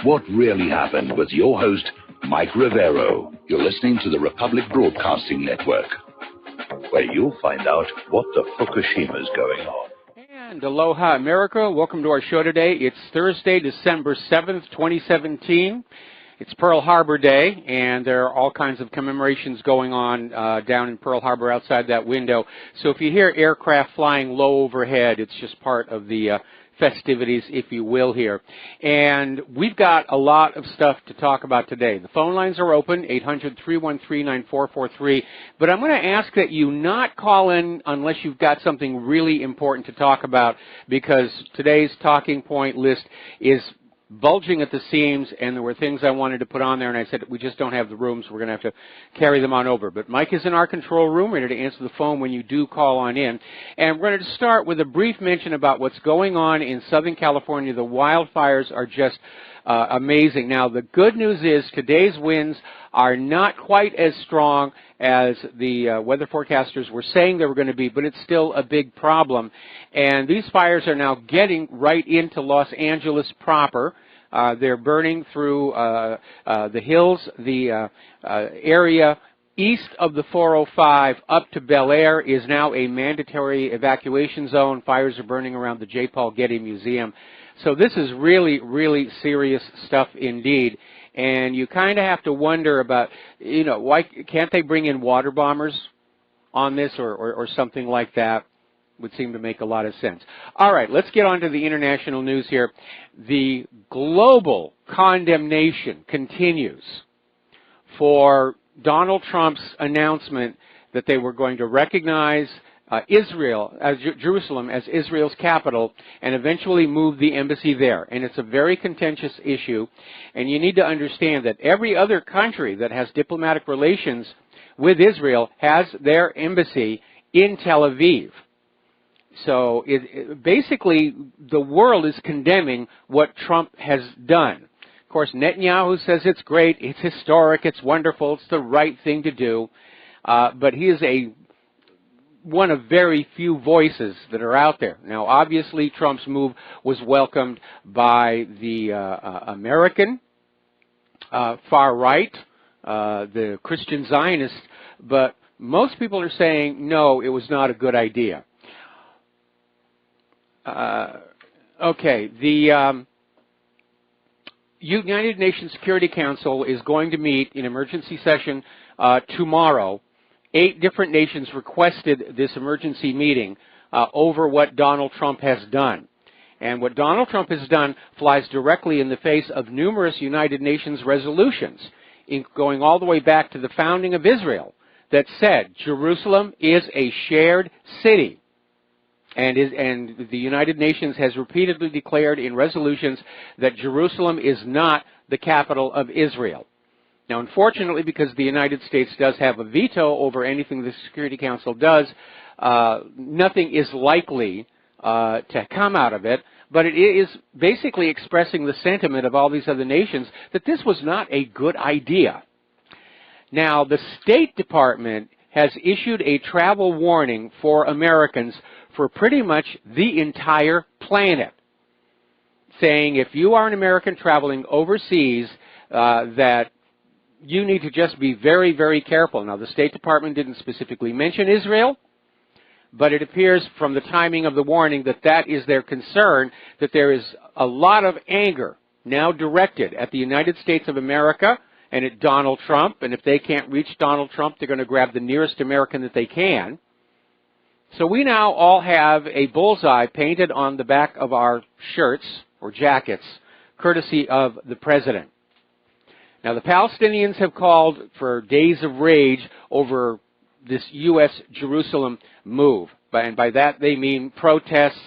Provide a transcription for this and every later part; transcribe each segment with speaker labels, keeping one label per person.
Speaker 1: What really happened with your host, Mike Rivero. You're listening to the Republic Broadcasting Network, where you'll find out what the Fukushima is going on.
Speaker 2: And aloha, America. Welcome to our show today. It's Thursday, December 7th, 2017. It's Pearl Harbor Day, and there are all kinds of commemorations going on down in Pearl Harbor outside that window. So if you hear aircraft flying low overhead, it's just part of the festivities, if you will, here. And we've got a lot of stuff to talk about today. The phone lines are open, 800-313-9443. But I'm going to ask that you not call in unless you've got something really important to talk about, because today's talking point list is bulging at the seams, and there were things I wanted to put on there, and I said, we just don't have the room, so we're going to have to carry them on over. But Mike is in our control room, ready to answer the phone when you do call on in. And we're going to start with a brief mention about what's going on in Southern California. The wildfires are just amazing. Now, the good news is today's winds are not quite as strong as the weather forecasters were saying they were going to be, but it's still a big problem. And these fires are now getting right into Los Angeles proper. They're burning through the hills, the area east of the 405 up to Bel Air is now a mandatory evacuation zone. Fires are burning around the J. Paul Getty Museum. So this is really, really serious stuff indeed. And you kind of have to wonder about, you know, why can't they bring in water bombers on this or something like that? Would seem to make a lot of sense. All right, let's get on to the international news here. The global condemnation continues for Donald Trump's announcement that they were going to recognize Israel, as Jerusalem, as Israel's capital, and eventually move the embassy there. And it's a very contentious issue, and you need to understand that every other country that has diplomatic relations with Israel has their embassy in Tel Aviv. So basically, the world is condemning what Trump has done. Of course, Netanyahu says it's great, it's historic, it's wonderful, it's the right thing to do, but he is one of very few voices that are out there. Now, obviously, Trump's move was welcomed by the American far right, the Christian Zionists, but most people are saying, no, it was not a good idea. Okay, the United Nations Security Council is going to meet in emergency session tomorrow. 8 different nations requested this emergency meeting over what Donald Trump has done. And what Donald Trump has done flies directly in the face of numerous United Nations resolutions, going all the way back to the founding of Israel, that said Jerusalem is a shared city. And the United Nations has repeatedly declared in resolutions that Jerusalem is not the capital of Israel. Now, unfortunately, because the United States does have a veto over anything the Security Council does, nothing is likely to come out of it, but it is basically expressing the sentiment of all these other nations that this was not a good idea. Now, the State Department has issued a travel warning for Americans for pretty much the entire planet, saying if you are an American traveling overseas, that you need to just be very, very careful. Now, the State Department didn't specifically mention Israel, but it appears from the timing of the warning that that is their concern, that there is a lot of anger now directed at the United States of America and at Donald Trump, and if they can't reach Donald Trump, they're going to grab the nearest American that they can. So we now all have a bullseye painted on the back of our shirts or jackets, courtesy of the president. Now, the Palestinians have called for days of rage over this U.S. Jerusalem move. And by that, they mean protests,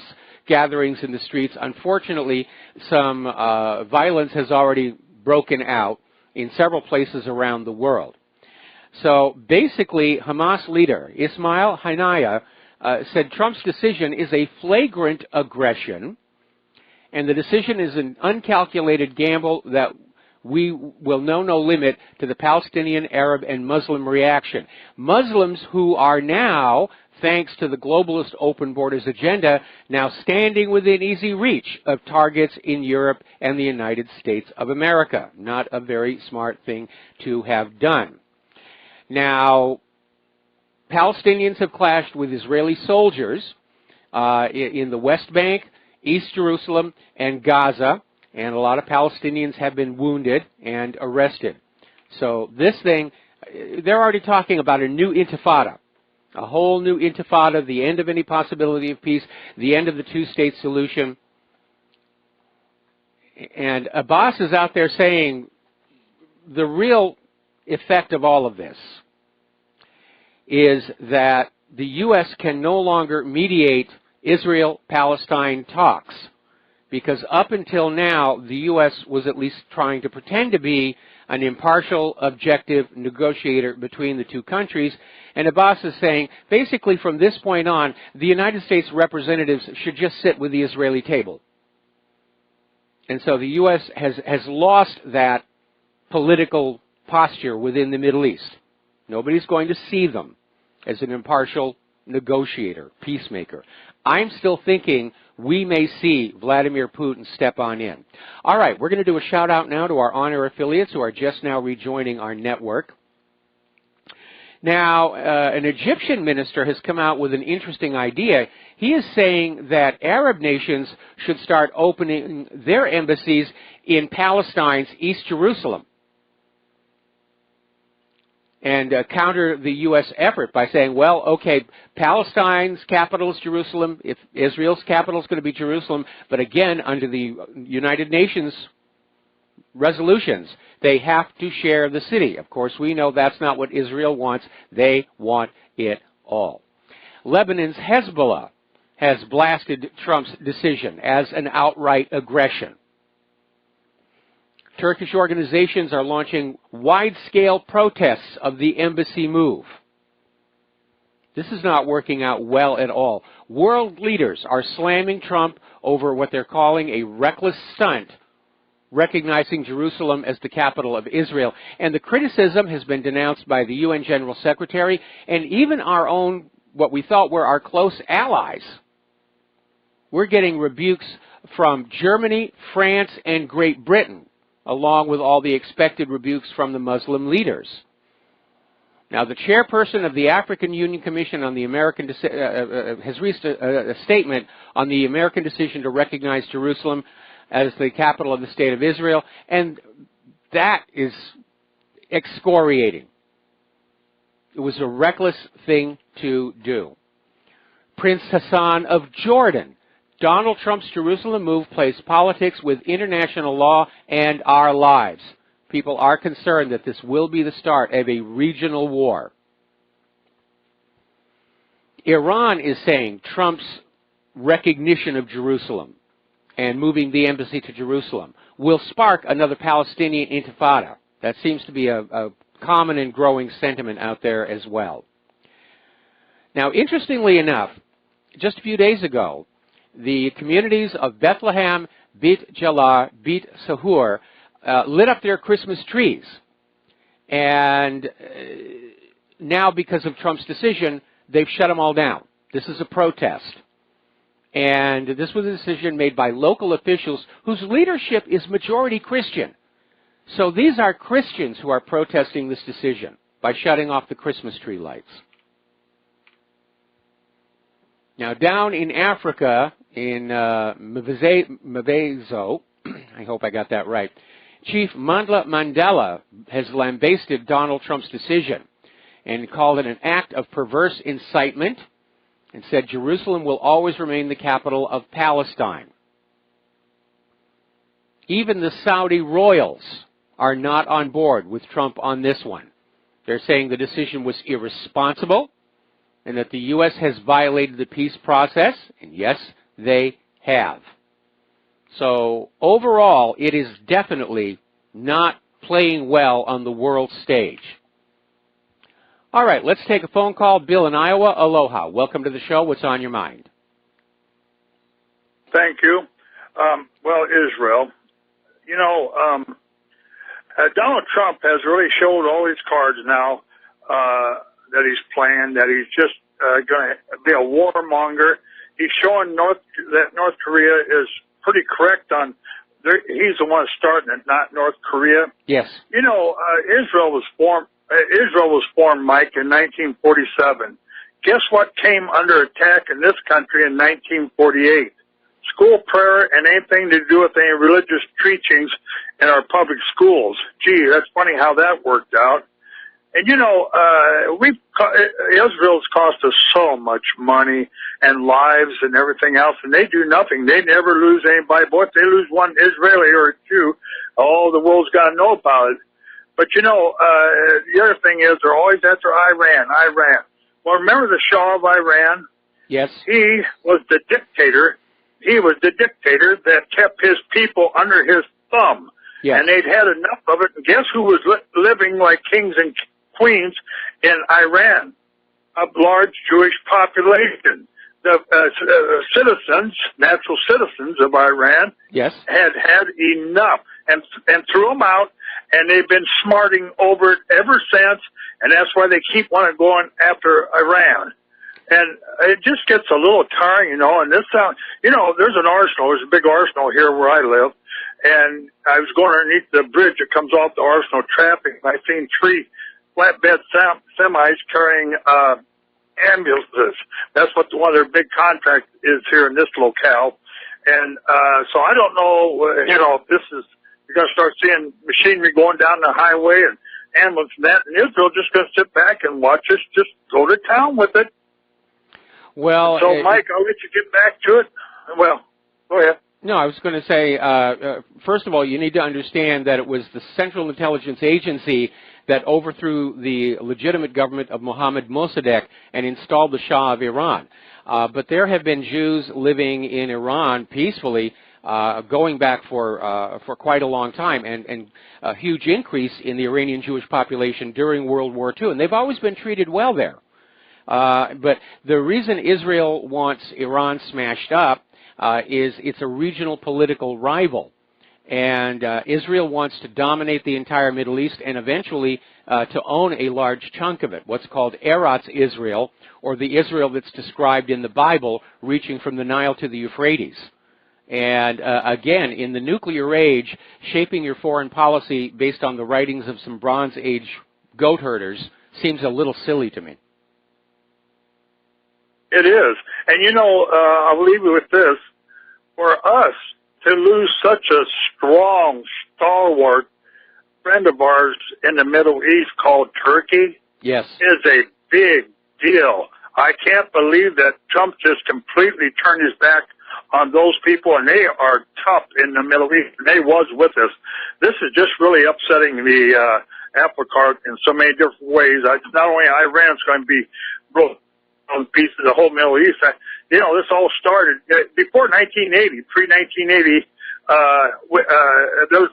Speaker 2: gatherings in the streets. Unfortunately, some violence has already broken out in several places around the world. So basically, Hamas leader Ismail Haniyeh said Trump's decision is a flagrant aggression, and the decision is an uncalculated gamble that we will know no limit to the Palestinian, Arab, and Muslim reaction. Muslims who are now thanks to the globalist open borders agenda, now standing within easy reach of targets in Europe and the United States of America. Not a very smart thing to have done. Now, Palestinians have clashed with Israeli soldiers in the West Bank, East Jerusalem, and Gaza, and a lot of Palestinians have been wounded and arrested. So this thing, they're already talking about a new intifada, a whole new intifada, the end of any possibility of peace, the end of the two-state solution. And Abbas is out there saying the real effect of all of this is that the U.S. can no longer mediate Israel-Palestine talks, because up until now, the U.S. was at least trying to pretend to be an impartial, objective negotiator between the two countries. And Abbas is saying, basically from this point on, the United States representatives should just sit with the Israeli table. And so the U.S. has lost that political posture within the Middle East. Nobody's going to see them as an impartial negotiator, peacemaker. I'm still thinking we may see Vladimir Putin step on in. All right, we're going to do a shout-out now to our on-air affiliates who are just now rejoining our network. Now, an Egyptian minister has come out with an interesting idea. He is saying that Arab nations should start opening their embassies in Palestine's East Jerusalem, and counter the U.S. effort by saying, well, okay, Palestine's capital is Jerusalem, if Israel's capital is going to be Jerusalem, but again, under the United Nations resolutions, they have to share the city. Of course, we know that's not what Israel wants. They want it all. Lebanon's Hezbollah has blasted Trump's decision as an outright aggression. Turkish organizations are launching wide-scale protests of the embassy move. This is not working out well at all. World leaders are slamming Trump over what they're calling a reckless stunt, recognizing Jerusalem as the capital of Israel. And the criticism has been denounced by the UN General Secretary and even our own, what we thought were our close allies. We're getting rebukes from Germany, France, and Great Britain, along with all the expected rebukes from the Muslim leaders. Now, the chairperson of the African Union Commission on the American has released a statement on the American decision to recognize Jerusalem as the capital of the State of Israel, and that is excoriating. It was a reckless thing to do. Prince Hassan of Jordan: Donald Trump's Jerusalem move plays politics with international law and our lives. People are concerned that this will be the start of a regional war. Iran is saying Trump's recognition of Jerusalem and moving the embassy to Jerusalem will spark another Palestinian intifada. That seems to be a common and growing sentiment out there as well. Now, interestingly enough, just a few days ago, the communities of Bethlehem, Beit Jalah, Beit Sahur lit up their Christmas trees. And now, because of Trump's decision, they've shut them all down. This is a protest. And this was a decision made by local officials whose leadership is majority Christian. So these are Christians who are protesting this decision by shutting off the Christmas tree lights. Now, down in Africa, in Mvezo, I hope I got that right, Chief Mandla Mandela has lambasted Donald Trump's decision and called it an act of perverse incitement and said Jerusalem will always remain the capital of Palestine. Even the Saudi royals are not on board with Trump on this one. They're saying the decision was irresponsible and that the U.S. has violated the peace process, and yes, they have. So overall, it is definitely not playing well on the world stage. All right, let's take a phone call. Bill in Iowa, aloha. Welcome to the show. What's on your mind?
Speaker 3: Thank you. Well, Israel, you know, Donald Trump has really showed all his cards now that he's playing, that he's just going to be a warmonger. He's showing that North Korea is pretty correct on. He's the one starting it, not North Korea.
Speaker 2: Yes.
Speaker 3: You know, Israel was formed. Mike, in 1947. Guess what came under attack in this country in 1948? School prayer and anything to do with any religious teachings in our public schools. Gee, that's funny how that worked out. And you know, Israel's cost us so much money and lives and everything else, and they do nothing. They never lose anybody. Boy, if they lose one Israeli or two, the world's got to know about it. But you know, the other thing is they're always after Iran. Well, remember the Shah of Iran?
Speaker 2: Yes.
Speaker 3: He was the dictator. He was the dictator that kept his people under his thumb. Yes. And they'd had enough of it. And guess who was living like kings and queens in Iran? A large Jewish population. The citizens, natural citizens of Iran,
Speaker 2: yes,
Speaker 3: had enough and threw them out, and they've been smarting over it ever since, and that's why they keep going after Iran. And it just gets a little tiring, you know, and this sound, you know, there's a big arsenal here where I live, and I was going underneath the bridge that comes off the arsenal traffic, and I seen 3 flatbed semis carrying ambulances. That's what one of their big contracts is here in this locale. And so I don't know, you know, if this is, you're going to start seeing machinery going down the highway and ambulance and that, and Israel just going to sit back and watch us just go to town with it.
Speaker 2: Well,
Speaker 3: so Mike, I'll let you get back to it. Well, go ahead.
Speaker 2: No, I was going to say, first of all, you need to understand that it was the Central Intelligence Agency that overthrew the legitimate government of Mohammad Mossadegh and installed the Shah of Iran. But there have been Jews living in Iran peacefully going back for quite a long time, and a huge increase in the Iranian Jewish population during World War II, and they've always been treated well there. But the reason Israel wants Iran smashed up is it's a regional political rival. And Israel wants to dominate the entire Middle East and eventually to own a large chunk of it, what's called Eretz Israel, or the Israel that's described in the Bible, reaching from the Nile to the Euphrates. And again, in the nuclear age, shaping your foreign policy based on the writings of some Bronze Age goat herders seems a little silly to me.
Speaker 3: It is. And you know, I'll leave you with this. For us to lose such a strong, stalwart friend of ours in the Middle East called Turkey,
Speaker 2: yes,
Speaker 3: is a big deal. I can't believe that Trump just completely turned his back on those people, and they are tough in the Middle East. They was with us. This is just really upsetting the apple cart in so many different ways. It's not only Iran's going to be broken on pieces of the whole Middle East. You know, this all started before 1980, pre-1980. There was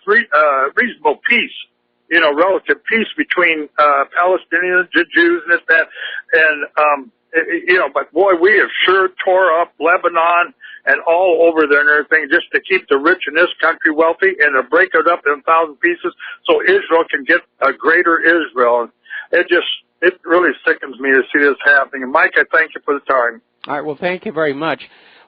Speaker 3: reasonable peace, you know, relative peace between Palestinians, Jews, and this, that. And, you know, but boy, we have sure tore up Lebanon and all over there and everything just to keep the rich in this country wealthy and to break it up in 1,000 pieces so Israel can get a greater Israel. It really sickens me to see this happening. And Mike, I thank you for the time.
Speaker 2: All right, well, thank you very much.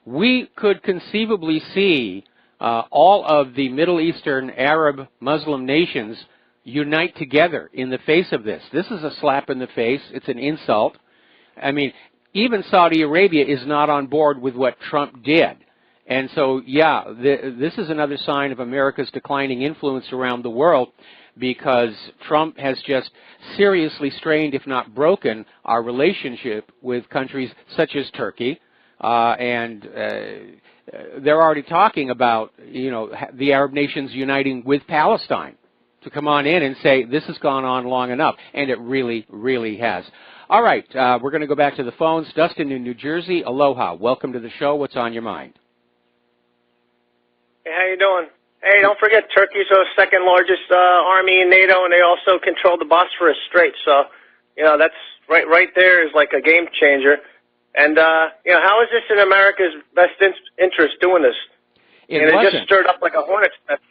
Speaker 2: We could conceivably see all of the Middle Eastern Arab Muslim nations unite together in the face of this. This is a slap in the face. It's an insult. I mean, even Saudi Arabia is not on board with what Trump did. And so, yeah, this is another sign of America's declining influence around the world, because Trump has just seriously strained, if not broken, our relationship with countries such as Turkey. And they're already talking about, you know, the Arab nations uniting with Palestine to come on in and say, this has gone on long enough. And it really, really has. All right, we're going to go back to the phones. Dustin in New Jersey, aloha. Welcome to the show. What's on your mind?
Speaker 4: Hey, how you doing? Hey, don't forget, Turkey's the second largest army in NATO, and they also control the Bosphorus Strait. So, you know, that's right there is like a game changer. And, you know, how is this in America's best interest doing this?
Speaker 2: It
Speaker 4: just stirred up like a hornet's nest.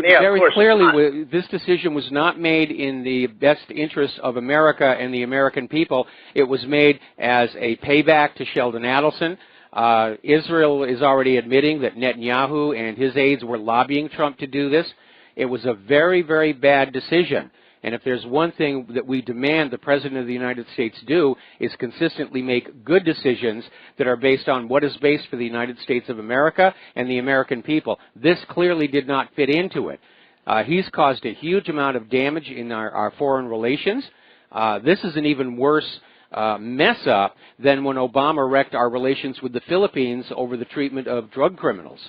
Speaker 4: Yeah,
Speaker 2: very
Speaker 4: of course
Speaker 2: clearly, this decision was not made in the best interest of America and the American people. It was made as a payback to Sheldon Adelson. Israel is already admitting that Netanyahu and his aides were lobbying Trump to do this. It was a very, very bad decision. And if there's one thing that we demand the President of the United States do, is consistently make good decisions that are based on what is best for the United States of America and the American people. This clearly did not fit into it. He's caused a huge amount of damage in our foreign relations. This is an even worse mess up than when Obama wrecked our relations with the Philippines over the treatment of drug criminals.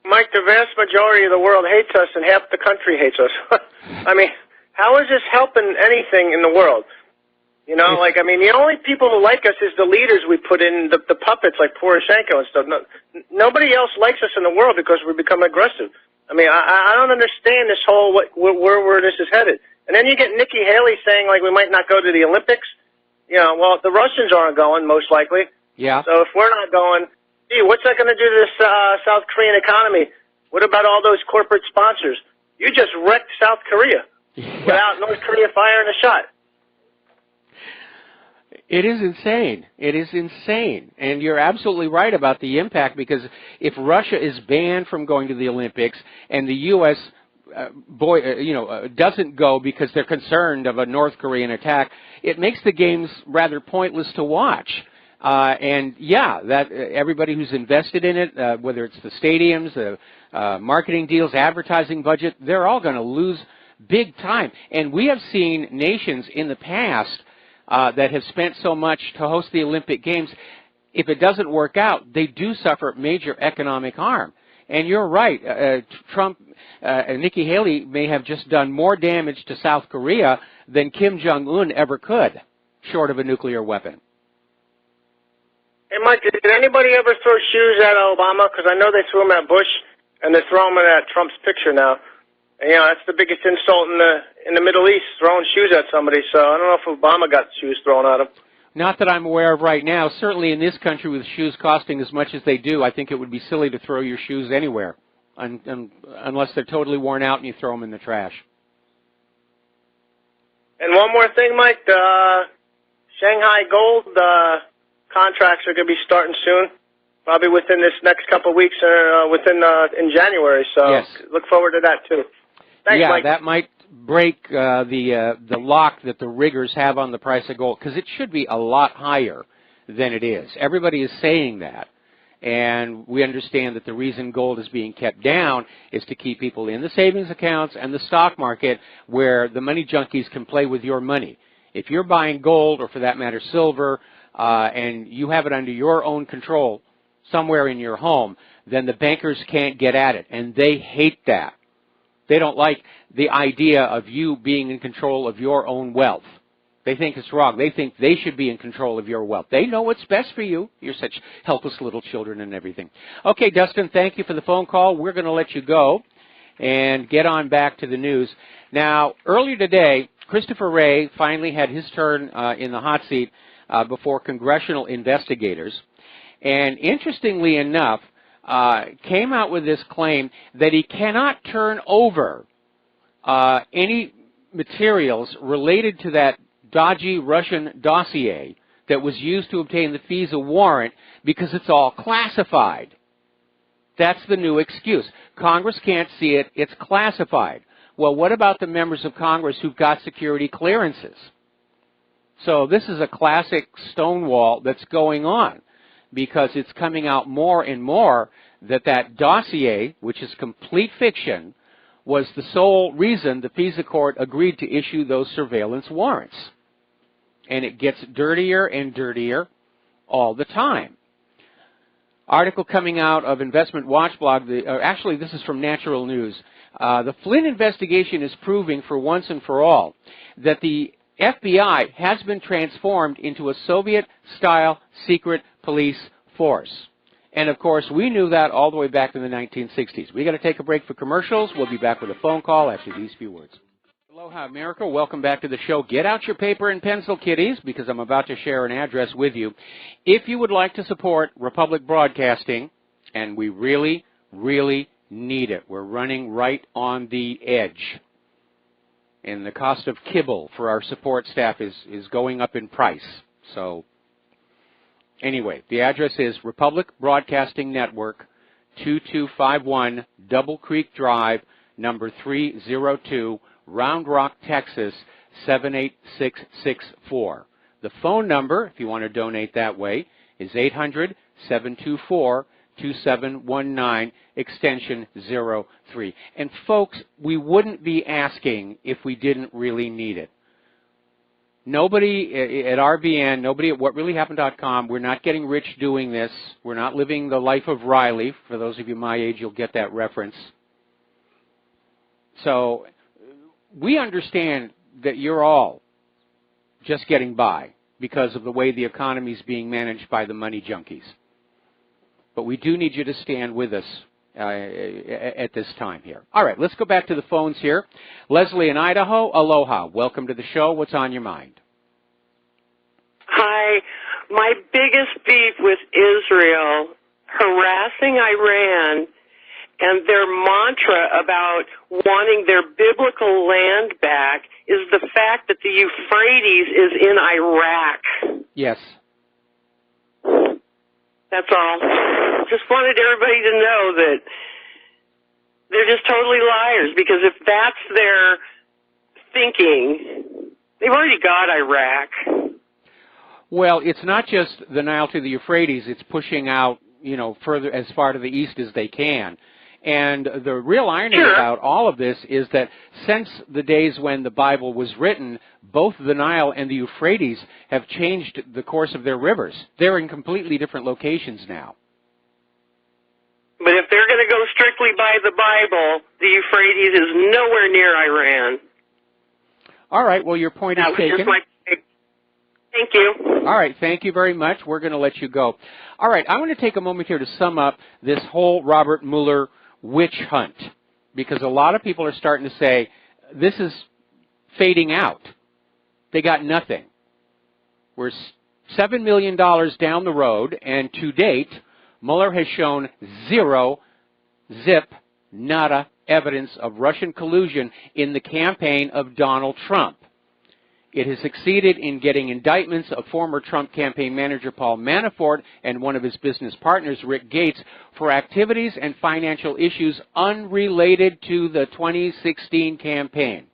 Speaker 4: Mike, the vast majority of the world hates us and half the country hates us. I mean, how is this helping anything in the world? You know, the only people who like us is the leaders we put in, the puppets like Poroshenko and stuff. No, nobody else likes us in the world because we become aggressive. I mean, I don't understand this whole, where this is headed. And then you get Nikki Haley saying, like, we might not go to the Olympics. You know, well, the Russians aren't going, most likely.
Speaker 2: Yeah.
Speaker 4: So if we're not going, gee, what's that going to do to the South Korean economy? What about all those corporate sponsors? You just wrecked South Korea without North Korea firing a shot.
Speaker 2: It is insane. It is insane. And you're absolutely right about the impact, because if Russia is banned from going to the Olympics and the U.S. Doesn't go because they're concerned of a North Korean attack, it makes the games rather pointless to watch. And yeah, that everybody who's invested in it, whether it's the stadiums, the marketing deals, advertising budget, they're all going to lose big time. And we have seen nations in the past that have spent so much to host the Olympic Games. If it doesn't work out, they do suffer major economic harm. And you're right, Trump and Nikki Haley may have just done more damage to South Korea than Kim Jong-un ever could, short of a nuclear weapon.
Speaker 4: Hey, Mike, did anybody ever throw shoes at Obama? Because I know they threw them at Bush, and they're throwing them at Trump's picture now. And, you know, that's the biggest insult in the Middle East, throwing shoes at somebody. So I don't know if Obama got shoes thrown at him.
Speaker 2: Not that I'm aware of right now. Certainly in this country, with shoes costing as much as they do, I think it would be silly to throw your shoes anywhere, unless they're totally worn out and you throw them in the trash. And
Speaker 4: one more thing, Mike, the Shanghai gold contracts are going to be starting soon, probably within this next couple of weeks or in January. So yes. Look forward to that too. Thanks,
Speaker 2: yeah,
Speaker 4: Mike.
Speaker 2: That might break the lock that the riggers have on the price of gold, because it should be a lot higher than it is. Everybody is saying that, and we understand that the reason gold is being kept down is to keep people in the savings accounts and the stock market, where the money junkies can play with your money. If you're buying gold, or for that matter silver, and you have it under your own control somewhere in your home, then the bankers can't get at it, and they hate that. They don't like the idea of you being in control of your own wealth. They think it's wrong. They think they should be in control of your wealth. They know what's best for you. You're such helpless little children and everything. Okay, Dustin, thank you for the phone call. We're going to let you go and get on back to the news. Now, earlier today, Christopher Wray finally had his turn in the hot seat before congressional investigators. And interestingly enough, came out with this claim that he cannot turn over any materials related to that dodgy Russian dossier that was used to obtain the FISA warrant because it's all classified. That's the new excuse. Congress can't see it. It's classified. Well, what about the members of Congress who've got security clearances? So this is a classic stonewall that's going on, because it's coming out more and more that that dossier, which is complete fiction, was the sole reason the FISA court agreed to issue those surveillance warrants. And it gets dirtier and dirtier all the time. Article coming out of Investment Watch blog, actually this is from Natural News. The Flynn investigation is proving for once and for all that the FBI has been transformed into a Soviet-style secret police force. And, of course, we knew that all the way back in the 1960s. We've got to take a break for commercials. We'll be back with a phone call after these few words. Aloha, America. Welcome back to the show. Get out your paper and pencil, kiddies, because I'm about to share an address with you. If you would like to support Republic Broadcasting, and we really, really need it. We're running right on the edge. And the cost of kibble for our support staff is going up in price. So anyway, the address is Republic Broadcasting Network, 2251 Double Creek Drive, number 302, Round Rock, Texas, 78664. The phone number, if you want to donate that way, is 800-724-2719, extension 03. And folks, we wouldn't be asking if we didn't really need it. Nobody at RBN, nobody at whatreallyhappened.com, we're not getting rich doing this. We're not living the life of Riley. For those of you my age, you'll get that reference. So we understand that you're all just getting by because of the way the economy is being managed by the money junkies. But we do need you to stand with us at this time here. All right, let's go back to the phones here. Leslie in Idaho, aloha. Welcome to the show. What's on your mind?
Speaker 5: Hi. My biggest beef with Israel harassing Iran and their mantra about wanting their biblical land back is the fact that the Euphrates is in Iraq.
Speaker 2: Yes.
Speaker 5: That's all. Just wanted everybody to know that they're just totally liars, because if that's their thinking, they've already got Iraq.
Speaker 2: Well, it's not just the Nile to the Euphrates. It's pushing out, further as far to the east as they can. And the real irony about all of this is that since the days when the Bible was written, both the Nile and the Euphrates have changed the course of their rivers. They're in completely different locations now.
Speaker 5: But if they're going to go strictly by the Bible, the Euphrates is nowhere near Iran.
Speaker 2: All right, well, your point is taken.
Speaker 5: Thank you.
Speaker 2: All right, thank you very much. We're going to let you go. All right, I want to take a moment here to sum up this whole Robert Mueller witch hunt, because a lot of people are starting to say this is fading out. They got nothing. We're $7 million down the road, and to date, Mueller has shown zero, nada evidence of Russian collusion in the campaign of Donald Trump. It has succeeded in getting indictments of former Trump campaign manager Paul Manafort and one of his business partners, Rick Gates, for activities and financial issues unrelated to the 2016 campaign.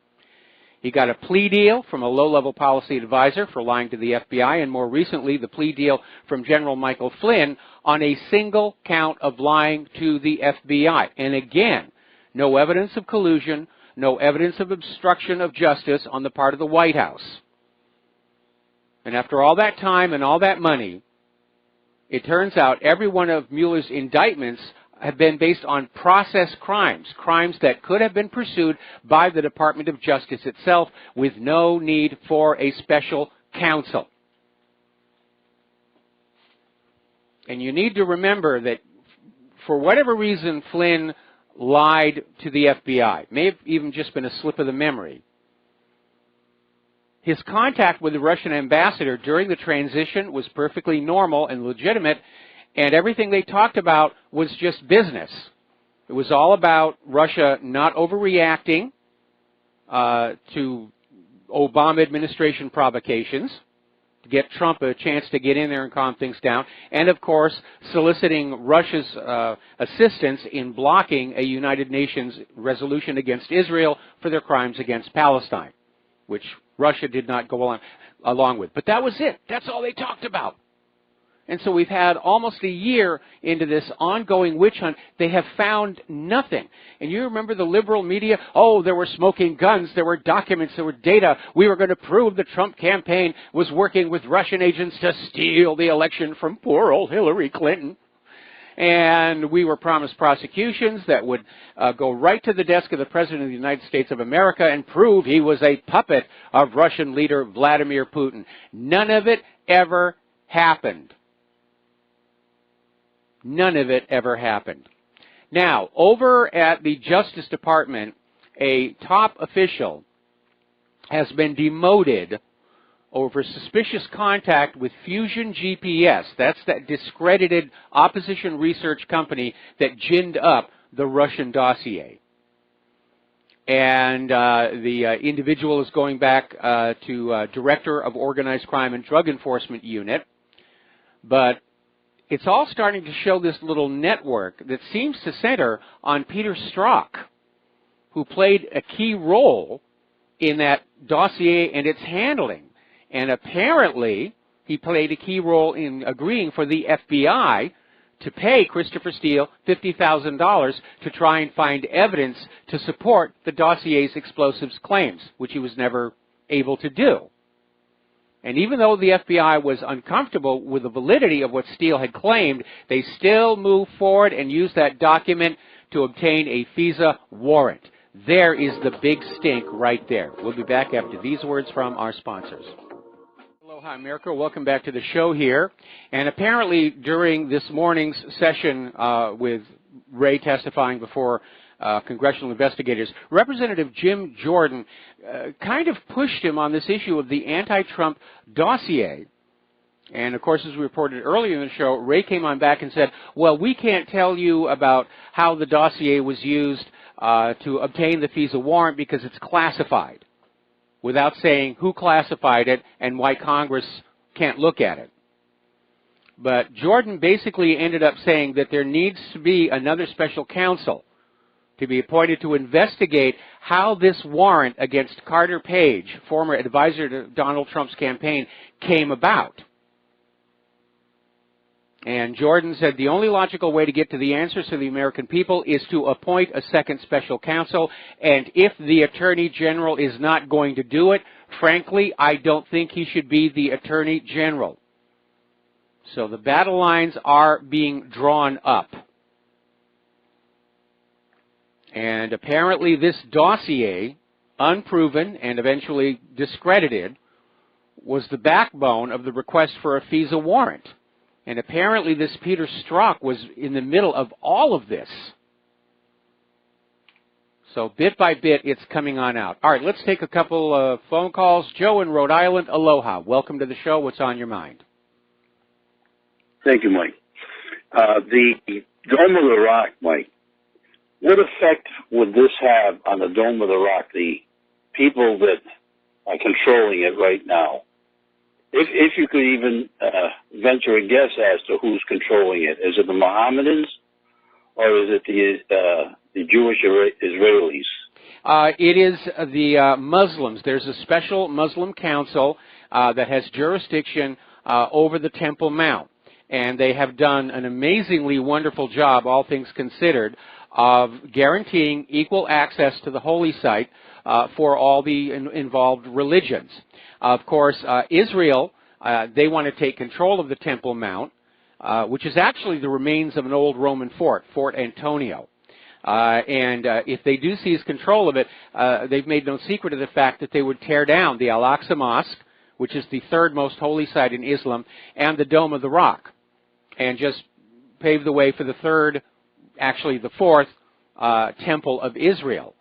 Speaker 2: He got a plea deal from a low-level policy advisor for lying to the FBI, and more recently, the plea deal from General Michael Flynn on a single count of lying to the FBI. And again, no evidence of collusion, no evidence of obstruction of justice on the part of the White House. And after all that time and all that money, it turns out every one of Mueller's indictments have been based on process crimes, crimes that could have been pursued by the Department of Justice itself with no need for a special counsel. And you need to remember that for whatever reason Flynn lied to the FBI, may have even just been a slip of the memory, his contact with the Russian ambassador during the transition was perfectly normal and legitimate, and everything they talked about was just business. It was all about Russia not overreacting to Obama administration provocations, to get Trump a chance to get in there and calm things down, and of course soliciting Russia's assistance in blocking a United Nations resolution against Israel for their crimes against Palestine, which Russia did not go along with. But that was it. That's all they talked about. And so we've had almost a year into this ongoing witch hunt. They have found nothing. And you remember the liberal media? Oh, there were smoking guns, there were documents, there were data. We were going to prove the Trump campaign was working with Russian agents to steal the election from poor old Hillary Clinton. And we were promised prosecutions that would go right to the desk of the President of the United States of America and prove he was a puppet of Russian leader Vladimir Putin. None of it ever happened. None of it ever happened. Now, over at the Justice Department, a top official has been demoted over suspicious contact with Fusion GPS. That's that discredited opposition research company that ginned up the Russian dossier. And the individual is going back to Director of Organized Crime and Drug Enforcement Unit. But it's all starting to show this little network that seems to center on Peter Strzok, who played a key role in that dossier and its handling. And apparently, he played a key role in agreeing for the FBI to pay Christopher Steele $50,000 to try and find evidence to support the dossier's explosives claims, which he was never able to do. And even though the FBI was uncomfortable with the validity of what Steele had claimed, they still moved forward and used that document to obtain a FISA warrant. There is the big stink right there. We'll be back after these words from our sponsors. Aloha, America. Welcome back to the show here. And apparently during this morning's session with Ray testifying before congressional investigators, Representative Jim Jordan kind of pushed him on this issue of the anti-Trump dossier. And, of course, as we reported earlier in the show, Ray came on back and said, well, we can't tell you about how the dossier was used to obtain the FISA warrant because it's classified, without saying who classified it and why Congress can't look at it. But Jordan basically ended up saying that there needs to be another special counsel to be appointed to investigate how this warrant against Carter Page, former advisor to Donald Trump's campaign, came about. And Jordan said the only logical way to get to the answers to the American people is to appoint a second special counsel, and if the Attorney General is not going to do it, frankly, I don't think he should be the Attorney General. So the battle lines are being drawn up. And apparently this dossier, unproven and eventually discredited, was the backbone of the request for a FISA warrant. And apparently this Peter Strzok was in the middle of all of this. So bit by bit, it's coming on out. All right, let's take a couple of phone calls. Joe in Rhode Island, aloha. Welcome to the show. What's on your mind?
Speaker 6: Thank you, Mike. The Dome of the Rock, Mike, what effect would this have on the Dome of the Rock, the people that are controlling it right now? If you could even venture a guess as to who's controlling it, is it the Mohammedans or is it the Jewish Israelis?
Speaker 2: It is the Muslims. There's a special Muslim council that has jurisdiction over the Temple Mount, and they have done an amazingly wonderful job, all things considered, of guaranteeing equal access to the holy site for all the involved religions. Of course, Israel, they want to take control of the Temple Mount, which is actually the remains of an old Roman fort, Fort Antonio. And if they do seize control of it, they've made no secret of the fact that they would tear down the Al-Aqsa Mosque, which is the third most holy site in Islam, and the Dome of the Rock, and just pave the way for the third, actually the fourth, temple of Israel.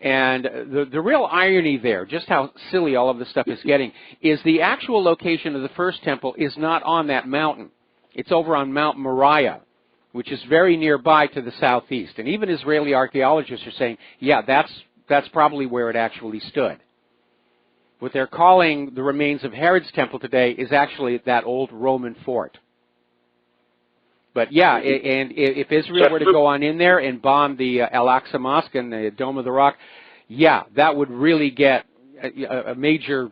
Speaker 2: And the real irony there, just how silly all of this stuff is getting, is the actual location of the first temple is not on that mountain. It's over on Mount Moriah, which is very nearby to the southeast. And even Israeli archaeologists are saying, yeah, that's probably where it actually stood. What they're calling the remains of Herod's temple today is actually that old Roman fort. But yeah, and if Israel were to go on in there and bomb the Al-Aqsa Mosque and the Dome of the Rock, yeah, that would really get a major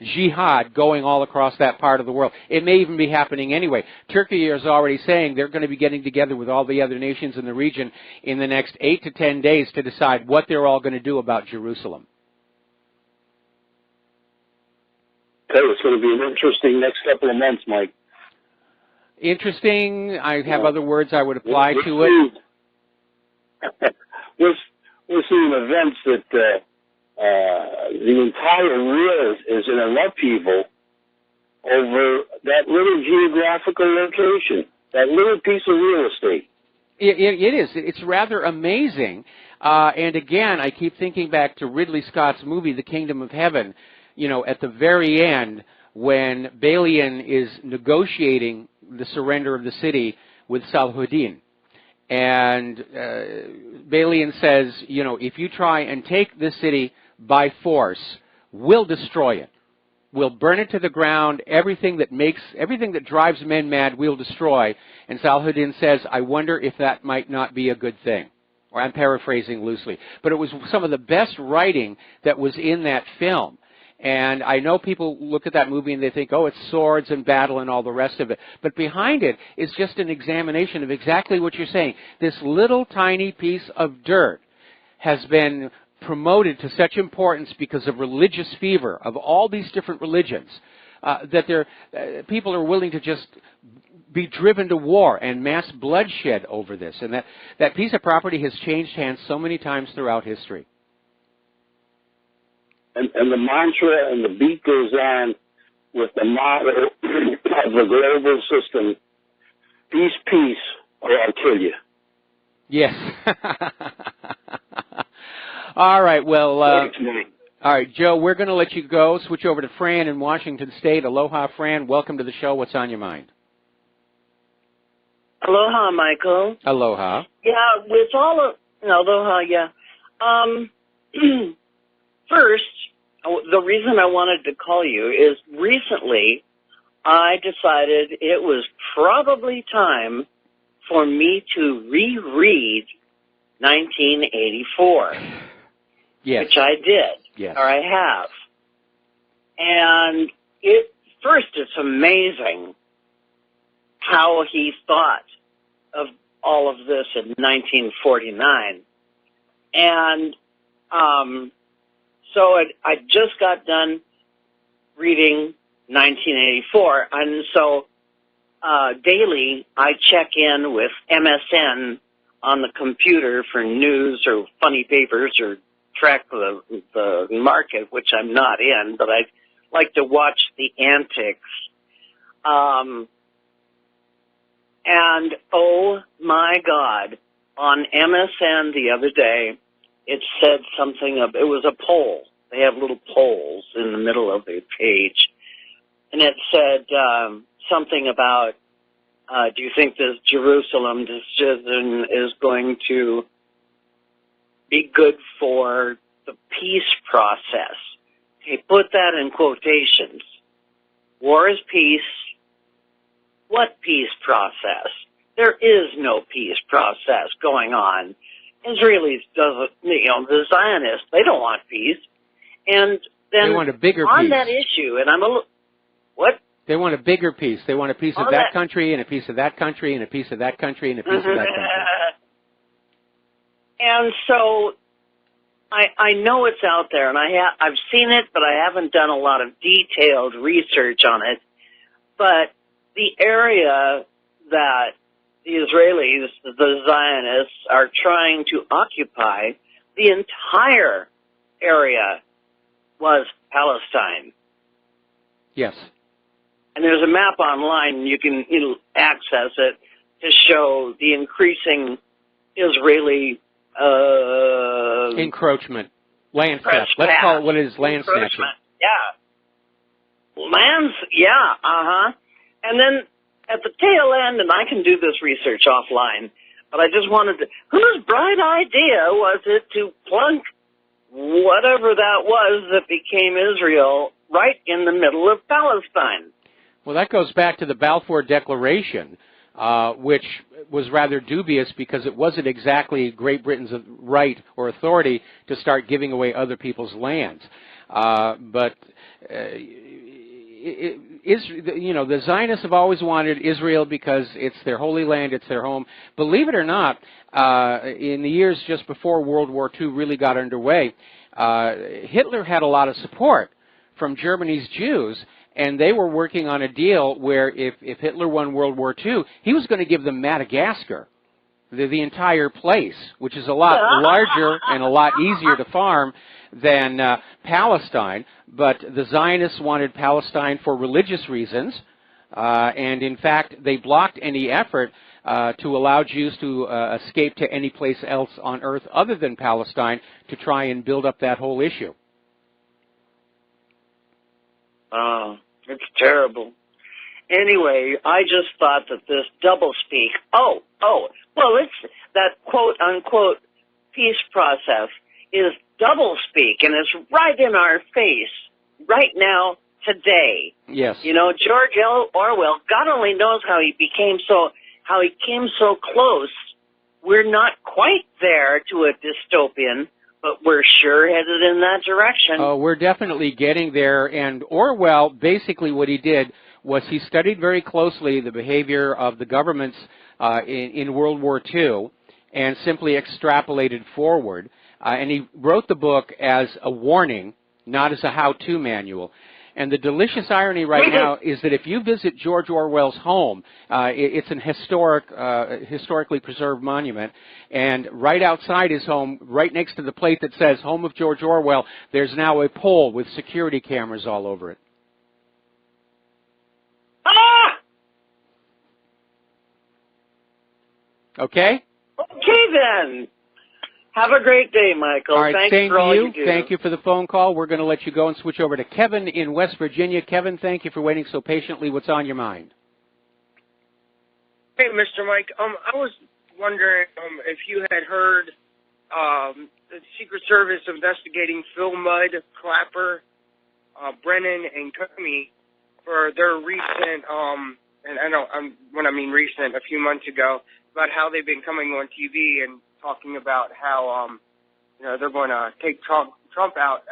Speaker 2: jihad going all across that part of the world. It may even be happening anyway. Turkey is already saying they're going to be getting together with all the other nations in the region in the next 8 to 10 days to decide what they're all going to do about Jerusalem.
Speaker 6: Okay, it's going to be an interesting next couple of months, Mike.
Speaker 2: Interesting. I have other words I would apply to it.
Speaker 6: We're seeing events that the entire world is in an upheaval over that little geographical location, that little piece of real estate.
Speaker 2: It is. It's rather amazing. And again, I keep thinking back to Ridley Scott's movie, The Kingdom of Heaven. at the very end, when Balian is negotiating the surrender of the city with Salahuddin, and Balian says, if you try and take this city by force, we'll destroy it. We'll burn it to the ground. Everything that drives men mad, we'll destroy. And Salahuddin says, I wonder if that might not be a good thing. Or I'm paraphrasing loosely. But it was some of the best writing that was in that film. And I know people look at that movie and they think, oh, it's swords and battle and all the rest of it. But behind it is just an examination of exactly what you're saying. This little tiny piece of dirt has been promoted to such importance because of religious fever of all these different religions that people are willing to just be driven to war and mass bloodshed over this. And that piece of property has changed hands so many times throughout history.
Speaker 6: And the mantra and the beat goes on with the motto of the global system, peace, peace, or I'll kill you.
Speaker 2: Yes. All right, well, all right, Joe, we're going to let you go. Switch over to Fran in Washington State. Aloha, Fran. Welcome to the show. What's on your mind?
Speaker 7: Aloha, Michael.
Speaker 2: Aloha.
Speaker 7: Yeah, with all of, aloha, yeah. First, the reason I wanted to call you is recently I decided it was probably time for me to reread 1984.
Speaker 2: Yes.
Speaker 7: Which I did.
Speaker 2: Yes.
Speaker 7: Or I have. And it's amazing how he thought of all of this in 1949. And so I just got done reading 1984, and so daily I check in with MSN on the computer for news or funny papers or track the market, which I'm not in, but I like to watch the antics. And oh my God, on MSN the other day, it said something it was a poll. They have little polls in the middle of the page. And it said something about, do you think this Jerusalem decision is going to be good for the peace process? Okay, put that in quotations. War is peace. What peace process? There is no peace process going on. Israelis doesn't, the Zionists, they don't want peace. And then
Speaker 2: they want a bigger
Speaker 7: on
Speaker 2: piece.
Speaker 7: that issue, and I'm a little, what?
Speaker 2: They want a bigger piece. They want a piece of that country and a piece of that country and a piece of that country and a piece of that country.
Speaker 7: And so I know it's out there, and I've seen it, but I haven't done a lot of detailed research on it. But the area that the Israelis, the Zionists, are trying to occupy, the entire area was Palestine.
Speaker 2: Yes.
Speaker 7: And there's a map online, you can access it to show the increasing Israeli
Speaker 2: encroachment, land theft. Let's call it what it is, land snatching.
Speaker 7: Yeah. And then at the tail end, and I can do this research offline, but I just wanted to, whose bright idea was it to plunk whatever that was that became Israel right in the middle of Palestine?
Speaker 2: Well, that goes back to the Balfour Declaration, which was rather dubious because it wasn't exactly Great Britain's right or authority to start giving away other people's lands. But the Zionists have always wanted Israel because it's their holy land, it's their home. Believe it or not, in the years just before World War II really got underway, Hitler had a lot of support from Germany's Jews, and they were working on a deal where if Hitler won World War II, he was going to give them Madagascar, the entire place, which is a lot larger and a lot easier to farm than Palestine. But the Zionists wanted Palestine for religious reasons, and in fact, they blocked any effort to allow Jews to escape to any place else on earth other than Palestine to try and build up that whole issue.
Speaker 7: Oh, it's terrible. Anyway, I just thought that this doublespeak, well, it's that quote-unquote peace process is doublespeak, and it's right in our face right now, today.
Speaker 2: Yes.
Speaker 7: You know, George Orwell, God only knows how he came so close. We're not quite there to a dystopian, but we're sure headed in that direction.
Speaker 2: Oh, we're definitely getting there, and Orwell, basically what he did was he studied very closely the behavior of the governments in World War II and simply extrapolated forward. And he wrote the book as a warning, not as a how-to manual. And the delicious irony right now is that if you visit George Orwell's home, it's an historically preserved monument, and right outside his home, right next to the plate that says Home of George Orwell, there's now a pole with security cameras all over it.
Speaker 7: Ah!
Speaker 2: Okay?
Speaker 7: Okay, then. Have a great day, Michael.
Speaker 2: All right,
Speaker 7: Thanks
Speaker 2: same
Speaker 7: for
Speaker 2: to
Speaker 7: all
Speaker 2: you.
Speaker 7: you do.
Speaker 2: Thank you for the phone call. We're going to let you go and switch over to Kevin in West Virginia. Kevin, thank you for waiting so patiently. What's on your mind?
Speaker 8: Hey, Mr. Mike. I was wondering if you had heard the Secret Service investigating Phil Mudd, Clapper, Brennan, and Comey for their recent, and when I mean recent, a few months ago, about how they've been coming on TV and talking about how they're going to take Trump out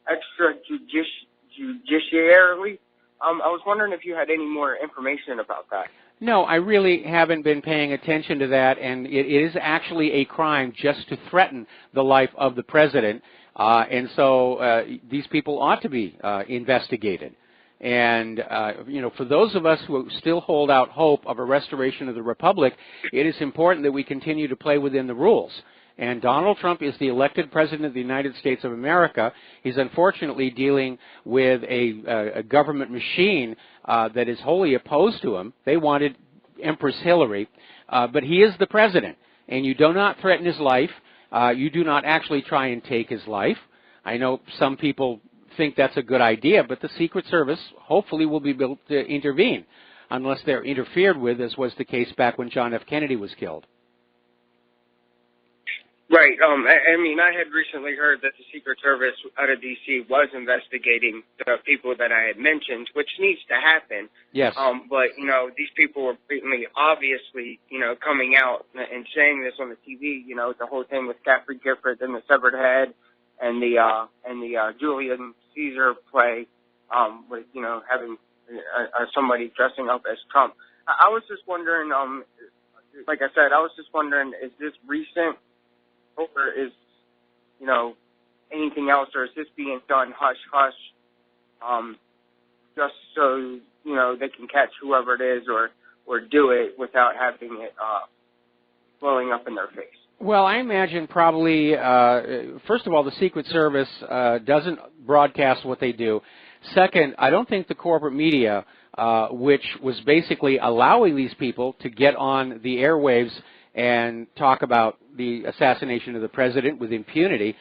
Speaker 8: extrajudiciarily. I was wondering if you had any more information about that.
Speaker 2: No, I really haven't been paying attention to that, and it is actually a crime just to threaten the life of the president, and so these people ought to be investigated. And, for those of us who still hold out hope of a restoration of the republic, it is important that we continue to play within the rules. And Donald Trump is the elected president of the United States of America. He's unfortunately dealing with a government machine that is wholly opposed to him. They wanted Empress Hillary, but he is the president, and you do not threaten his life. You do not actually try and take his life. I know some people think that's a good idea, but the Secret Service hopefully will be able to intervene unless they're interfered with, as was the case back when John F. Kennedy was killed.
Speaker 8: Right. I mean, I had recently heard that the Secret Service out of D.C. was investigating the people that I had mentioned, which needs to happen.
Speaker 2: Yes.
Speaker 8: But, these people were obviously, coming out and saying this on the TV, the whole thing with Caffrey Gifford and the severed head and the Julian Caesar play, with, having somebody dressing up as Trump. I was just wondering, like I said, is this recent? Or is, anything else, or is this being done hush-hush, just so, they can catch whoever it is or do it without having it blowing up in their face?
Speaker 2: Well, I imagine probably, first of all, the Secret Service doesn't broadcast what they do. Second, I don't think the corporate media, which was basically allowing these people to get on the airwaves and talk about the assassination of the president with impunity,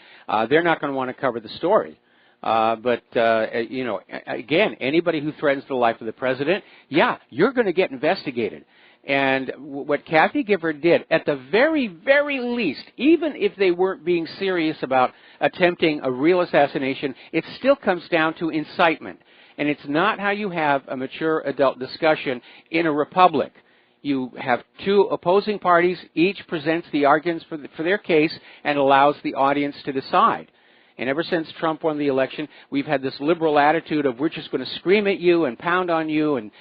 Speaker 2: they're not going to want to cover the story. But again, anybody who threatens the life of the president, you're going to get investigated. And what Kathy Gifford did, at the very, very least, even if they weren't being serious about attempting a real assassination, it still comes down to incitement. And it's not how you have a mature adult discussion in a republic. You have two opposing parties, each presents the arguments for their case and allows the audience to decide. And ever since Trump won the election, we've had this liberal attitude of we're just going to scream at you and pound on you and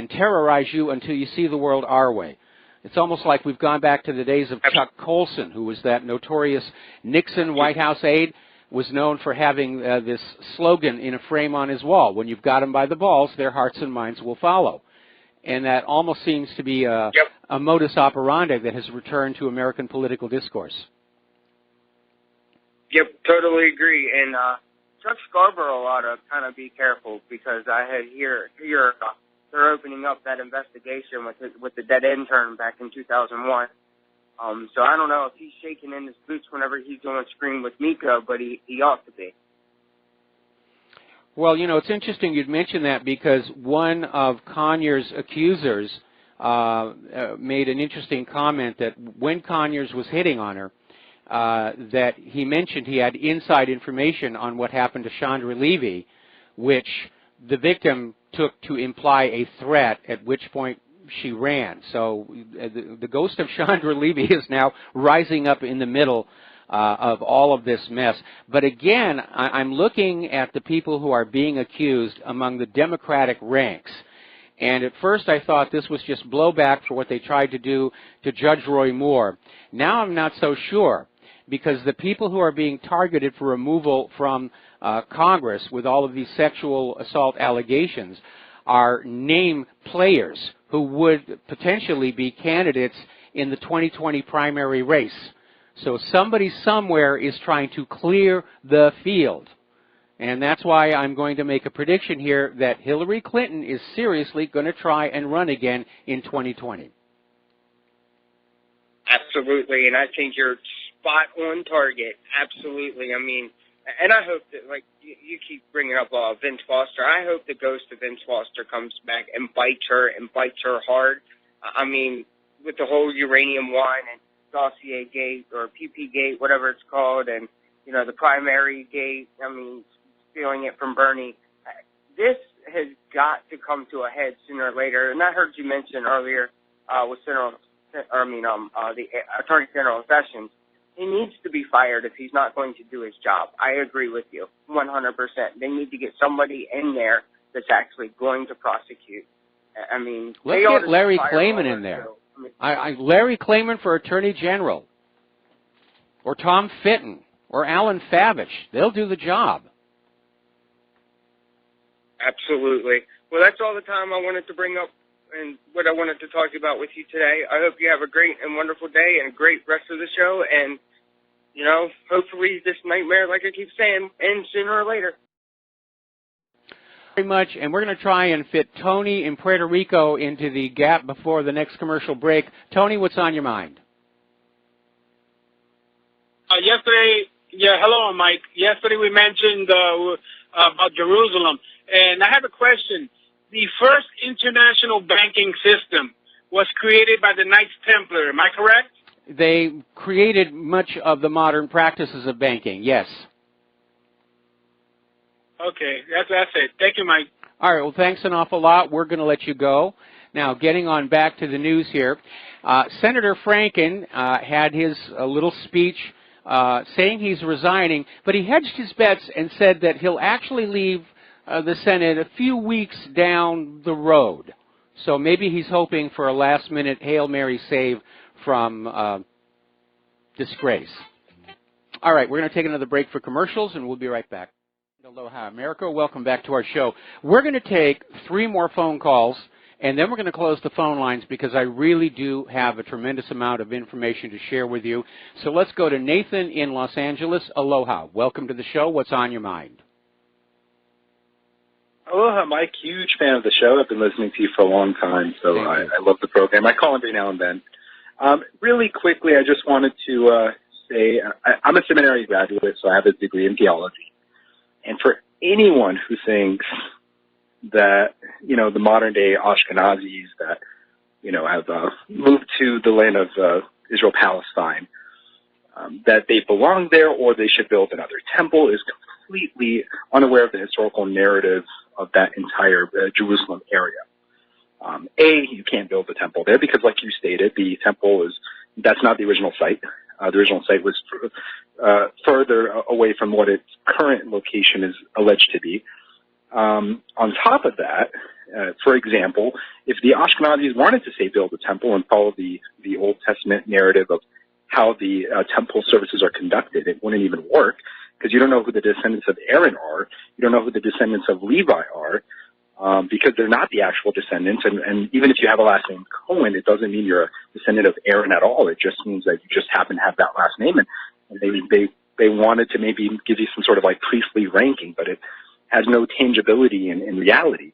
Speaker 2: terrorize you until you see the world our way. It's almost like we've gone back to the days of Chuck Colson, who was that notorious Nixon White House aide, was known for having this slogan in a frame on his wall: when you've got them by the balls, their hearts and minds will follow. And that almost seems to be a modus operandi that has returned to American political discourse.
Speaker 8: Yep, totally agree. And Chuck Scarborough ought to kind of be careful, because I had hear they're opening up that investigation with the dead intern back in 2001. So I don't know if he's shaking in his boots whenever he's on screen with Miko, but he ought to be.
Speaker 2: Well, you know, it's interesting you'd mention that because one of Conyers' accusers made an interesting comment that when Conyers was hitting on her, that he mentioned he had inside information on what happened to Chandra Levy, which the victim took to imply a threat, at which point she ran. So the ghost of Chandra Levy is now rising up in the middle of all of this mess. But again, I'm looking at the people who are being accused among the Democratic ranks. And at first I thought this was just blowback for what they tried to do to Judge Roy Moore. Now I'm not so sure, because the people who are being targeted for removal from Congress with all of these sexual assault allegations are name players who would potentially be candidates in the 2020 primary race. So somebody somewhere is trying to clear the field. And that's why I'm going to make a prediction here that Hillary Clinton is seriously going to try and run again in 2020.
Speaker 8: Absolutely, and I think you're spot on target. Absolutely. I mean, and I hope that, like you keep bringing up Vince Foster, I hope the ghost of Vince Foster comes back and bites her hard. I mean, with the whole uranium wine and dossier gate or PP gate, whatever it's called, and, you know, the primary gate, I mean, stealing it from Bernie. This has got to come to a head sooner or later. And I heard you mention earlier with the Attorney General Sessions, he needs to be fired if he's not going to do his job. I agree with you 100%. They need to get somebody in there that's actually going to prosecute. I mean,
Speaker 2: let's get Larry Klayman in there. Larry Klayman for Attorney General, or Tom Fitton, or Alan Favich. They'll do the job.
Speaker 8: Absolutely. Well, that's all the time I wanted to bring up and what I wanted to talk about with you today. I hope you have a great and wonderful day and a great rest of the show. And, you know, hopefully this nightmare, like I keep saying, ends sooner or later.
Speaker 2: Very much, and we're going to try and fit Tony in Puerto Rico into the gap before the next commercial break. Tony, what's on your mind?
Speaker 9: Hello, Mike. Yesterday we mentioned about Jerusalem, and I have a question. The first international banking system was created by the Knights Templar, am I correct?
Speaker 2: They created much of the modern practices of banking, yes.
Speaker 9: Okay, that's it. Thank you, Mike.
Speaker 2: All right, well, thanks an awful lot. We're going to let you go. Now, getting on back to the news here, Senator Franken had his little speech saying he's resigning, but he hedged his bets and said that he'll actually leave the Senate a few weeks down the road. So maybe he's hoping for a last-minute Hail Mary save from disgrace. All right, we're going to take another break for commercials, and we'll be right back. Aloha, America. Welcome back to our show. We're going to take 3 more phone calls, and then we're going to close the phone lines because I really do have a tremendous amount of information to share with you. So let's go to Nathan in Los Angeles. Aloha. Welcome to the show. What's on your mind?
Speaker 10: Aloha, Mike. Huge fan of the show. I've been listening to you for a long time, so I love the program. I call every now and then. Really quickly, I just wanted to say I'm a seminary graduate, so I have a degree in theology. And for anyone who thinks that, you know, the modern-day Ashkenazis that, you know, have moved to the land of Israel-Palestine, that they belong there or they should build another temple is completely unaware of the historical narrative of that entire Jerusalem area. You can't build the temple there because, like you stated, the temple that's not the original site. The original site was further away from what its current location is alleged to be. On top of that, for example, if the Ashkenazis wanted to, say, build a temple and follow the Old Testament narrative of how the temple services are conducted, it wouldn't even work because you don't know who the descendants of Aaron are. You don't know who the descendants of Levi are because they're not the actual descendants. And even if you have a last name Cohen, it doesn't mean you're a descendant of Aaron at all. It just means that you just happen to have that last name. And they wanted to maybe give you some sort of like priestly ranking, but it has no tangibility in reality.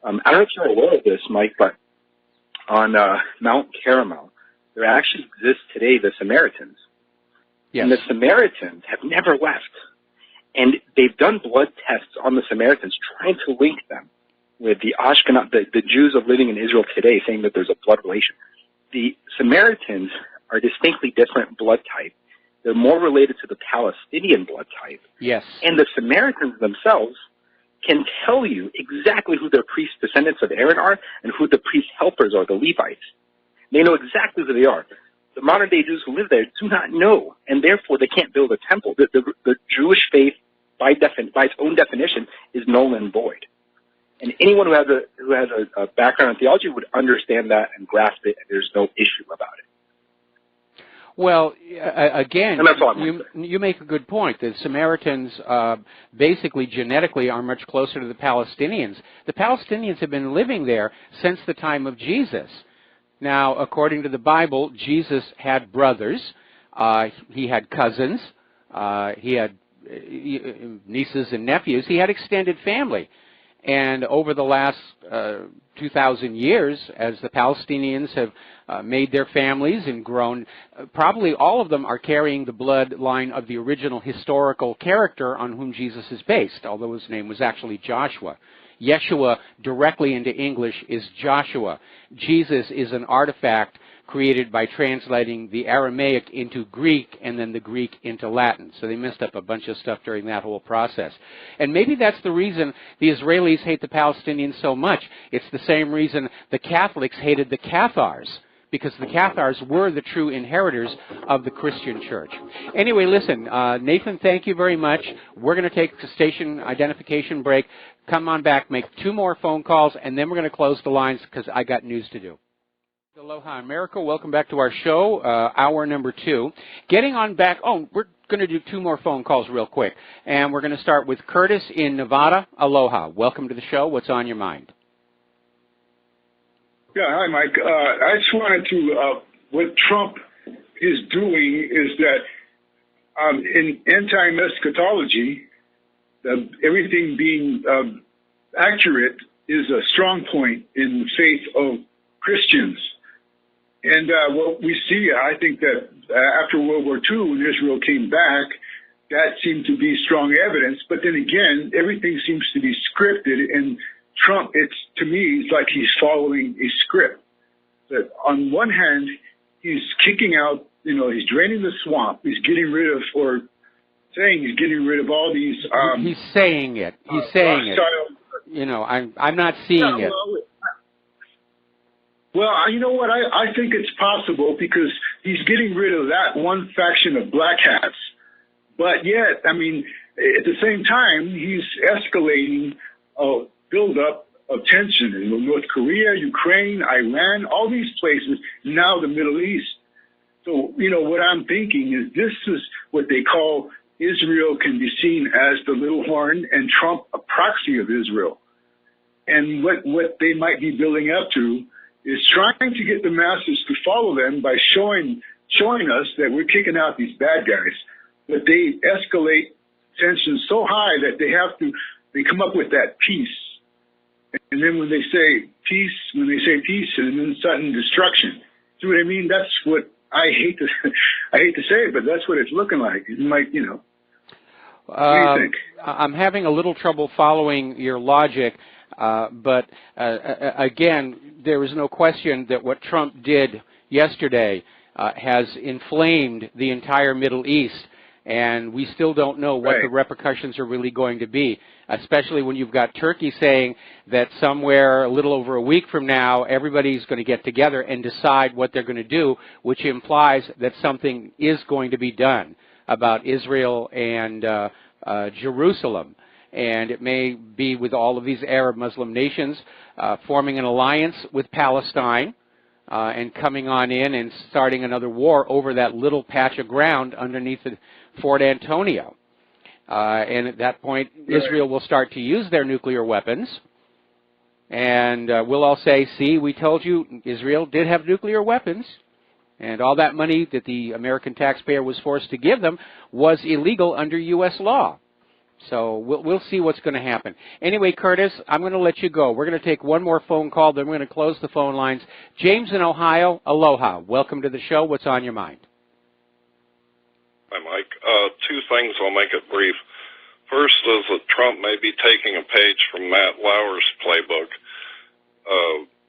Speaker 10: I don't know if you're aware of this, Mike, but on Mount Carmel, there actually exists today the Samaritans.
Speaker 2: Yes.
Speaker 10: And the Samaritans have never left. And they've done blood tests on the Samaritans, trying to link them with the Ashkenaz, the Jews of living in Israel today, saying that there's a blood relation. The Samaritans are distinctly different blood type. They're more related to the Palestinian blood type.
Speaker 2: Yes.
Speaker 10: And the Samaritans themselves can tell you exactly who their priest descendants of Aaron are and who the priest helpers are, the Levites. They know exactly who they are. The modern-day Jews who live there do not know, and therefore they can't build a temple. The Jewish faith, by its own definition, is null and void. And anyone who has a background in theology would understand that and grasp it, and there's no issue about it.
Speaker 2: Well, again,
Speaker 10: and that's all
Speaker 2: you make a good point. The Samaritans basically genetically are much closer to the Palestinians. The Palestinians have been living there since the time of Jesus. Now, according to the Bible, Jesus had brothers. He had cousins. He had nieces and nephews. He had extended family. And over the last 2,000 years, as the Palestinians have made their families and grown, probably all of them are carrying the bloodline of the original historical character on whom Jesus is based, although his name was actually Joshua. Yeshua, directly into English, is Joshua. Jesus is an artifact created by translating the Aramaic into Greek and then the Greek into Latin. So they messed up a bunch of stuff during that whole process. And maybe that's the reason the Israelis hate the Palestinians so much. It's the same reason the Catholics hated the Cathars, because the Cathars were the true inheritors of the Christian church. Anyway, listen, Nathan, thank you very much. We're going to take the station identification break. Come on back, make 2 more phone calls, and then we're going to close the lines because I got news to do. Aloha America, welcome back to our show, hour number 2. Getting on back, we're going to do 2 more phone calls real quick. And we're going to start with Curtis in Nevada. Aloha, welcome to the show. What's on your mind?
Speaker 11: Yeah, hi, Mike. I just wanted to, what Trump is doing is that in anti-eschatology, everything being accurate is a strong point in the faith of Christians. And what we see, I think that after World War II, when Israel came back, that seemed to be strong evidence. But then again, everything seems to be scripted, and Trump, to me, it's like he's following a script. That on one hand, he's kicking out, he's draining the swamp. He's getting rid of, or saying he's getting rid of all these.
Speaker 2: He's saying it. He's saying it. I'm not seeing it.
Speaker 11: Well, you know what? I think it's possible because he's getting rid of that one faction of black hats. But yet, at the same time, he's escalating a buildup of tension in North Korea, Ukraine, Iran, all these places, now the Middle East. So, what I'm thinking is this is what they call Israel can be seen as the little horn and Trump a proxy of Israel. And what they might be building up to is trying to get the masses to follow them by showing us that we're kicking out these bad guys. But they escalate tension so high that they come up with that peace. And then when they say peace, and then sudden destruction. See what I mean? That's what I hate to say it, but that's what it's looking like. It might, what do you think?
Speaker 2: I'm having a little trouble following your logic. But again, there is no question that what Trump did yesterday has inflamed the entire Middle East, and we still don't know what the repercussions are really going to be, especially when you've got Turkey saying that somewhere a little over a week from now, everybody's going to get together and decide what they're going to do, which implies that something is going to be done about Israel and Jerusalem. And it may be with all of these Arab Muslim nations forming an alliance with Palestine and coming on in and starting another war over that little patch of ground underneath Fort Antonio. And at that point, Israel will start to use their nuclear weapons. And we'll all say, see, we told you Israel did have nuclear weapons. And all that money that the American taxpayer was forced to give them was illegal under U.S. law. So we'll see what's going to happen. Anyway, Curtis, I'm going to let you go. We're going to take 1 more phone call, then we're going to close the phone lines. James in Ohio, aloha. Welcome to the show. What's on your mind?
Speaker 12: Hi, Mike. 2 things. I'll make it brief. First is that Trump may be taking a page from Matt Lauer's playbook.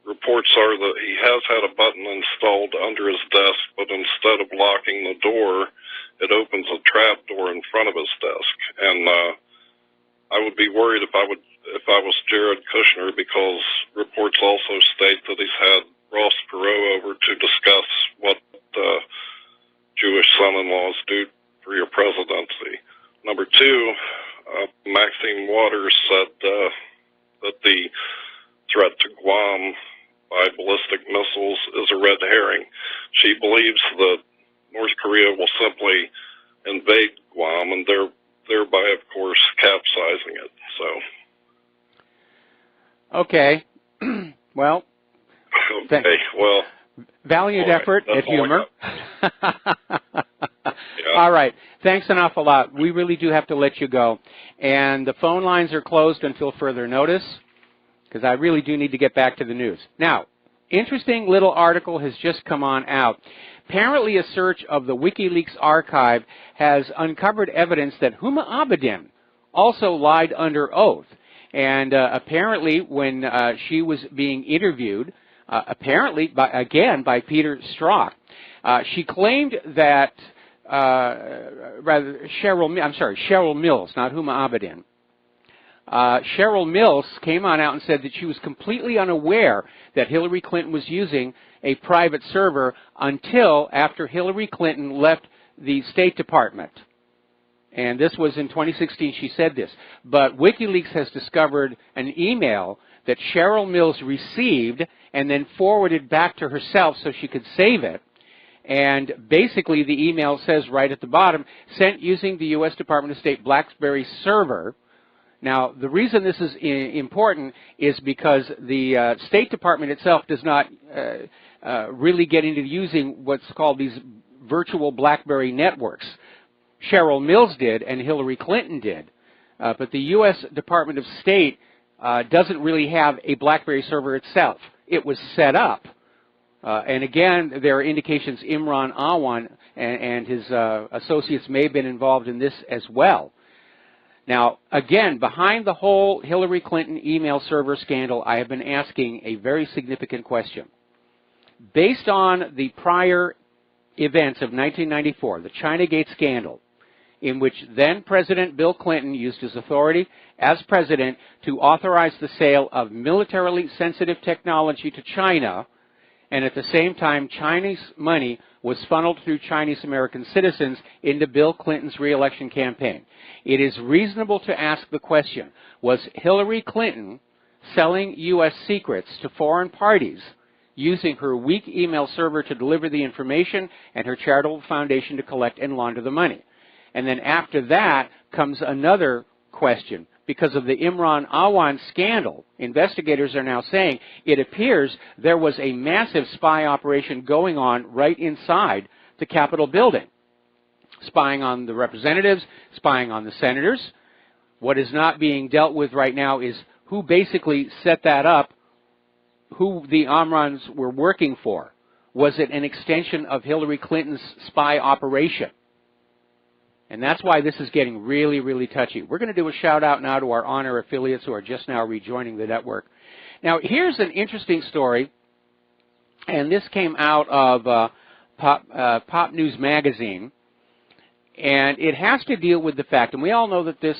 Speaker 12: Reports are that he has had a button installed under his desk, but instead of locking the door, it opens a trap door in front of his desk. And I would be worried if I was Jared Kushner, because reports also state that he's had Ross Perot over to discuss what Jewish son-in-laws do for your presidency. Number two, Maxine Waters said that the threat to Guam by ballistic missiles is a red herring. She believes that North Korea will simply invade Guam and thereby, of course, capsizing it. So.
Speaker 2: Okay. Well.
Speaker 12: Okay. Well.
Speaker 2: Valiant effort at humor.
Speaker 12: Yeah.
Speaker 2: All right. Thanks an awful lot. We really do have to let you go. And the phone lines are closed until further notice, because I really do need to get back to the news. Now, interesting little article has just come on out. Apparently a search of the WikiLeaks archive has uncovered evidence that Huma Abedin also lied under oath. And apparently when she was being interviewed, apparently by Peter Strzok, she claimed that Cheryl Mills, not Huma Abedin. Cheryl Mills came on out and said that she was completely unaware that Hillary Clinton was using a private server until after Hillary Clinton left the State Department. And this was in 2016, she said this. But WikiLeaks has discovered an email that Cheryl Mills received and then forwarded back to herself so she could save it. And basically the email says right at the bottom, sent using the U.S. Department of State BlackBerry server. Now, the reason this is important is because the State Department itself does not really get into using what's called these virtual BlackBerry networks. Cheryl Mills did and Hillary Clinton did. But the U.S. Department of State doesn't really have a BlackBerry server itself. It was set up. And again, there are indications Imran Awan and his associates may have been involved in this as well. Now, again, behind the whole Hillary Clinton email server scandal, I have been asking a very significant question. Based on the prior events of 1994, the Chinagate scandal, in which then President Bill Clinton used his authority as president to authorize the sale of militarily sensitive technology to China, and at the same time Chinese money was funneled through Chinese American citizens into Bill Clinton's re-election campaign. It is reasonable to ask the question, was Hillary Clinton selling U.S. secrets to foreign parties using her weak email server to deliver the information and her charitable foundation to collect and launder the money? And then after that comes another question. Because of the Imran Awan scandal, investigators are now saying it appears there was a massive spy operation going on right inside the Capitol building. Spying on the representatives, spying on the senators. What is not being dealt with right now is who basically set that up, who the Amrans were working for. Was it an extension of Hillary Clinton's spy operation? And that's why this is getting really, really touchy. We're going to do a shout-out now to our honor affiliates who are just now rejoining the network. Now, here's an interesting story, and this came out of Pop News Magazine, and it has to deal with the fact, and we all know that this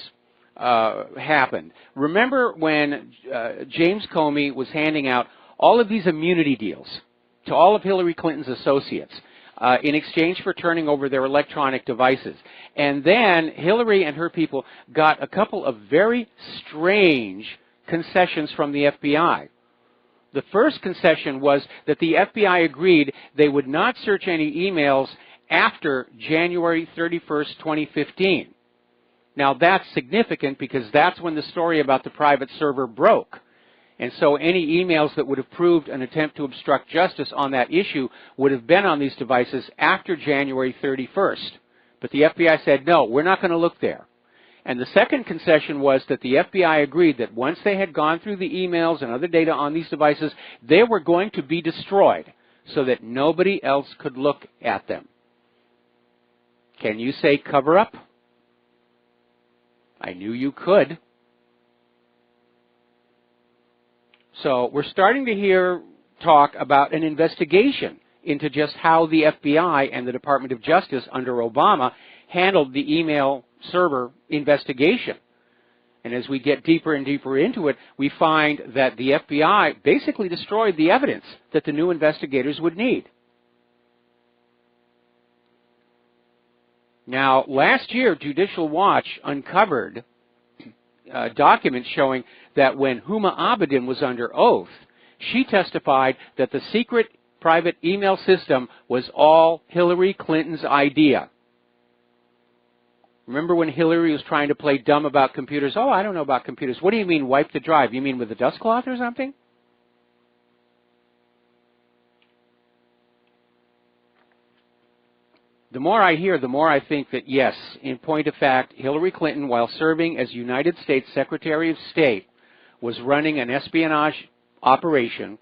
Speaker 2: happened. Remember when James Comey was handing out all of these immunity deals to all of Hillary Clinton's associates in exchange for turning over their electronic devices. And then Hillary and her people got a couple of very strange concessions from the FBI. The first concession was that the FBI agreed they would not search any emails after January 31st, 2015. Now that's significant because that's when the story about the private server broke. And so any emails that would have proved an attempt to obstruct justice on that issue would have been on these devices after January 31st. But the FBI said, no, we're not going to look there. And the second concession was that the FBI agreed that once they had gone through the emails and other data on these devices, they were going to be destroyed so that nobody else could look at them. Can you say cover up? I knew you could. So we're starting to hear talk about an investigation into just how the FBI and the Department of Justice under Obama handled the email server investigation. And as we get deeper and deeper into it, we find that the FBI basically destroyed the evidence that the new investigators would need. Now, last year, Judicial Watch uncovered documents showing that when Huma Abedin was under oath, she testified that the secret private email system was all Hillary Clinton's idea. Remember when Hillary was trying to play dumb about computers? Oh, I don't know about computers. What do you mean wipe the drive? You mean with a dust cloth or something? The more I hear, the more I think that, yes, in point of fact, Hillary Clinton, while serving as United States Secretary of State, was running an espionage operation,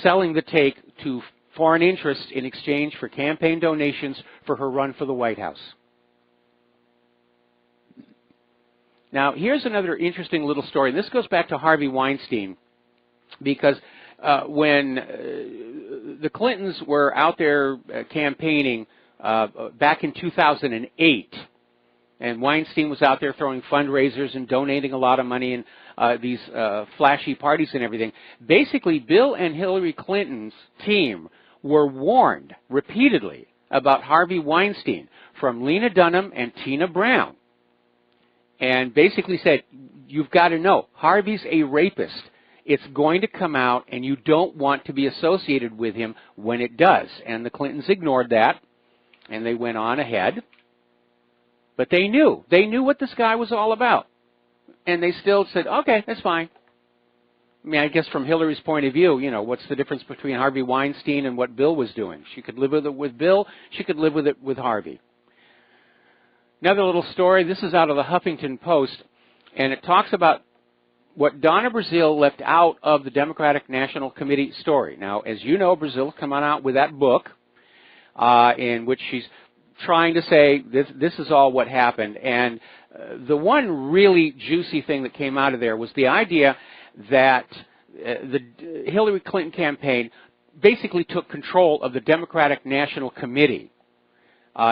Speaker 2: selling the take to foreign interests in exchange for campaign donations for her run for the White House. Now, here's another interesting little story, and this goes back to Harvey Weinstein, because when the Clintons were out there campaigning back in 2008, and Weinstein was out there throwing fundraisers and donating a lot of money and these flashy parties and everything, basically Bill and Hillary Clinton's team were warned repeatedly about Harvey Weinstein from Lena Dunham and Tina Brown, and basically said, you've got to know, Harvey's a rapist. It's going to come out, and you don't want to be associated with him when it does. And the Clintons ignored that, and they went on ahead. But they knew. They knew what this guy was all about. And they still said, okay, that's fine. I mean, I guess from Hillary's point of view, you know, what's the difference between Harvey Weinstein and what Bill was doing? She could live with it with Bill. She could live with it with Harvey. Another little story. This is out of the Huffington Post, and it talks about what Donna Brazile left out of the Democratic National Committee story. Now, as you know, Brazile come on out with that book in which she's trying to say this is all what happened. And the one really juicy thing that came out of there was the idea that the Hillary Clinton campaign basically took control of the Democratic National Committee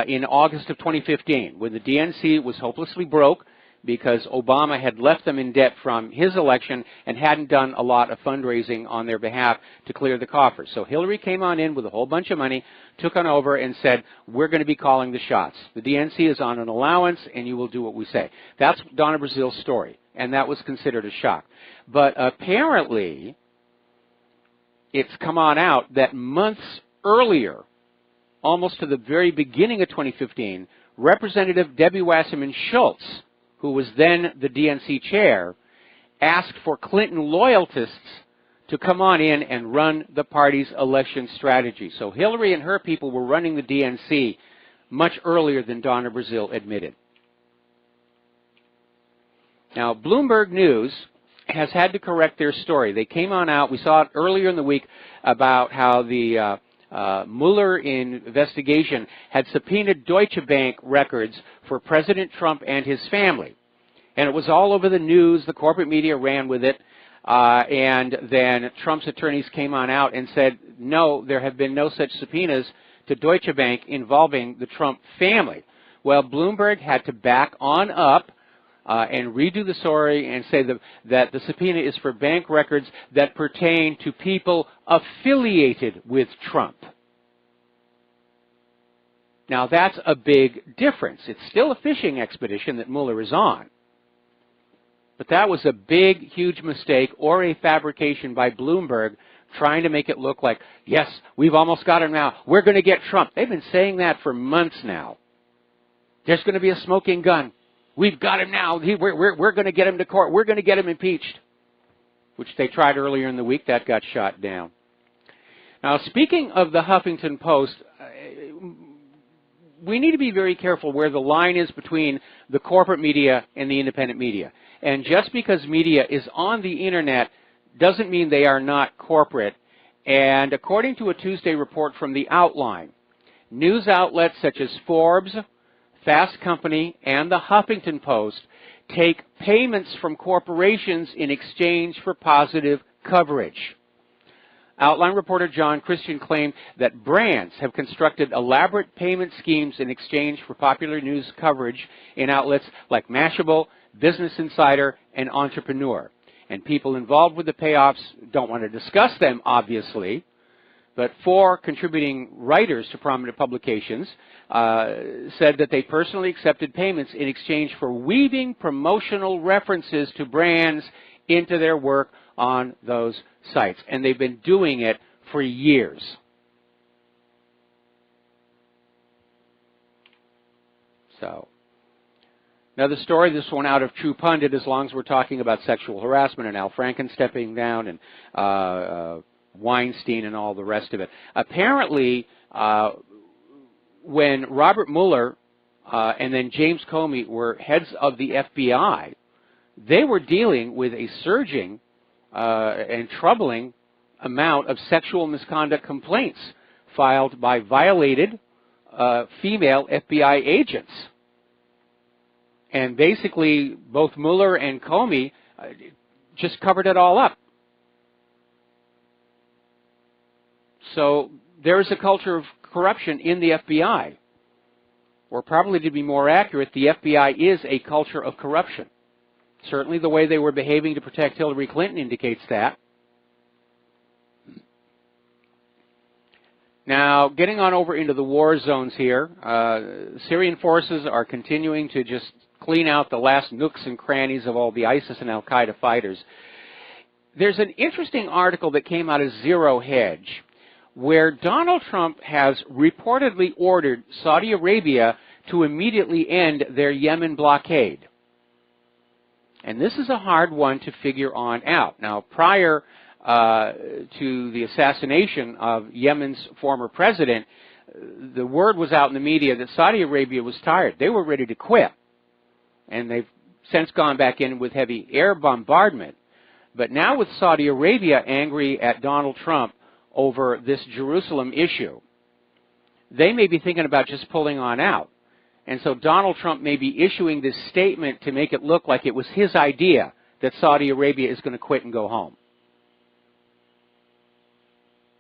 Speaker 2: in August of 2015, when the DNC was hopelessly broke because Obama had left them in debt from his election and hadn't done a lot of fundraising on their behalf to clear the coffers. So Hillary came on in with a whole bunch of money, took on over and said, we're going to be calling the shots. The DNC is on an allowance and you will do what we say. That's Donna Brazile's story, and that was considered a shock. But apparently, it's come on out that months earlier, almost to the very beginning of 2015, Representative Debbie Wasserman Schultz, who was then the DNC chair, asked for Clinton loyalists to come on in and run the party's election strategy. So Hillary and her people were running the DNC much earlier than Donna Brazile admitted. Now, Bloomberg News has had to correct their story. They came on out, we saw it earlier in the week, about how the Mueller investigation had subpoenaed Deutsche Bank records for President Trump and his family. And it was all over the news. The corporate media ran with it. And then Trump's attorneys came on out and said, no, there have been no such subpoenas to Deutsche Bank involving the Trump family. Well, Bloomberg had to back on up and redo the story and say that the subpoena is for bank records that pertain to people affiliated with Trump. Now, that's a big difference. It's still a fishing expedition that Mueller is on. But that was a big, huge mistake or a fabrication by Bloomberg trying to make it look like, yes, we've almost got him now. We're going to get Trump. They've been saying that for months now. There's going to be a smoking gun. We've got him now. We're going to get him to court. We're going to get him impeached, which they tried earlier in the week. That got shot down. Now, speaking of the Huffington Post, we need to be very careful where the line is between the corporate media and the independent media. And just because media is on the Internet doesn't mean they are not corporate. And according to a Tuesday report from The Outline, news outlets such as Forbes, Fast Company, and the Huffington Post take payments from corporations in exchange for positive coverage. Outline reporter John Christian claimed that brands have constructed elaborate payment schemes in exchange for popular news coverage in outlets like Mashable, Business Insider, and Entrepreneur. And people involved with the payoffs don't want to discuss them, obviously, but 4 contributing writers to prominent publications said that they personally accepted payments in exchange for weaving promotional references to brands into their work on those sites. And they've been doing it for years. So, another story, this one out of True Pundit, as long as we're talking about sexual harassment and Al Franken stepping down and Weinstein and all the rest of it. Apparently, when Robert Mueller and then James Comey were heads of the FBI, they were dealing with a surging and troubling amount of sexual misconduct complaints filed by violated female FBI agents. And basically, both Mueller and Comey just covered it all up. So there is a culture of corruption in the FBI. Or probably to be more accurate, the FBI is a culture of corruption. Certainly the way they were behaving to protect Hillary Clinton indicates that. Now, getting on over into the war zones here, Syrian forces are continuing to just clean out the last nooks and crannies of all the ISIS and Al-Qaeda fighters. There's an interesting article that came out of Zero Hedge, where Donald Trump has reportedly ordered Saudi Arabia to immediately end their Yemen blockade. And this is a hard one to figure on out. Now, prior to the assassination of Yemen's former president, the word was out in the media that Saudi Arabia was tired. They were ready to quit. And they've since gone back in with heavy air bombardment. But now with Saudi Arabia angry at Donald Trump over this Jerusalem issue, they may be thinking about just pulling on out. And so Donald Trump may be issuing this statement to make it look like it was his idea that Saudi Arabia is going to quit and go home.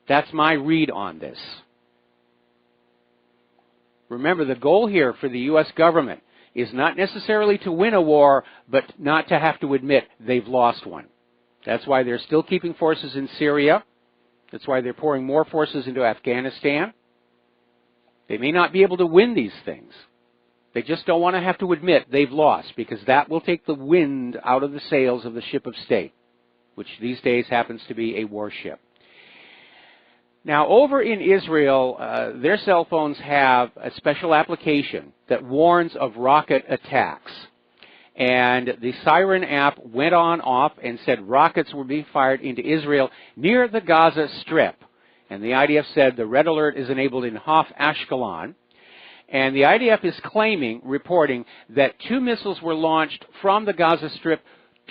Speaker 2: That's my read on this. Remember, the goal here for the U.S. government is not necessarily to win a war, but not to have to admit they've lost one. That's why they're still keeping forces in Syria. That's why they're pouring more forces into Afghanistan. They may not be able to win these things. They just don't want to have to admit they've lost, because that will take the wind out of the sails of the ship of state, which these days happens to be a warship. Now, over in Israel, their cell phones have a special application that warns of rocket attacks. And the Siren app went on off and said rockets were being fired into Israel near the Gaza Strip. And the IDF said the red alert is enabled in Haf Ashkelon. And the IDF is reporting that 2 missiles were launched from the Gaza Strip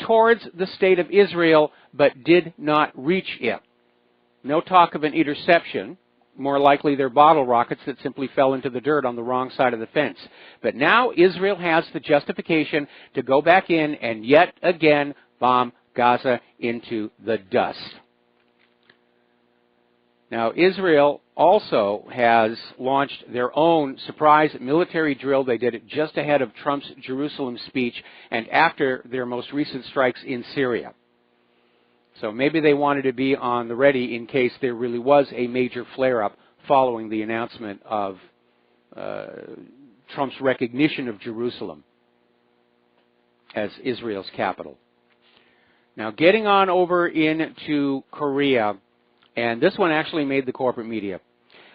Speaker 2: towards the state of Israel, but did not reach it. No talk of an interception. More likely they're bottle rockets that simply fell into the dirt on the wrong side of the fence. But now Israel has the justification to go back in and yet again bomb Gaza into the dust. Now, Israel also has launched their own surprise military drill. They did it just ahead of Trump's Jerusalem speech and after their most recent strikes in Syria. So maybe they wanted to be on the ready in case there really was a major flare-up following the announcement of Trump's recognition of Jerusalem as Israel's capital. Now, getting on over into Korea, and this one actually made the corporate media.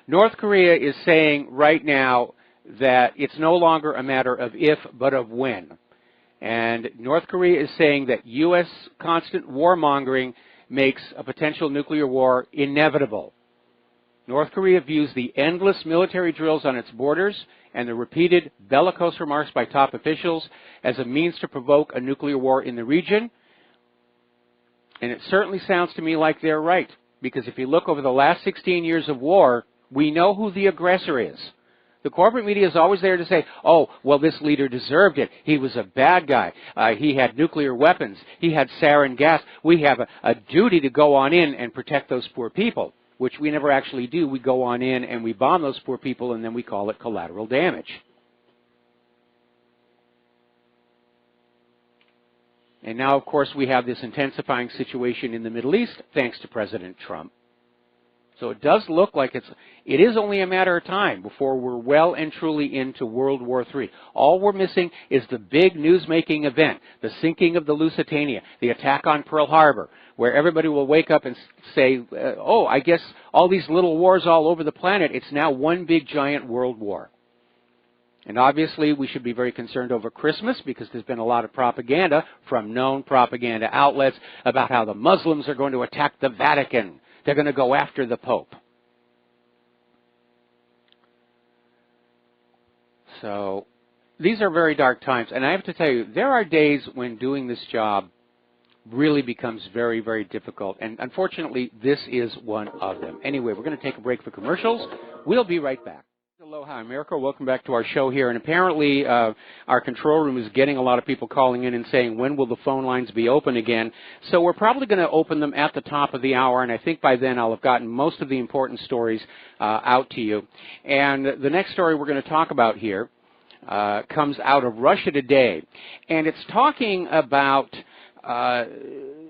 Speaker 2: North Korea is saying right now that it's no longer a matter of if, but of when. And North Korea is saying that U.S. constant warmongering makes a potential nuclear war inevitable. North Korea views the endless military drills on its borders and the repeated bellicose remarks by top officials as a means to provoke a nuclear war in the region. And it certainly sounds to me like they're right, because if you look over the last 16 years of war, we know who the aggressor is. The corporate media is always there to say, oh, well, this leader deserved it. He was a bad guy. He had nuclear weapons. He had sarin gas. We have a duty to go on in and protect those poor people, which we never actually do. We go on in and we bomb those poor people, and then we call it collateral damage. And now, of course, we have this intensifying situation in the Middle East, thanks to President Trump. So it does look like it is only a matter of time before we're well and truly into World War III. All we're missing is the big news-making event, the sinking of the Lusitania, the attack on Pearl Harbor, where everybody will wake up and say, oh, I guess all these little wars all over the planet, it's now one big giant world war. And obviously, we should be very concerned over Christmas because there's been a lot of propaganda from known propaganda outlets about how the Muslims are going to attack the Vatican. They're going to go after the Pope. So these are very dark times. And I have to tell you, there are days when doing this job really becomes very, very difficult. And unfortunately, this is one of them. Anyway, we're going to take a break for commercials. We'll be right back. Aloha, America. Welcome back to our show here. And apparently our control room is getting a lot of people calling in and saying, when will the phone lines be open again? So we're probably going to open them at the top of the hour, and I think by then I'll have gotten most of the important stories out to you. And the next story we're going to talk about here comes out of Russia Today, and it's talking about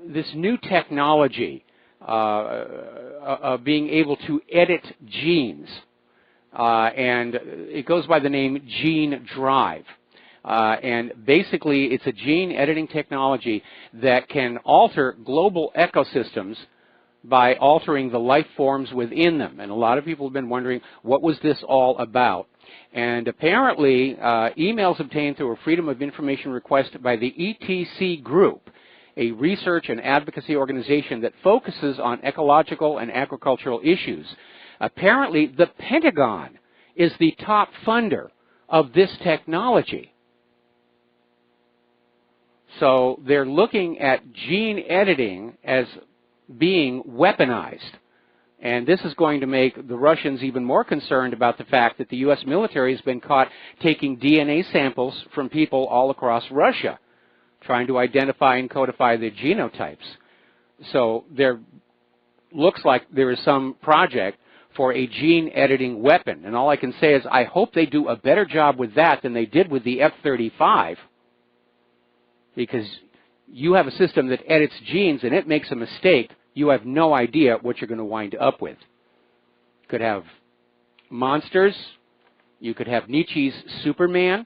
Speaker 2: this new technology of being able to edit genes. And it goes by the name Gene Drive. And basically, it's a gene editing technology that can alter global ecosystems by altering the life forms within them. And a lot of people have been wondering, what was this all about? And apparently, emails obtained through a Freedom of Information request by the ETC Group, a research and advocacy organization that focuses on ecological and agricultural issues. Apparently, the Pentagon is the top funder of this technology. So they're looking at gene editing as being weaponized. And this is going to make the Russians even more concerned about the fact that the U.S. military has been caught taking DNA samples from people all across Russia, trying to identify and codify their genotypes. So there looks like there is some project for a gene editing weapon. And all I can say is I hope they do a better job with that than they did with the F-35, because you have a system that edits genes and it makes a mistake, you have no idea what you're going to wind up with. You could have monsters, you could have Nietzsche's Superman,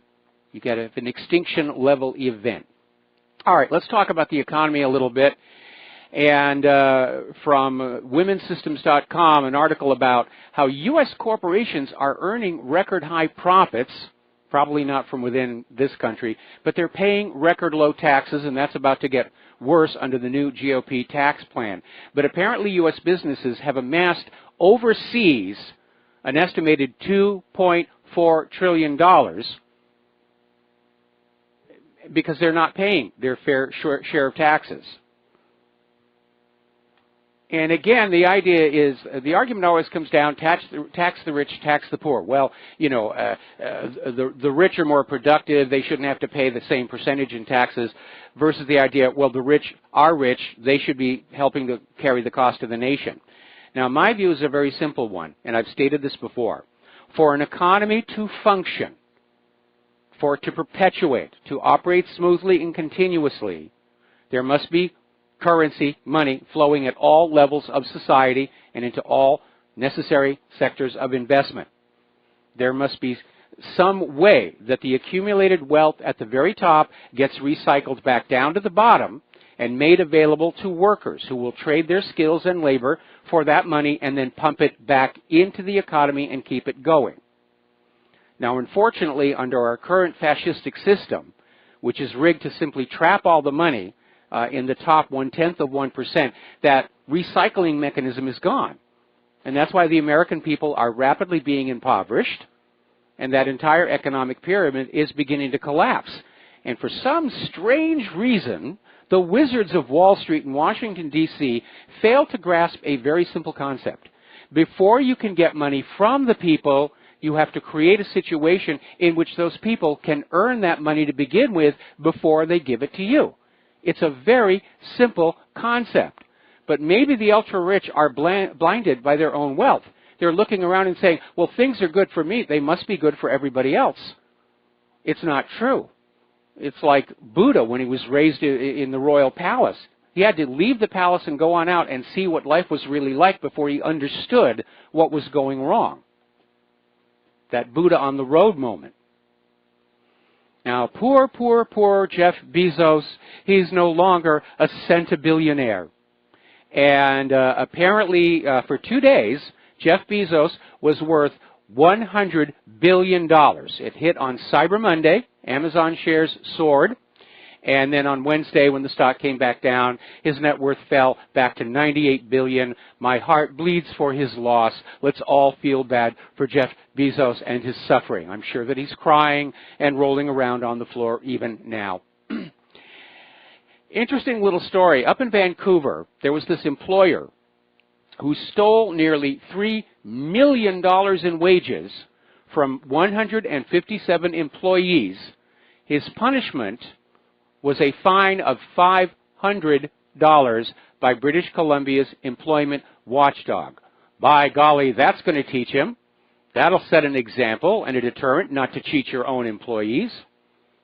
Speaker 2: you could have an extinction level event. All right, let's talk about the economy a little bit. And from womensystems.com, an article about how U.S. corporations are earning record high profits, probably not from within this country, but they're paying record low taxes, and that's about to get worse under the new GOP tax plan. But apparently U.S. businesses have amassed overseas an estimated $2.4 trillion because they're not paying their fair share of taxes. And again, the idea is, the argument always comes down, tax the rich, tax the poor. Well, you know, the rich are more productive, they shouldn't have to pay the same percentage in taxes, versus the idea, well, the rich are rich, they should be helping to carry the cost of the nation. Now, my view is a very simple one, and I've stated this before. For an economy to function, for it to perpetuate, to operate smoothly and continuously, there must be currency, money, flowing at all levels of society and into all necessary sectors of investment. There must be some way that the accumulated wealth at the very top gets recycled back down to the bottom and made available to workers who will trade their skills and labor for that money and then pump it back into the economy and keep it going. Now, unfortunately, under our current fascistic system, which is rigged to simply trap all the money in the top 1/10 of 1%, that recycling mechanism is gone. And that's why the American people are rapidly being impoverished, and that entire economic pyramid is beginning to collapse. And for some strange reason, the wizards of Wall Street in Washington, D.C. fail to grasp a very simple concept. Before you can get money from the people, You have to create a situation in which those people can earn that money to begin with before they give it to you. It's a very simple concept. But maybe the ultra-rich are blinded by their own wealth. They're looking around and saying, well, things are good for me. They must be good for everybody else. It's not true. It's like Buddha when he was raised in the royal palace. He had to leave the palace and go on out and see what life was really like before he understood what was going wrong. That Buddha on the road moment. Now, poor Jeff Bezos, he's no longer a centibillionaire. And apparently, for 2 days, Jeff Bezos was worth $100 billion. It hit on Cyber Monday. Amazon shares soared. And then on Wednesday, when the stock came back down, his net worth fell back to $98 billion. My heart bleeds for his loss. Let's all feel bad for Jeff Bezos and his suffering. I'm sure that he's crying and rolling around on the floor even now. Interesting little story. Up in Vancouver, there was this employer who stole nearly $3 million in wages from 157 employees. His punishment was a fine of $500 by British Columbia's employment watchdog. By golly, that's going to teach him. That'll set an example and a deterrent not to cheat your own employees.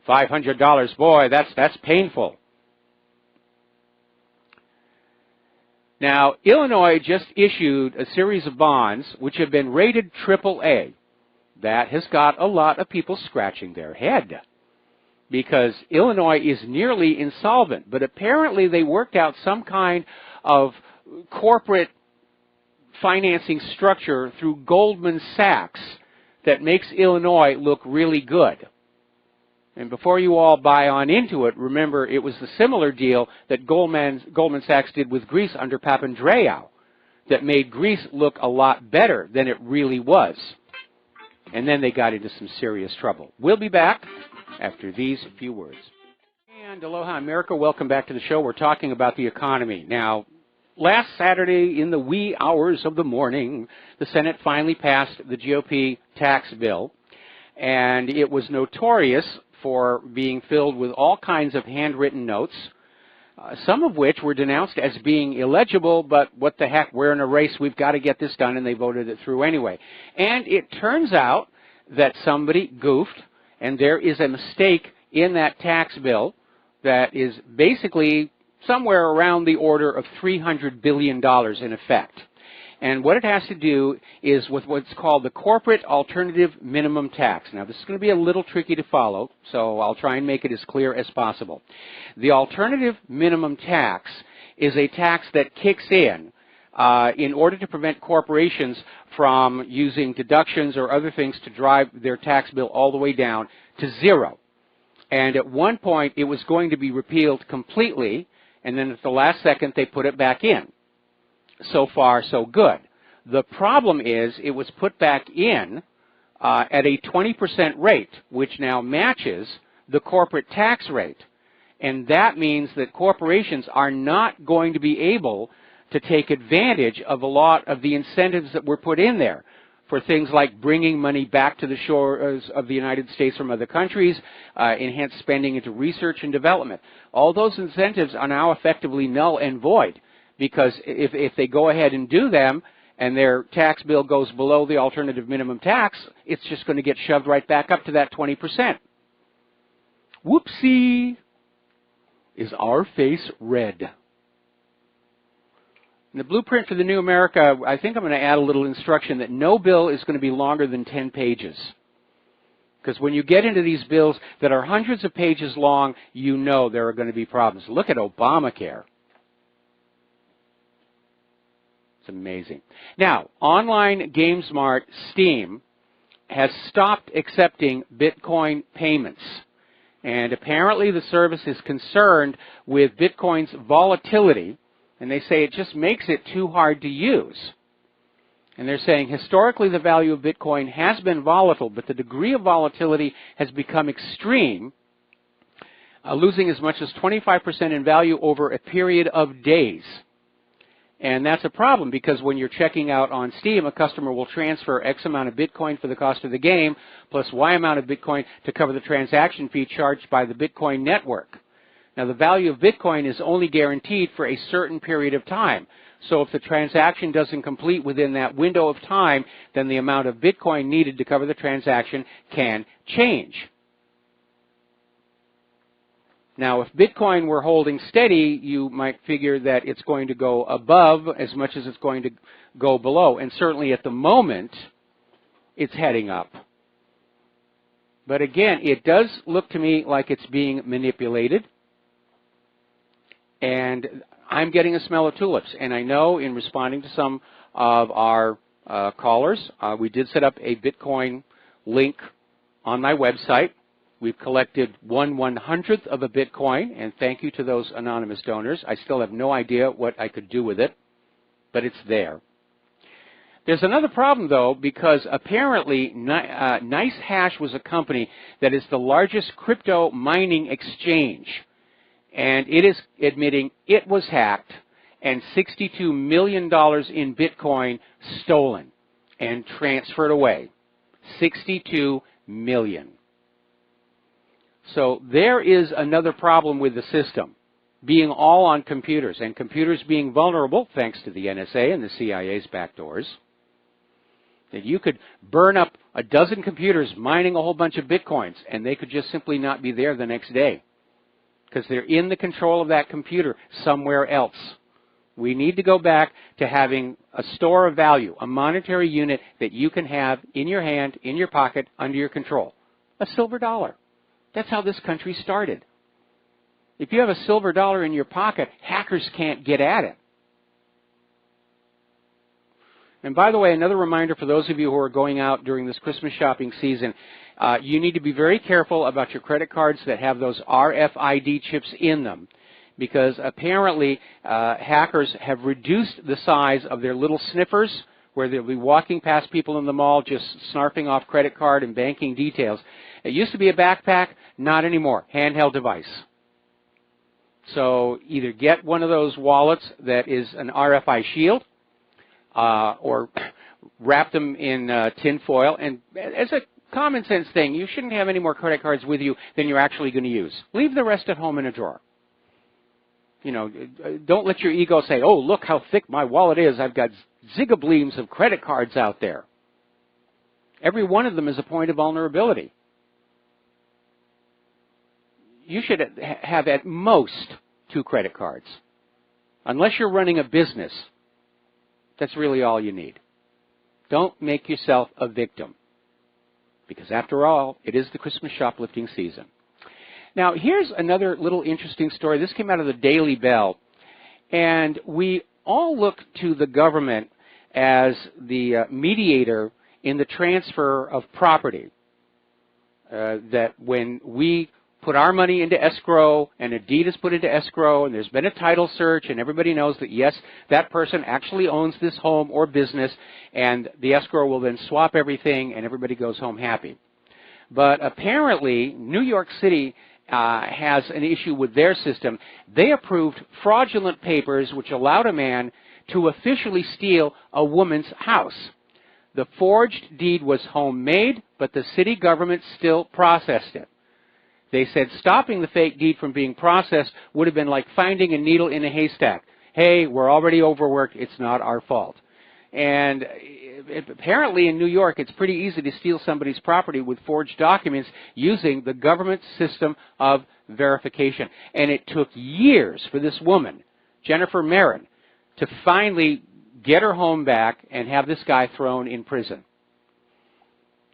Speaker 2: $500, boy, that's painful. Now, Illinois just issued a series of bonds which have been rated AAA. That has got a lot of people scratching their head, because Illinois is nearly insolvent. But apparently they worked out some kind of corporate financing structure through Goldman Sachs that makes Illinois look really good. And before you all buy on into it, remember it was the similar deal that Goldman Sachs did with Greece under Papandreou that made Greece look a lot better than it really was. And then they got into some serious trouble. We'll be back after these few words. And aloha America, welcome back to the show. We're talking about the economy. Now, last Saturday in the wee hours of the morning, the Senate finally passed the GOP tax bill, and it was notorious for being filled with all kinds of handwritten notes, some of which were denounced as being illegible, but what the heck, we're in a race, we've got to get this done, and they voted it through anyway. And it turns out that somebody goofed, and there is a mistake in that tax bill that is basically somewhere around the order of $300 billion in effect. And what it has to do is with what's called the corporate alternative minimum tax. Now, this is going to be a little tricky to follow, so I'll try and make it as clear as possible. The alternative minimum tax is a tax that kicks in order to prevent corporations from using deductions or other things to drive their tax bill all the way down to zero. And at one point, it was going to be repealed completely, and then at the last second, they put it back in. So far, so good. The problem is it was put back in at a 20% rate, which now matches the corporate tax rate. And that means that corporations are not going to be able to take advantage of a lot of the incentives that were put in there for things like bringing money back to the shores of the United States from other countries, enhanced spending into research and development. All those incentives are now effectively null and void, because if they go ahead and do them and their tax bill goes below the alternative minimum tax, it's just going to get shoved right back up to that 20%. Whoopsie! Is our face red? In the blueprint for the New America, I think I'm going to add a little instruction that no bill is going to be longer than 10 pages. Because when you get into these bills that are hundreds of pages long, you know there are going to be problems. Look at Obamacare. It's amazing. Now, online GameSmart Steam has stopped accepting Bitcoin payments. And apparently the service is concerned with Bitcoin's volatility, and they say it just makes it too hard to use. And they're saying historically the value of Bitcoin has been volatile, but the degree of volatility has become extreme, losing as much as 25% in value over a period of days. And that's a problem because when you're checking out on Steam, a customer will transfer X amount of Bitcoin for the cost of the game plus Y amount of Bitcoin to cover the transaction fee charged by the Bitcoin network. Now, the value of Bitcoin is only guaranteed for a certain period of time. So if the transaction doesn't complete within that window of time, then the amount of Bitcoin needed to cover the transaction can change. Now, if Bitcoin were holding steady, you might figure that it's going to go above as much as it's going to go below. And certainly at the moment, it's heading up. But again, it does look to me like it's being manipulated. And I'm getting a smell of tulips. And I know in responding to some of our callers, we did set up a Bitcoin link on my website. We've collected 1/100th of a Bitcoin, and thank you to those anonymous donors. I still have no idea what I could do with it, but it's there. There's another problem, though, because apparently NiceHash was a company that is the largest crypto mining exchange, and it is admitting it was hacked and $62 million in Bitcoin stolen and transferred away. $62 million. So there is another problem with the system, being all on computers, and computers being vulnerable, thanks to the NSA and the CIA's backdoors, that you could burn up a dozen computers mining a whole bunch of Bitcoins, and they could just simply not be there the next day, because they're in the control of that computer somewhere else. We need to go back to having a store of value, a monetary unit that you can have in your hand, in your pocket, under your control. A silver dollar. That's how this country started. If you have a silver dollar in your pocket, hackers can't get at it. And by the way, another reminder for those of you who are going out during this Christmas shopping season, you need to be very careful about your credit cards that have those RFID chips in them, because apparently hackers have reduced the size of their little sniffers, where they'll be walking past people in the mall just snarfing off credit card and banking details. It used to be a backpack, not anymore, handheld device. So either get one of those wallets that is an RFI shield, or wrap them in tin foil. And as a common sense thing, you shouldn't have any more credit cards with you than you're actually going to use. Leave the rest at home in a drawer. You know, don't let your ego say, oh, look how thick my wallet is. I've got zigableams of credit cards out there. Every one of them is a point of vulnerability. You should have at most 2 credit cards. Unless you're running a business, that's really all you need. Don't make yourself a victim, because after all, it is the Christmas shoplifting season. Now, here's another little interesting story. This came out of the Daily Bell, and we all look to the government as the mediator in the transfer of property. That when we put our money into escrow and a deed is put into escrow and there's been a title search and everybody knows that, yes, that person actually owns this home or business, and the escrow will then swap everything and everybody goes home happy. But apparently, New York City has an issue with their system. They approved fraudulent papers which allowed a man to officially steal a woman's house. The forged deed was homemade, but the city government still processed it. They said stopping the fake deed from being processed would have been like finding a needle in a haystack. Hey, we're already overworked. It's not our fault. And apparently in New York, it's pretty easy to steal somebody's property with forged documents using the government system of verification. And it took years for this woman, Jennifer Marin, to finally get her home back and have this guy thrown in prison.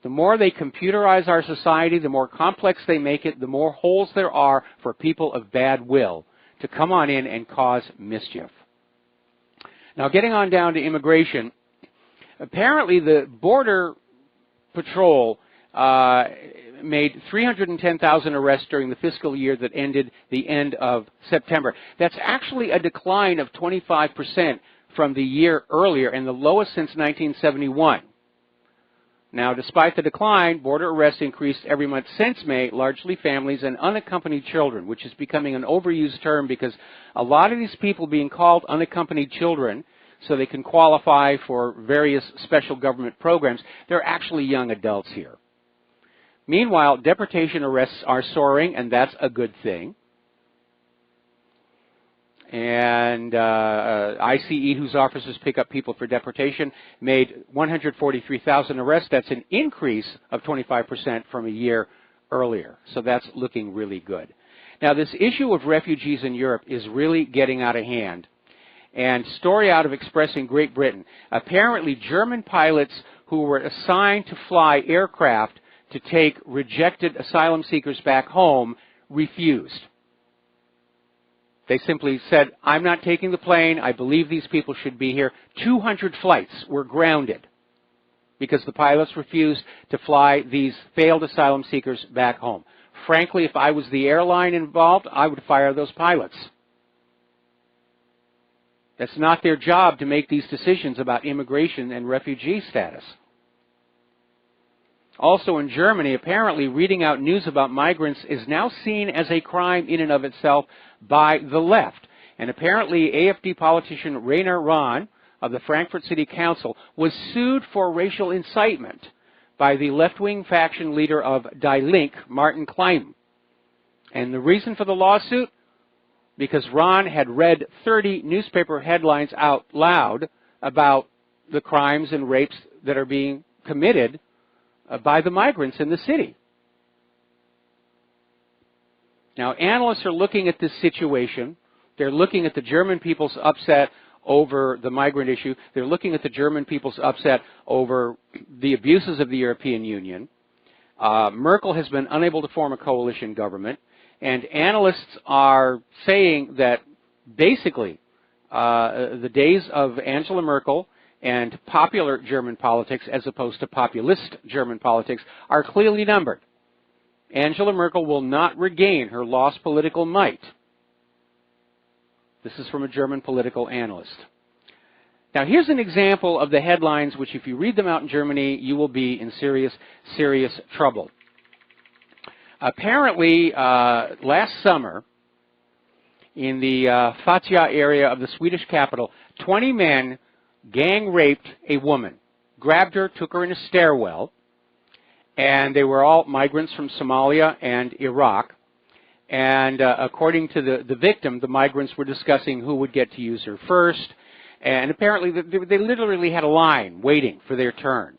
Speaker 2: The more they computerize our society, the more complex they make it, the more holes there are for people of bad will to come on in and cause mischief. Now, getting on down to immigration, apparently the Border Patrol made 310,000 arrests during the fiscal year that ended the end of September. That's actually a decline of 25% from the year earlier and the lowest since 1971. Now, despite the decline, border arrests increased every month since May, largely families and unaccompanied children, which is becoming an overused term because a lot of these people being called unaccompanied children so they can qualify for various special government programs. They're actually young adults here. Meanwhile, deportation arrests are soaring, and that's a good thing. And ICE, whose officers pick up people for deportation, made 143,000 arrests. That's an increase of 25% from a year earlier. So that's looking really good. Now, this issue of refugees in Europe is really getting out of hand. And story out of Express in Great Britain. Apparently, German pilots who were assigned to fly aircraft to take rejected asylum seekers back home refused. They simply said, I'm not taking the plane. I believe these people should be here. 200 flights were grounded because the pilots refused to fly these failed asylum seekers back home. Frankly, if I was the airline involved, I would fire those pilots. That's not their job to make these decisions about immigration and refugee status. Also in Germany, apparently reading out news about migrants is now seen as a crime in and of itself by the left. And apparently AfD politician Rainer Rahn of the Frankfurt City Council was sued for racial incitement by the left-wing faction leader of Die Linke, Martin Klein. And the reason for the lawsuit? Because Rahn had read 30 newspaper headlines out loud about the crimes and rapes that are being committed by the migrants in the city. Now, analysts are looking at this situation. They're looking at the German people's upset over the migrant issue. They're looking at the German people's upset over the abuses of the European Union. Merkel has been unable to form a coalition government. And analysts are saying that basically the days of Angela Merkel and popular German politics as opposed to populist German politics are clearly numbered. Angela Merkel will not regain her lost political might. This is from a German political analyst. Now here's an example of the headlines which if you read them out in Germany, you will be in serious, serious trouble. Apparently, last summer, in the Fatia area of the Swedish capital, 20 men gang raped a woman, grabbed her, took her in a stairwell, and they were all migrants from Somalia and Iraq. And according to the victim, the migrants were discussing who would get to use her first, and apparently they literally had a line waiting for their turn.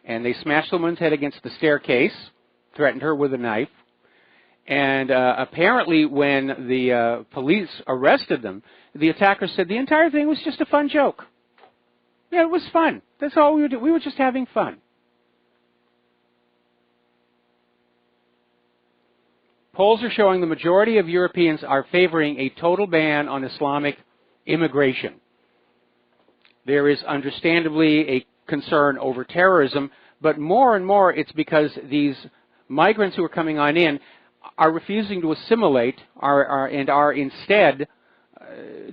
Speaker 2: And they smashed the woman's head against the staircase, threatened her with a knife, and apparently when the police arrested them, the attacker said the entire thing was just a fun joke. Yeah, it was fun. That's all we were doing. We were just having fun. Polls are showing the majority of Europeans are favoring a total ban on Islamic immigration. There is understandably a concern over terrorism, but more and more it's because these migrants who are coming on in are refusing to assimilate and are instead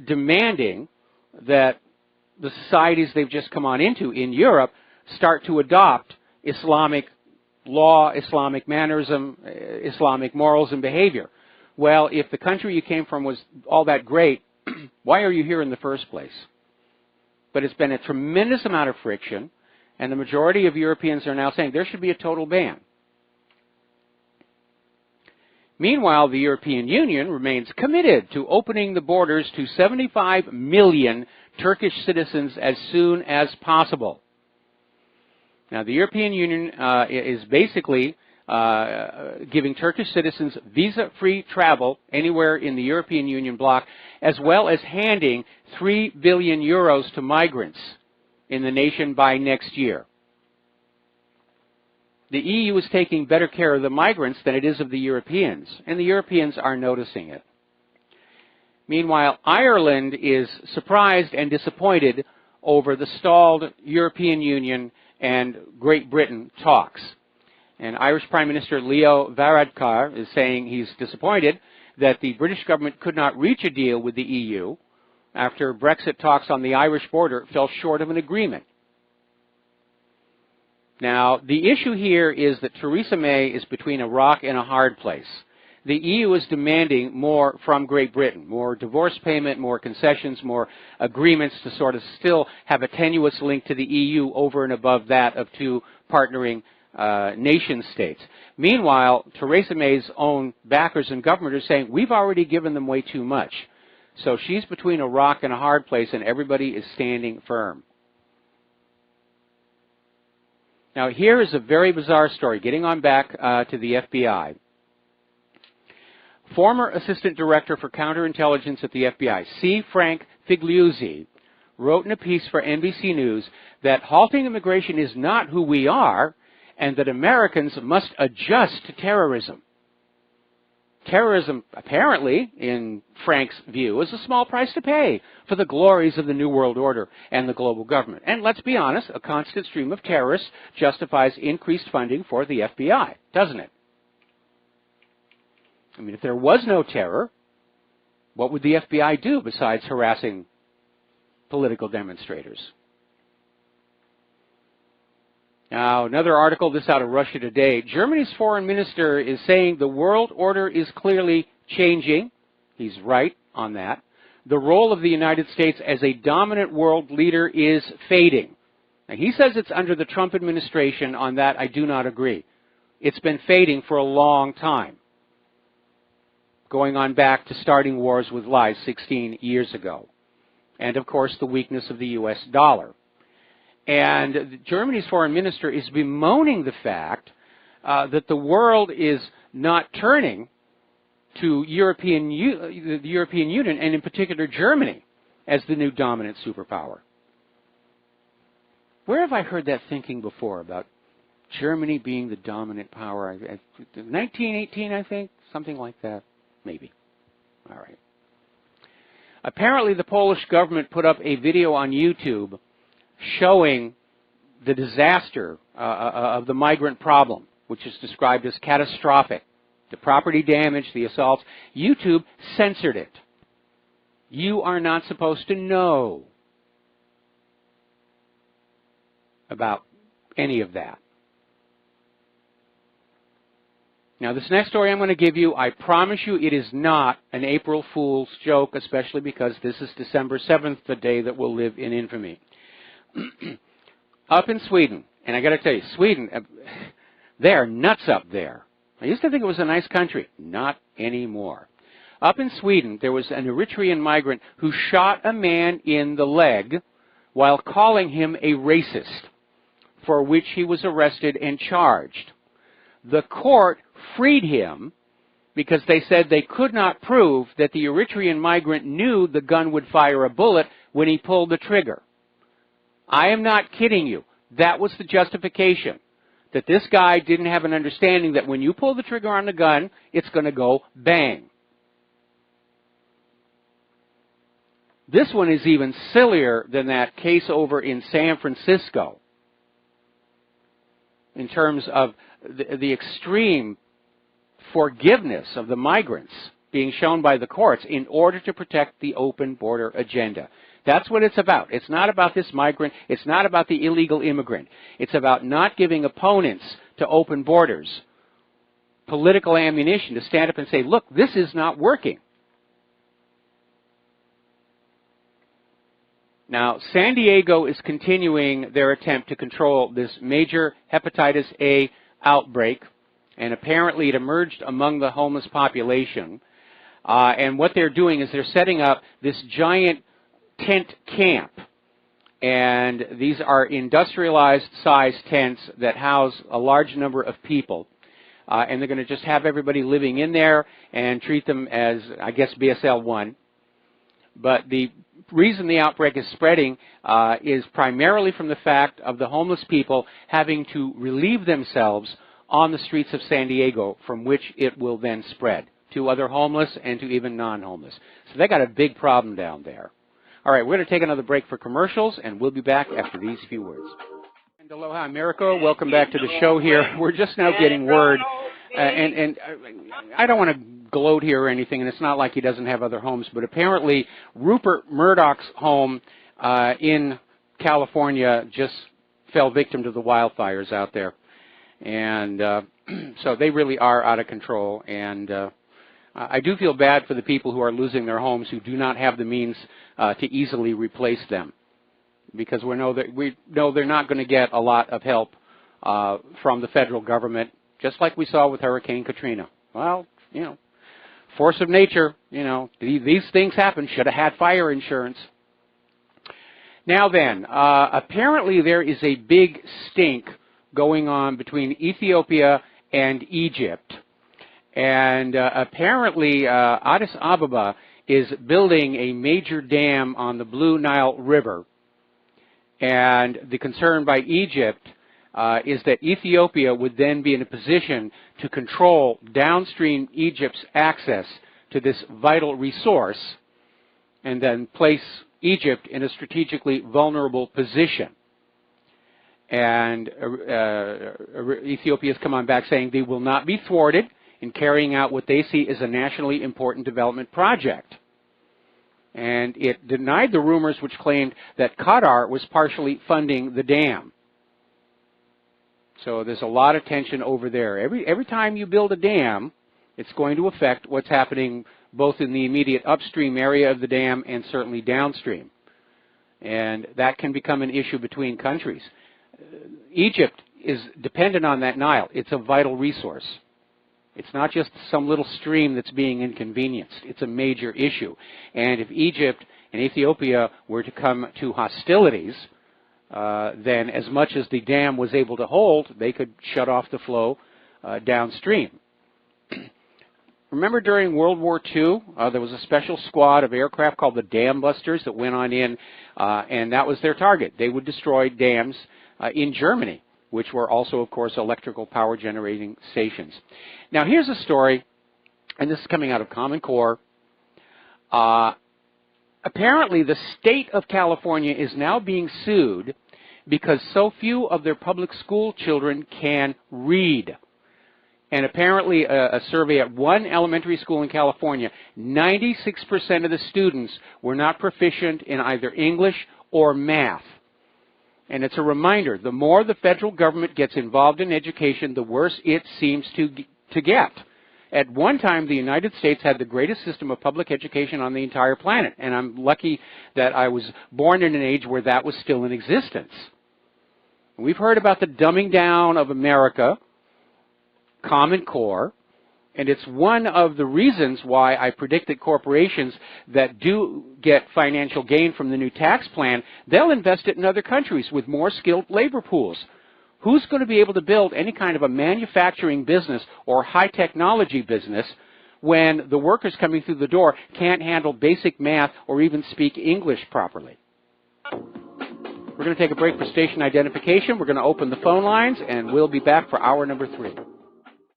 Speaker 2: demanding that the societies they've just come on into in Europe start to adopt Islamic law, Islamic mannerism, Islamic morals and behavior. Well, if the country you came from was all that great, why are you here in the first place? But it's been a tremendous amount of friction, and the majority of Europeans are now saying there should be a total ban. Meanwhile, the European Union remains committed to opening the borders to 75 million Turkish citizens as soon as possible. Now, the European Union is basically giving Turkish citizens visa-free travel anywhere in the European Union bloc, as well as handing 3 billion euros to migrants in the nation by next year. The EU is taking better care of the migrants than it is of the Europeans, and the Europeans are noticing it. Meanwhile, Ireland is surprised and disappointed over the stalled European Union and Great Britain talks. And Irish Prime Minister Leo Varadkar is saying he's disappointed that the British government could not reach a deal with the EU after Brexit talks on the Irish border fell short of an agreement. Now, the issue here is that Theresa May is between a rock and a hard place. the EU is demanding more from Great Britain, more divorce payment, more concessions, more agreements to sort of still have a tenuous link to the EU over and above that of two partnering nation states. Meanwhile, Theresa May's own backers and government are saying, we've already given them way too much. So she's between a rock and a hard place, and everybody is standing firm. Now, here is a very bizarre story, getting on back to the FBI. Former Assistant Director for Counterintelligence at the FBI, C. Frank Figliuzzi, wrote in a piece for NBC News that halting immigration is not who we are, and that Americans must adjust to terrorism. Terrorism, apparently, in Frank's view, is a small price to pay for the glories of the New World Order and the global government. And let's be honest, a constant stream of terrorists justifies increased funding for the FBI, doesn't it? I mean, if there was no terror, what would the FBI do besides harassing political demonstrators? Now, another article, this out of Russia Today. Germany's foreign minister is saying the world order is clearly changing. He's right on that. The role of the United States as a dominant world leader is fading. Now, he says it's under the Trump administration. On that, I do not agree. It's been fading for a long time, going on back to starting wars with lies 16 years ago. And, of course, the weakness of the U.S. dollar. And Germany's foreign minister is bemoaning the fact that the world is not turning to the European Union, and in particular Germany, as the new dominant superpower. Where have I heard that thinking before about Germany being the dominant power? 1918, I think, something like that, maybe. All right. Apparently, the Polish government put up a video on YouTube showing the disaster of the migrant problem, which is described as catastrophic. The property damage, the assaults. YouTube censored it. You are not supposed to know about any of that. Now, this next story I'm going to give you, I promise you it is not an April Fool's joke, especially because this is December 7th, the day that will live in infamy. Up in Sweden, and I got to tell you, Sweden, they are nuts up there. I used to think it was a nice country. Not anymore. Up in Sweden, there was an Eritrean migrant who shot a man in the leg while calling him a racist, for which he was arrested and charged. The court freed him because they said they could not prove that the Eritrean migrant knew the gun would fire a bullet when he pulled the trigger. I am not kidding you. That was the justification, that this guy didn't have an understanding that when you pull the trigger on the gun, it's going to go bang. This one is even sillier than that case over in San Francisco in terms of the extreme forgiveness of the migrants being shown by the courts in order to protect the open border agenda. That's what it's about. It's not about this migrant. It's not about the illegal immigrant. It's about not giving opponents to open borders political ammunition to stand up and say, look, this is not working. Now, San Diego is continuing their attempt to control this major hepatitis A outbreak, and apparently it emerged among the homeless population. And what they're doing is they're setting up this giant tent camp, and these are industrialized size tents that house a large number of people, and they're going to just have everybody living in there and treat them as, I guess, BSL 1. But the reason the outbreak is spreading is primarily from the fact of the homeless people having to relieve themselves on the streets of San Diego, from which it will then spread to other homeless and to even non-homeless. So they got a big problem down there. All right, we're going to take another break for commercials, and we'll be back after these few words. And aloha, America. Welcome back to the show here. We're just now getting word, and I don't want to gloat here or anything, and it's not like he doesn't have other homes, but apparently Rupert Murdoch's home in California just fell victim to the wildfires out there. And so they really are out of control, and I do feel bad for the people who are losing their homes who do not have the means to easily replace them, because we know they're not going to get a lot of help from the federal government, just like we saw with Hurricane Katrina. Well, you know, force of nature, you know, these things happen. Should have had fire insurance. Now then, apparently there is a big stink going on between Ethiopia and Egypt. And apparently Addis Ababa is building a major dam on the Blue Nile River. And the concern by Egypt is that Ethiopia would then be in a position to control downstream Egypt's access to this vital resource and then place Egypt in a strategically vulnerable position. And Ethiopia has come on back saying they will not be thwarted in carrying out what they see as a nationally important development project. And it denied the rumors which claimed that Qatar was partially funding the dam. So there's a lot of tension over there. Every time you build a dam, it's going to affect what's happening both in the immediate upstream area of the dam and certainly downstream. And that can become an issue between countries. Egypt is dependent on that Nile. It's a vital resource. It's not just some little stream that's being inconvenienced. It's a major issue. And if Egypt and Ethiopia were to come to hostilities, then as much as the dam was able to hold, they could shut off the flow downstream. Remember during World War II, there was a special squad of aircraft called the Dam Busters that went on in, and that was their target. They would destroy dams in Germany, which were also, of course, electrical power generating stations. Now, here's a story, and this is coming out of Common Core. Apparently, the state of California is now being sued because so few of their public school children can read. And apparently, a survey at one elementary school in California, 96% of the students were not proficient in either English or math. And it's a reminder, the more the federal government gets involved in education, the worse it seems to get. At one time, the United States had the greatest system of public education on the entire planet, and I'm lucky that I was born in an age where that was still in existence. We've heard about the dumbing down of America, Common Core, and it's one of the reasons why I predict that corporations that do get financial gain from the new tax plan, they'll invest it in other countries with more skilled labor pools. Who's going to be able to build any kind of a manufacturing business or high technology business when the workers coming through the door can't handle basic math or even speak English properly? We're going to take a break for station identification. We're going to open the phone lines, and we'll be back for hour number 3.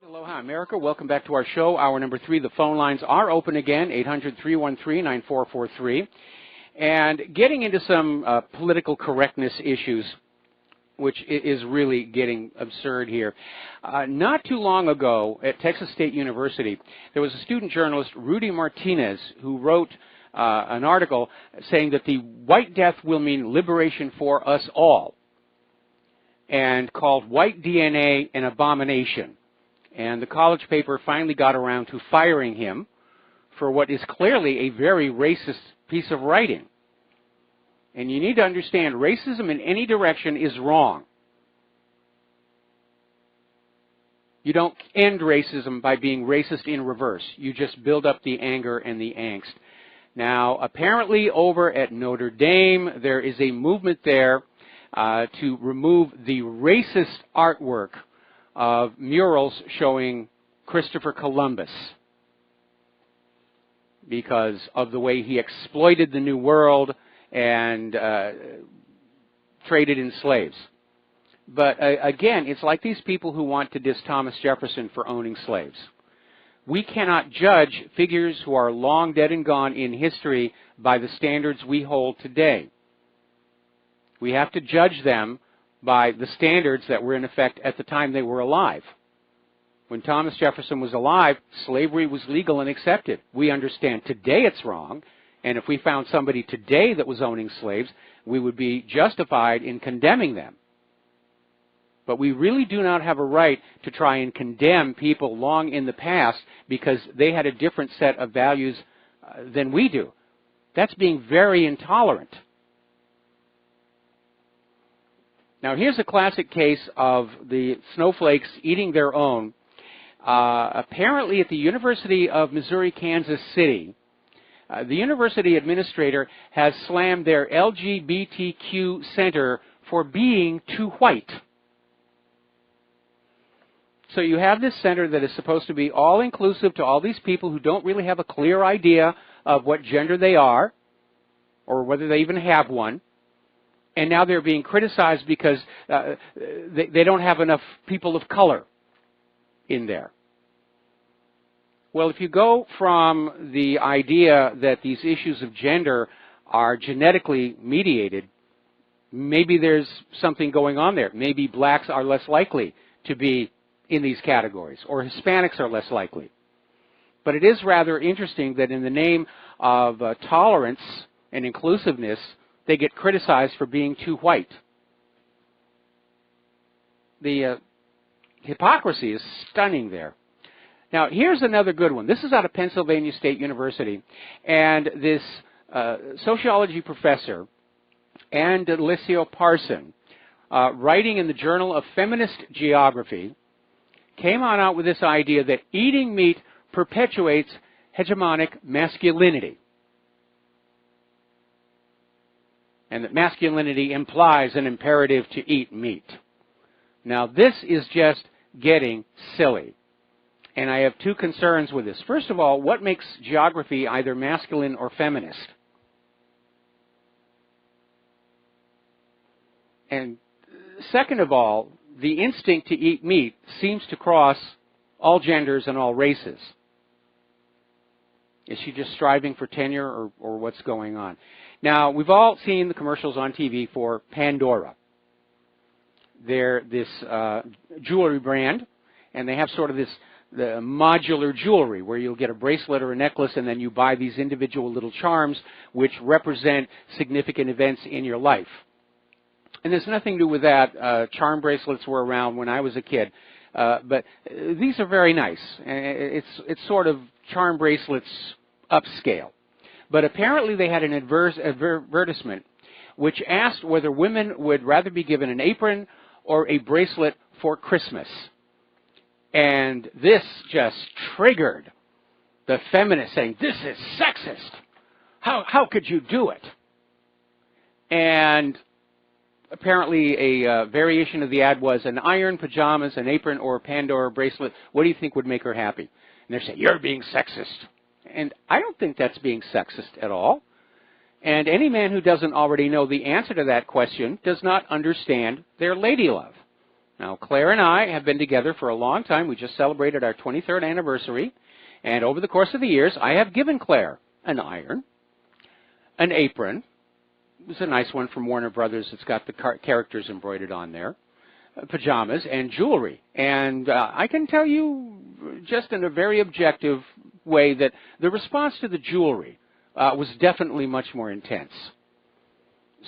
Speaker 2: Aloha, America. Welcome back to our show, hour number 3. The phone lines are open again, 800-313-9443. And getting into some political correctness issues, which is really getting absurd here. Not too long ago at Texas State University, there was a student journalist, Rudy Martinez, who wrote an article saying that the White Death will mean liberation for us all, and called White DNA an abomination. And the college paper finally got around to firing him for what is clearly a very racist piece of writing. And you need to understand, racism in any direction is wrong. You don't end racism by being racist in reverse. You just build up the anger and the angst. Now, apparently over at Notre Dame, there is a movement there to remove the racist artwork of murals showing Christopher Columbus because of the way he exploited the New World and traded in slaves. But again, it's like these people who want to diss Thomas Jefferson for owning slaves. We cannot judge figures who are long dead and gone in history by the standards we hold today. We have to judge them by the standards that were in effect at the time they were alive. When Thomas Jefferson was alive, slavery was legal and accepted. We understand today it's wrong, and if we found somebody today that was owning slaves, we would be justified in condemning them. But we really do not have a right to try and condemn people long in the past because they had a different set of values than we do. That's being very intolerant. Now, here's a classic case of the snowflakes eating their own. Apparently at the University of Missouri, Kansas City, the university administrator has slammed their LGBTQ center for being too white. So you have this center that is supposed to be all-inclusive to all these people who don't really have a clear idea of what gender they are or whether they even have one. And now they're being criticized because they don't have enough people of color in there. Well, if you go from the idea that these issues of gender are genetically mediated, maybe there's something going on there. Maybe blacks are less likely to be in these categories, or Hispanics are less likely. But it is rather interesting that in the name of tolerance and inclusiveness, they get criticized for being too white. The hypocrisy is stunning there. Now, here's another good one. This is out of Pennsylvania State University, and this sociology professor, Ann Delisio Parson, writing in the Journal of Feminist Geography, came on out with this idea that eating meat perpetuates hegemonic masculinity, and that masculinity implies an imperative to eat meat. Now, this is just getting silly. And I have two concerns with this. First of all, what makes geography either masculine or feminist? And second of all, the instinct to eat meat seems to cross all genders and all races. Is she just striving for tenure, or what's going on? Now, we've all seen the commercials on TV for Pandora. They're this jewelry brand, and they have sort of this the modular jewelry where you'll get a bracelet or a necklace and then you buy these individual little charms which represent significant events in your life. And there's nothing new with that. Charm bracelets were around when I was a kid. But these are very nice. It's sort of charm bracelets upscale. But apparently they had an advertisement which asked whether women would rather be given an apron or a bracelet for Christmas. And this just triggered the feminists saying, this is sexist. How could you do it? And apparently a variation of the ad was an iron, pajamas, an apron, or a Pandora bracelet. What do you think would make her happy? And they're saying, you're being sexist. And I don't think that's being sexist at all. And any man who doesn't already know the answer to that question does not understand their lady love. Now, Claire and I have been together for a long time. We just celebrated our 23rd anniversary. And over the course of the years, I have given Claire an iron, an apron. It was a nice one from Warner Brothers. It's got the characters embroidered on there. Pajamas and jewelry. And I can tell you just in a very objective way that the response to the jewelry was definitely much more intense.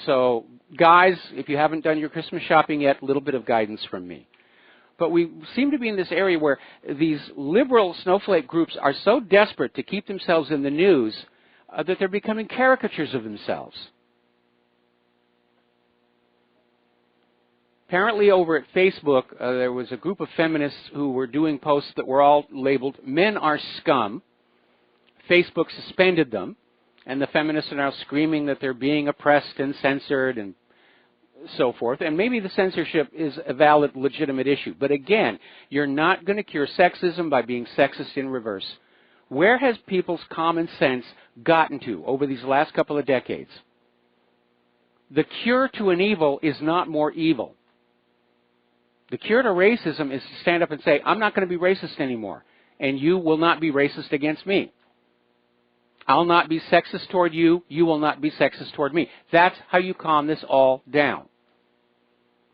Speaker 2: So, guys, if you haven't done your Christmas shopping yet, a little bit of guidance from me. But we seem to be in this area where these liberal snowflake groups are so desperate to keep themselves in the news that they're becoming caricatures of themselves. Apparently over at Facebook, there was a group of feminists who were doing posts that were all labeled, "Men are scum." Facebook suspended them. And the feminists are now screaming that they're being oppressed and censored and so forth. And maybe the censorship is a valid, legitimate issue. But again, you're not going to cure sexism by being sexist in reverse. Where has people's common sense gotten to over these last couple of decades? The cure to an evil is not more evil. The cure to racism is to stand up and say, I'm not going to be racist anymore. And you will not be racist against me. I'll not be sexist toward you. You will not be sexist toward me. That's how you calm this all down.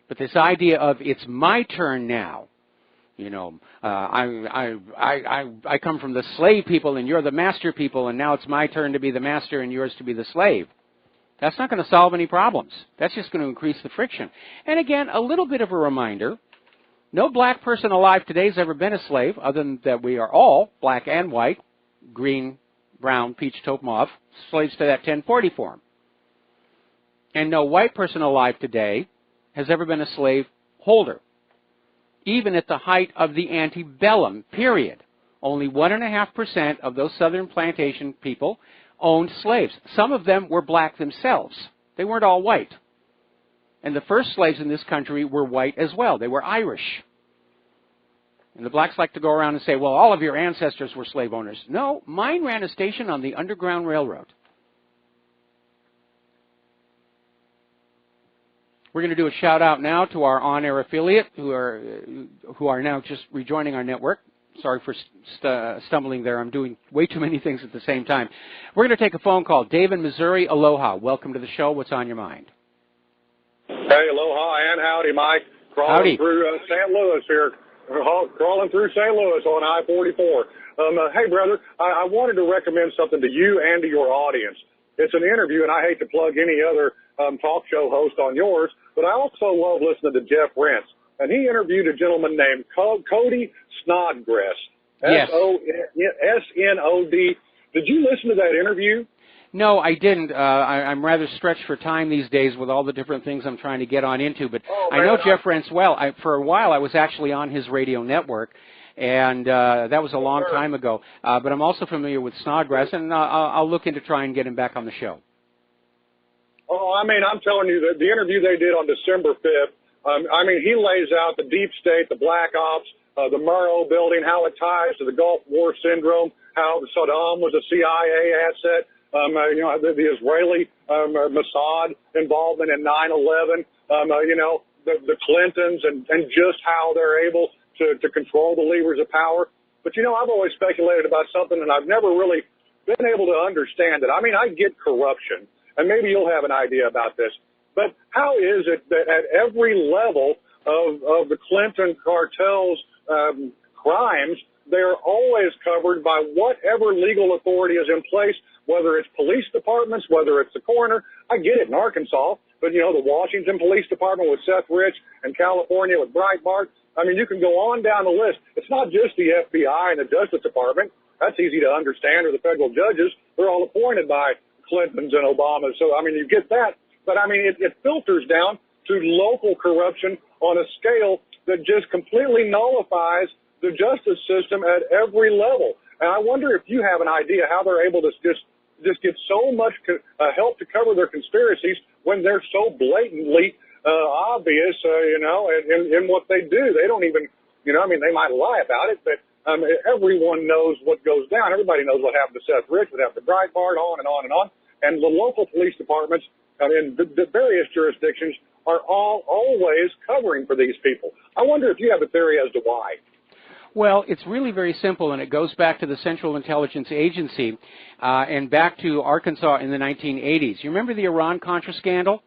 Speaker 2: But this idea of it's my turn now, you know, I come from the slave people and you're the master people, and now it's my turn to be the master and yours to be the slave. That's not going to solve any problems. That's just going to increase the friction. And again, a little bit of a reminder, No black person alive today has ever been a slave, other than that we are all, black and white, green, brown, peach, taupe, mauve, slaves to that 1040 form. And no white person alive today has ever been a slave holder. Even at the height of the antebellum period, only 1.5% of those southern plantation people owned slaves. Some of them were black themselves. They weren't all white. And the first slaves in this country were white as well. They were Irish. And the blacks like to go around and say, well, all of your ancestors were slave owners. No, mine ran a station on the Underground Railroad. We're going to do a shout-out now to our on-air affiliate who are now just rejoining our network. Sorry for stumbling there. I'm doing way too many things at the same time. We're going to take a phone call. Dave in Missouri, aloha. Welcome to the show. What's on your mind?
Speaker 13: Hey, aloha and howdy, Mike. Crawling through St. Louis here. Crawling through St. Louis on I-44. Hey, brother, I wanted to recommend something to you and to your audience. It's an interview, and I hate to plug any other talk show host on yours, but I also love listening to Jeff Rentz. And he interviewed a gentleman named Cody Snodgrass.
Speaker 2: Yes.
Speaker 13: S-N-O-D. Did you listen to that interview?
Speaker 2: No, I didn't. I'm rather stretched for time these days with all the different things I'm trying to get on into. But I know Jeff Rentz well. For a while, I was actually on his radio network, and that was a long time ago. But I'm also familiar with Snodgrass, and I'll look into trying and get him back on the show.
Speaker 13: Oh, I mean, I'm telling you, the interview they did on December 5th, I mean, he lays out the deep state, the black ops, the Murrow building, how it ties to the Gulf War syndrome, how Saddam was a CIA asset, you know, the Israeli Mossad involvement in 9/11, you know, the Clintons and just how they're able to control the levers of power. But, you know, I've always speculated about something, and I've never really been able to understand it. I mean, I get corruption, and maybe you'll have an idea about this. But how is it that at every level of the Clinton cartel's crimes, they're always covered by whatever legal authority is in place, whether it's police departments, whether it's the coroner? I get it in Arkansas, but, you know, the Washington Police Department with Seth Rich and California with Breitbart. I mean, you can go on down the list. It's not just the FBI and the Justice Department. That's easy to understand, or the federal judges. They're all appointed by Clintons and Obamas. So, I mean, you get that. But, I mean, it filters down to local corruption on a scale that just completely nullifies the justice system at every level. And I wonder if you have an idea how they're able to just get so much help to cover their conspiracies when they're so blatantly obvious, you know, in what they do. They don't even, you know, I mean, they might lie about it, but everyone knows what goes down. Everybody knows what happened to Seth Rich, what happened to Breitbart, on and on and on. And the local police departments in the various jurisdictions are always covering for these people. I wonder if you have a theory as to why.
Speaker 2: Well, it's really very simple, and it goes back to the Central Intelligence Agency and back to Arkansas in the 1980s. You remember the Iran-Contra scandal?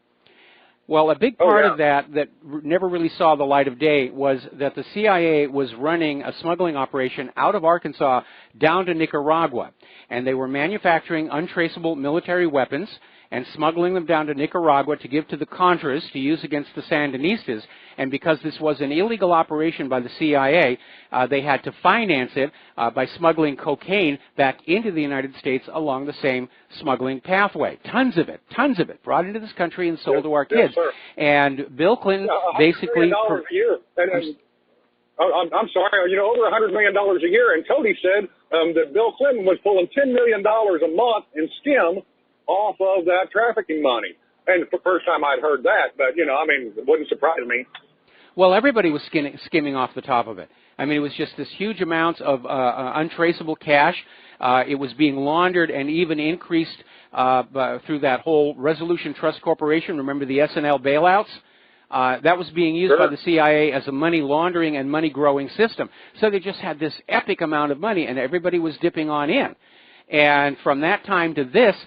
Speaker 2: Well, a big part of that never really saw the light of day was that the CIA was running a smuggling operation out of Arkansas down to Nicaragua, and they were manufacturing untraceable military weapons and smuggling them down to Nicaragua to give to the Contras to use against the Sandinistas. And because this was an illegal operation by the CIA, they had to finance it by smuggling cocaine back into the United States along the same smuggling pathway. Tons of it brought into this country and sold to our kids. And Bill Clinton basically...
Speaker 13: $100 million a year. I'm sorry, you know, over $100 million a year. And Cody said that Bill Clinton was pulling $10 million a month in skim off of that trafficking money. And for the first time I'd heard that, but, you know, I mean, it wouldn't surprise me.
Speaker 2: Well, everybody was skimming off the top of it. I mean, it was just this huge amounts of untraceable cash. It was being laundered and even increased through that whole Resolution Trust Corporation. Remember the SNL bailouts? That was being used by the CIA as a money laundering and money growing system. So they just had this epic amount of money, and everybody was dipping on in. And from that time to this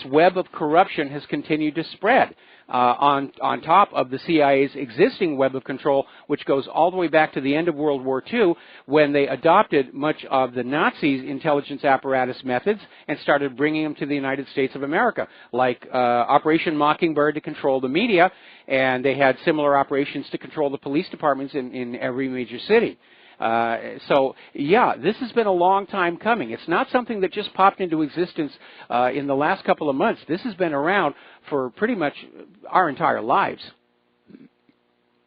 Speaker 2: web of corruption has continued to spread. on top of the CIA's existing web of control, which goes all the way back to the end of World War II, when they adopted much of the Nazis' intelligence apparatus methods and started bringing them to the United States of America, like Operation Mockingbird to control the media, and they had similar operations to control the police departments in every major city. So, yeah, this has been a long time coming. It's not something that just popped into existence in the last couple of months. This has been around for pretty much our entire lives.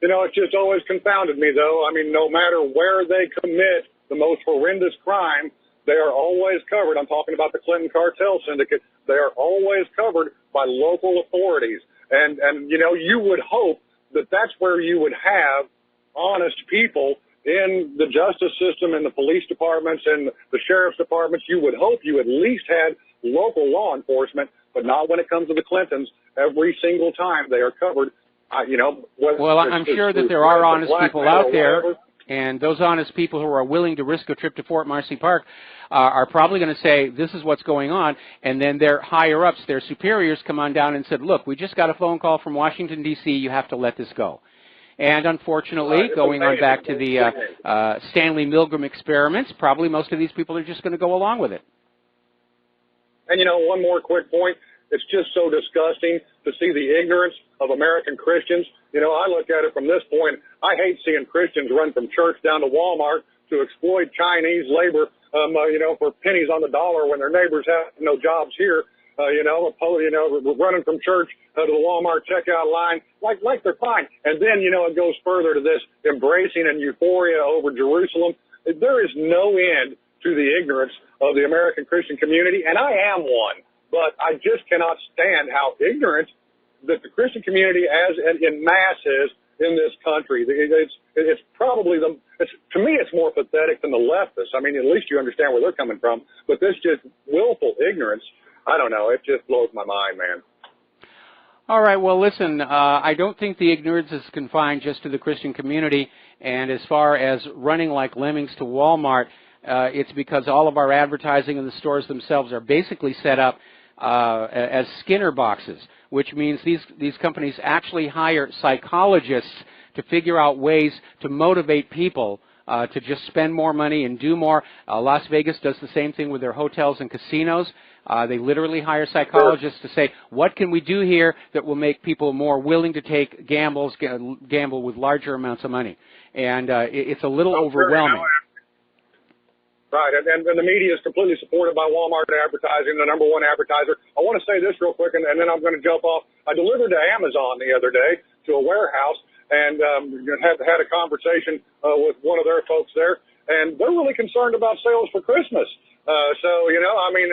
Speaker 13: You know, it just always confounded me, though. I mean, no matter where they commit the most horrendous crime, they are always covered. I'm talking about the Clinton cartel syndicate. They are always covered by local authorities. And you know, you would hope that that's where you would have honest people in the justice system and the police departments and the sheriff's departments. You would hope you at least had local law enforcement, but not when it comes to the Clintons. Every single time they are covered, you know.
Speaker 2: Well, I'm sure that there are honest people out there, and those honest people who are willing to risk a trip to Fort Marcy Park are probably going to say, this is what's going on, and then their higher-ups, their superiors, come on down and said, look, we just got a phone call from Washington, D.C., you have to let this go. And unfortunately, going on back to the Stanley Milgram experiments, probably most of these people are just going to go along with it.
Speaker 13: And, you know, one more quick point. It's just so disgusting to see the ignorance of American Christians. You know, I look at it from this point. I hate seeing Christians run from church down to Walmart to exploit Chinese labor, you know, for pennies on the dollar when their neighbors have no jobs here. Running from church to the Walmart checkout line, like they're fine. And then, you know, it goes further to this embracing and euphoria over Jerusalem. There is no end to the ignorance of the American Christian community, and I am one. But I just cannot stand how ignorant that the Christian community as in mass is in this country. It's probably to me, it's more pathetic than the leftists. I mean, at least you understand where they're coming from. But this just willful ignorance, I don't know. It just blows my mind, man.
Speaker 2: All right. Well, listen, I don't think the ignorance is confined just to the Christian community. And as far as running like lemmings to Walmart, it's because all of our advertising in the stores themselves are basically set up as Skinner boxes, which means these companies actually hire psychologists to figure out ways to motivate people to just spend more money and do more. Las Vegas does the same thing with their hotels and casinos. They literally hire psychologists to say, what can we do here that will make people more willing to take gamble with larger amounts of money? And it's a little overwhelming.
Speaker 13: Right, and the media is completely supported by Walmart advertising, the #1 advertiser. I want to say this real quick, and then I'm going to jump off. I delivered to Amazon the other day to a warehouse, and had a conversation with one of their folks there, and they're really concerned about sales for Christmas. So, you know, I mean,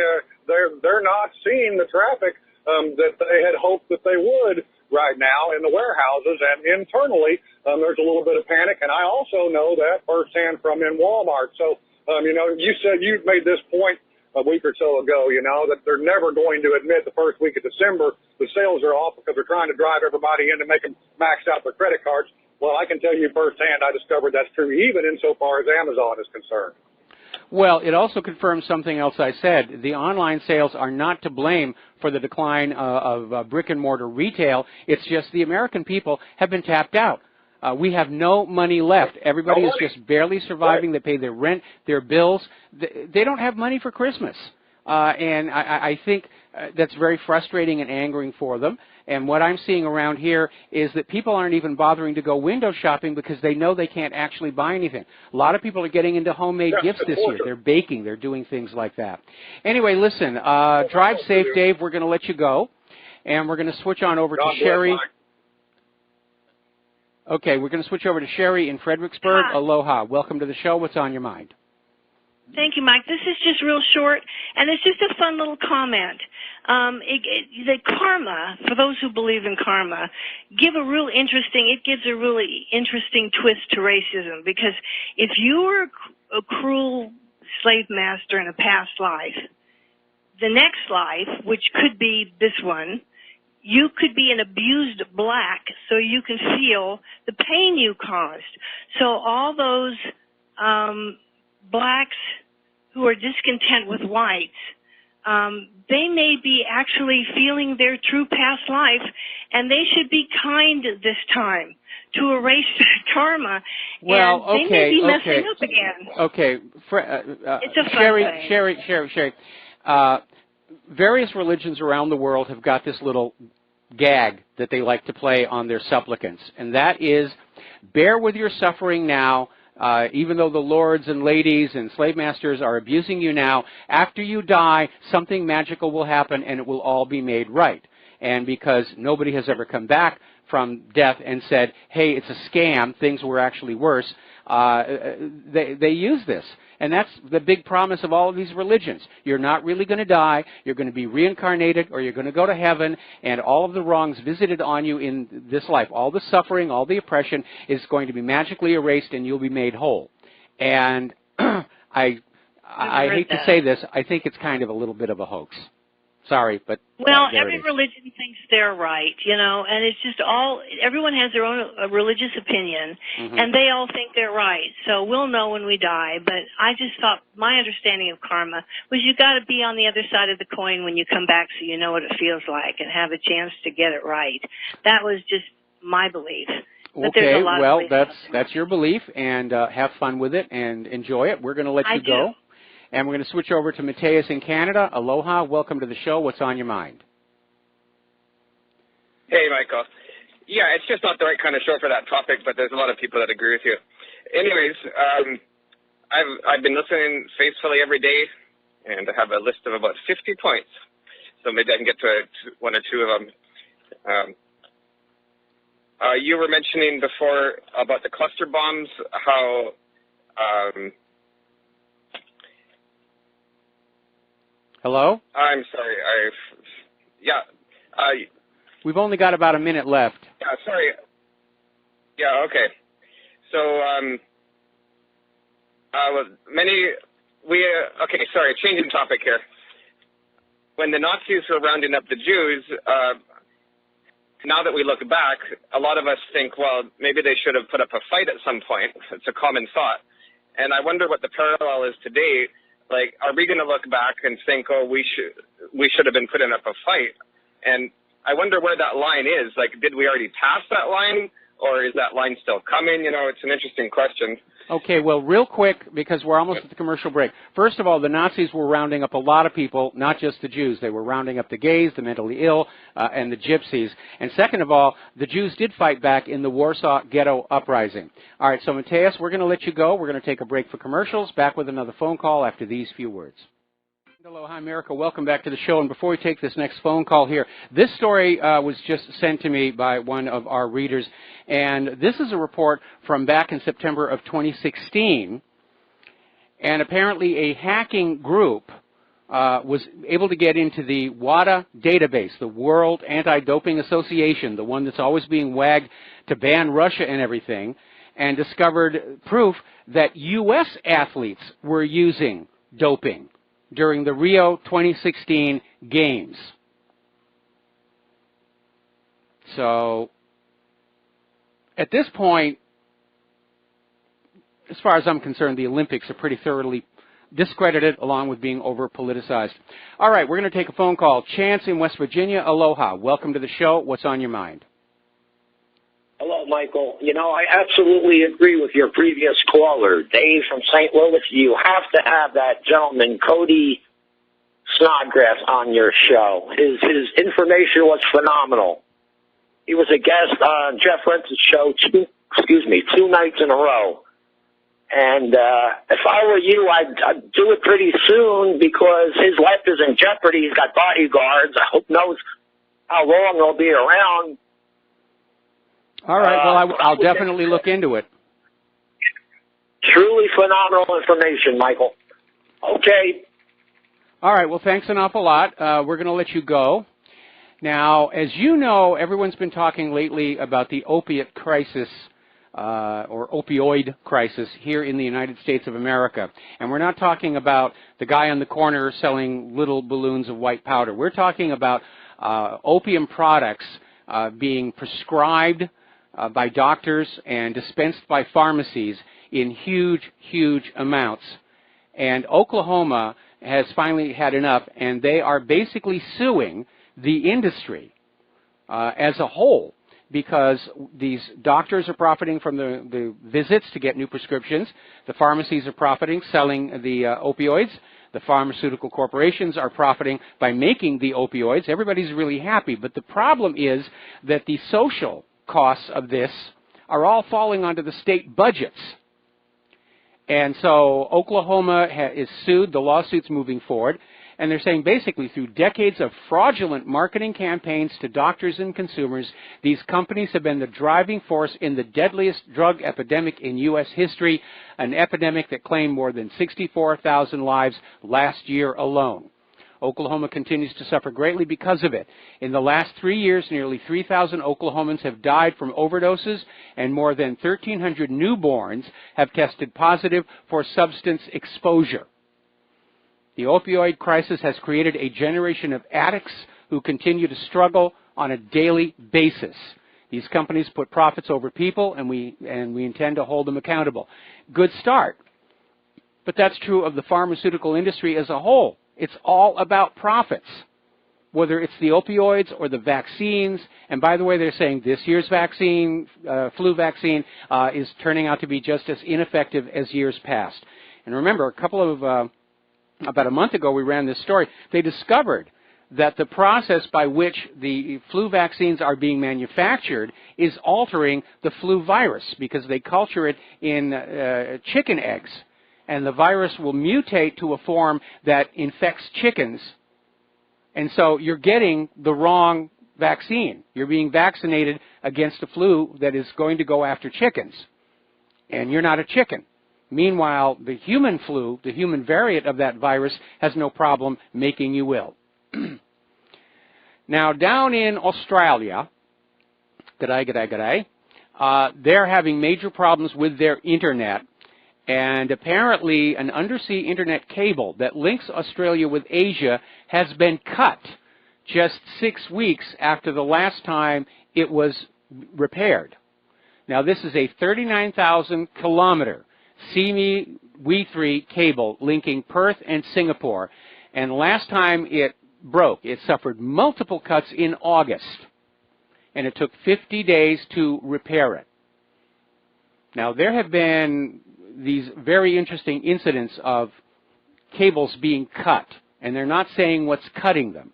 Speaker 13: they're not seeing the traffic that they had hoped that they would right now in the warehouses, and internally there's a little bit of panic, and I also know that firsthand from in Walmart. So, you know, you said you made this point a week or so ago, you know, that they're never going to admit the first week of December the sales are off because they're trying to drive everybody in to make them max out their credit cards. Well, I can tell you firsthand, I discovered that's true even insofar as Amazon is concerned.
Speaker 2: Well, it also confirms something else I said. The online sales are not to blame for the decline of brick-and-mortar retail. It's just the American people have been tapped out. We have no money left. Everybody is just barely surviving. They pay their rent, their bills. They don't have money for Christmas. And I think that's very frustrating and angering for them. And what I'm seeing around here is that people aren't even bothering to go window shopping because they know they can't actually buy anything. A lot of people are getting into homemade gifts this year. They're baking. They're doing things like that. Anyway, listen, drive safe, Dave. We're going to let you go. And we're going to switch on over to Sherry. Okay, we're going to switch over to Sherry in Fredericksburg. Hi. Aloha. Welcome to the show. What's on your mind?
Speaker 14: Thank you, Mike. This is just real short, and it's just a fun little comment. The karma, for those who believe in karma, it gives a really interesting twist to racism, because if you were a cruel slave master in a past life, the next life, which could be this one, you could be an abused black, so you can feel the pain you caused. So all those blacks who are discontent with whites they may be actually feeling their true past life, and they should be kind this time to erase karma.
Speaker 2: Well,
Speaker 14: and they may be messing up again.
Speaker 2: Okay,
Speaker 14: it's a fun thing.
Speaker 2: Sherry. Various religions around the world have got this little gag that they like to play on their supplicants, and that is, bear with your suffering now. Even though the lords and ladies and slave masters are abusing you now, after you die, something magical will happen and it will all be made right. And because nobody has ever come back from death and said, hey, it's a scam, things were actually worse, they use this. And that's the big promise of all of these religions. You're not really going to die. You're going to be reincarnated, or you're going to go to heaven, and all of the wrongs visited on you in this life, all the suffering, all the oppression is going to be magically erased, and you'll be made whole. And I hate to say this, I think it's kind of a little bit of a hoax. Sorry, but
Speaker 14: well, every religion thinks they're right, you know, and it's just everyone has their own religious opinion, and they all think they're right. So we'll know when we die. But I just thought my understanding of karma was you got to be on the other side of the coin when you come back, so you know what it feels like and have a chance to get it right. That was just my belief. But
Speaker 2: okay, well, that's your belief, and have fun with it and enjoy it. We're going to let you go. And we're going to switch over to Mateus in Canada. Aloha. Welcome to the show. What's on your mind?
Speaker 15: Hey, Michael. Yeah, it's just not the right kind of show for that topic, but there's a lot of people that agree with you. Anyways, I've been listening faithfully every day, and I have a list of about 50 points. So maybe I can get to one or two of them. You were mentioning before about the cluster bombs, how...
Speaker 2: Hello?
Speaker 15: I'm sorry.
Speaker 2: We've only got about a minute left.
Speaker 15: Yeah, sorry. Yeah, okay. So, okay, sorry, changing topic here. When the Nazis were rounding up the Jews, now that we look back, a lot of us think, well, maybe they should have put up a fight at some point. It's a common thought. And I wonder what the parallel is today. Like, are we going to look back and think, oh, we should have been putting up a fight? And I wonder where that line is. Like, did we already pass that line, or is that line still coming? You know, it's an interesting question.
Speaker 2: Okay, well, real quick, because we're almost at the commercial break. First of all, the Nazis were rounding up a lot of people, not just the Jews. They were rounding up the gays, the mentally ill, and the gypsies. And second of all, the Jews did fight back in the Warsaw Ghetto Uprising. All right, so Mateus, we're going to let you go. We're going to take a break for commercials. Back with another phone call after these few words. Aloha, America. Welcome back to the show. And before we take this next phone call here, this story was just sent to me by one of our readers. And this is a report from back in September of 2016. And apparently a hacking group was able to get into the WADA database, the World Anti-Doping Association, the one that's always being wagged to ban Russia and everything, and discovered proof that U.S. athletes were using doping during the Rio 2016 Games. So, at this point, as far as I'm concerned, the Olympics are pretty thoroughly discredited, along with being over-politicized. All right, we're going to take a phone call. Chance in West Virginia. Aloha. Welcome to the show. What's on your mind?
Speaker 16: Hello, Michael. You know, I absolutely agree with your previous caller, Dave from St. Louis. You have to have that gentleman, Cody Snodgrass, on your show. His information was phenomenal. He was a guest on Jeff Rentz's show 2 nights in a row. And if I were you, I'd do it pretty soon because his life is in jeopardy. He's got bodyguards. I hope knows how long they'll be around.
Speaker 2: All right, well, I'll definitely look into it.
Speaker 16: Truly phenomenal information, Michael. Okay.
Speaker 2: All right, well, thanks an awful lot. We're going to let you go. Now, as you know, everyone's been talking lately about the opiate crisis or opioid crisis here in the United States of America. And we're not talking about the guy on the corner selling little balloons of white powder. We're talking about opium products being prescribed by doctors and dispensed by pharmacies in huge, huge amounts. And Oklahoma has finally had enough, and they are basically suing the industry as a whole, because these doctors are profiting from the visits to get new prescriptions. The pharmacies are profiting selling the opioids. The pharmaceutical corporations are profiting by making the opioids. Everybody's really happy. But the problem is that the social costs of this are all falling onto the state budgets. And so Oklahoma is sued. The lawsuit's moving forward. And they're saying basically through decades of fraudulent marketing campaigns to doctors and consumers, these companies have been the driving force in the deadliest drug epidemic in U.S. history, an epidemic that claimed more than 64,000 lives last year alone. Oklahoma continues to suffer greatly because of it. In the last 3 years, nearly 3,000 Oklahomans have died from overdoses, and more than 1,300 newborns have tested positive for substance exposure. The opioid crisis has created a generation of addicts who continue to struggle on a daily basis. These companies put profits over people, and we intend to hold them accountable. Good start. But that's true of the pharmaceutical industry as a whole. It's all about profits, whether it's the opioids or the vaccines. And by the way, they're saying this year's vaccine, flu vaccine, is turning out to be just as ineffective as years past. And remember, about a month ago, we ran this story. They discovered that the process by which the flu vaccines are being manufactured is altering the flu virus, because they culture it in chicken eggs. And the virus will mutate to a form that infects chickens. And so you're getting the wrong vaccine. You're being vaccinated against a flu that is going to go after chickens. And you're not a chicken. Meanwhile, the human flu, the human variant of that virus, has no problem making you ill. Now, down in Australia, they're having major problems with their internet. And apparently an undersea internet cable that links Australia with Asia has been cut just 6 weeks after the last time it was repaired. Now, this is a 39,000-kilometer CME-W3 cable linking Perth and Singapore. And last time it broke, it suffered multiple cuts in August. And it took 50 days to repair it. Now, there have been these very interesting incidents of cables being cut, and they're not saying what's cutting them.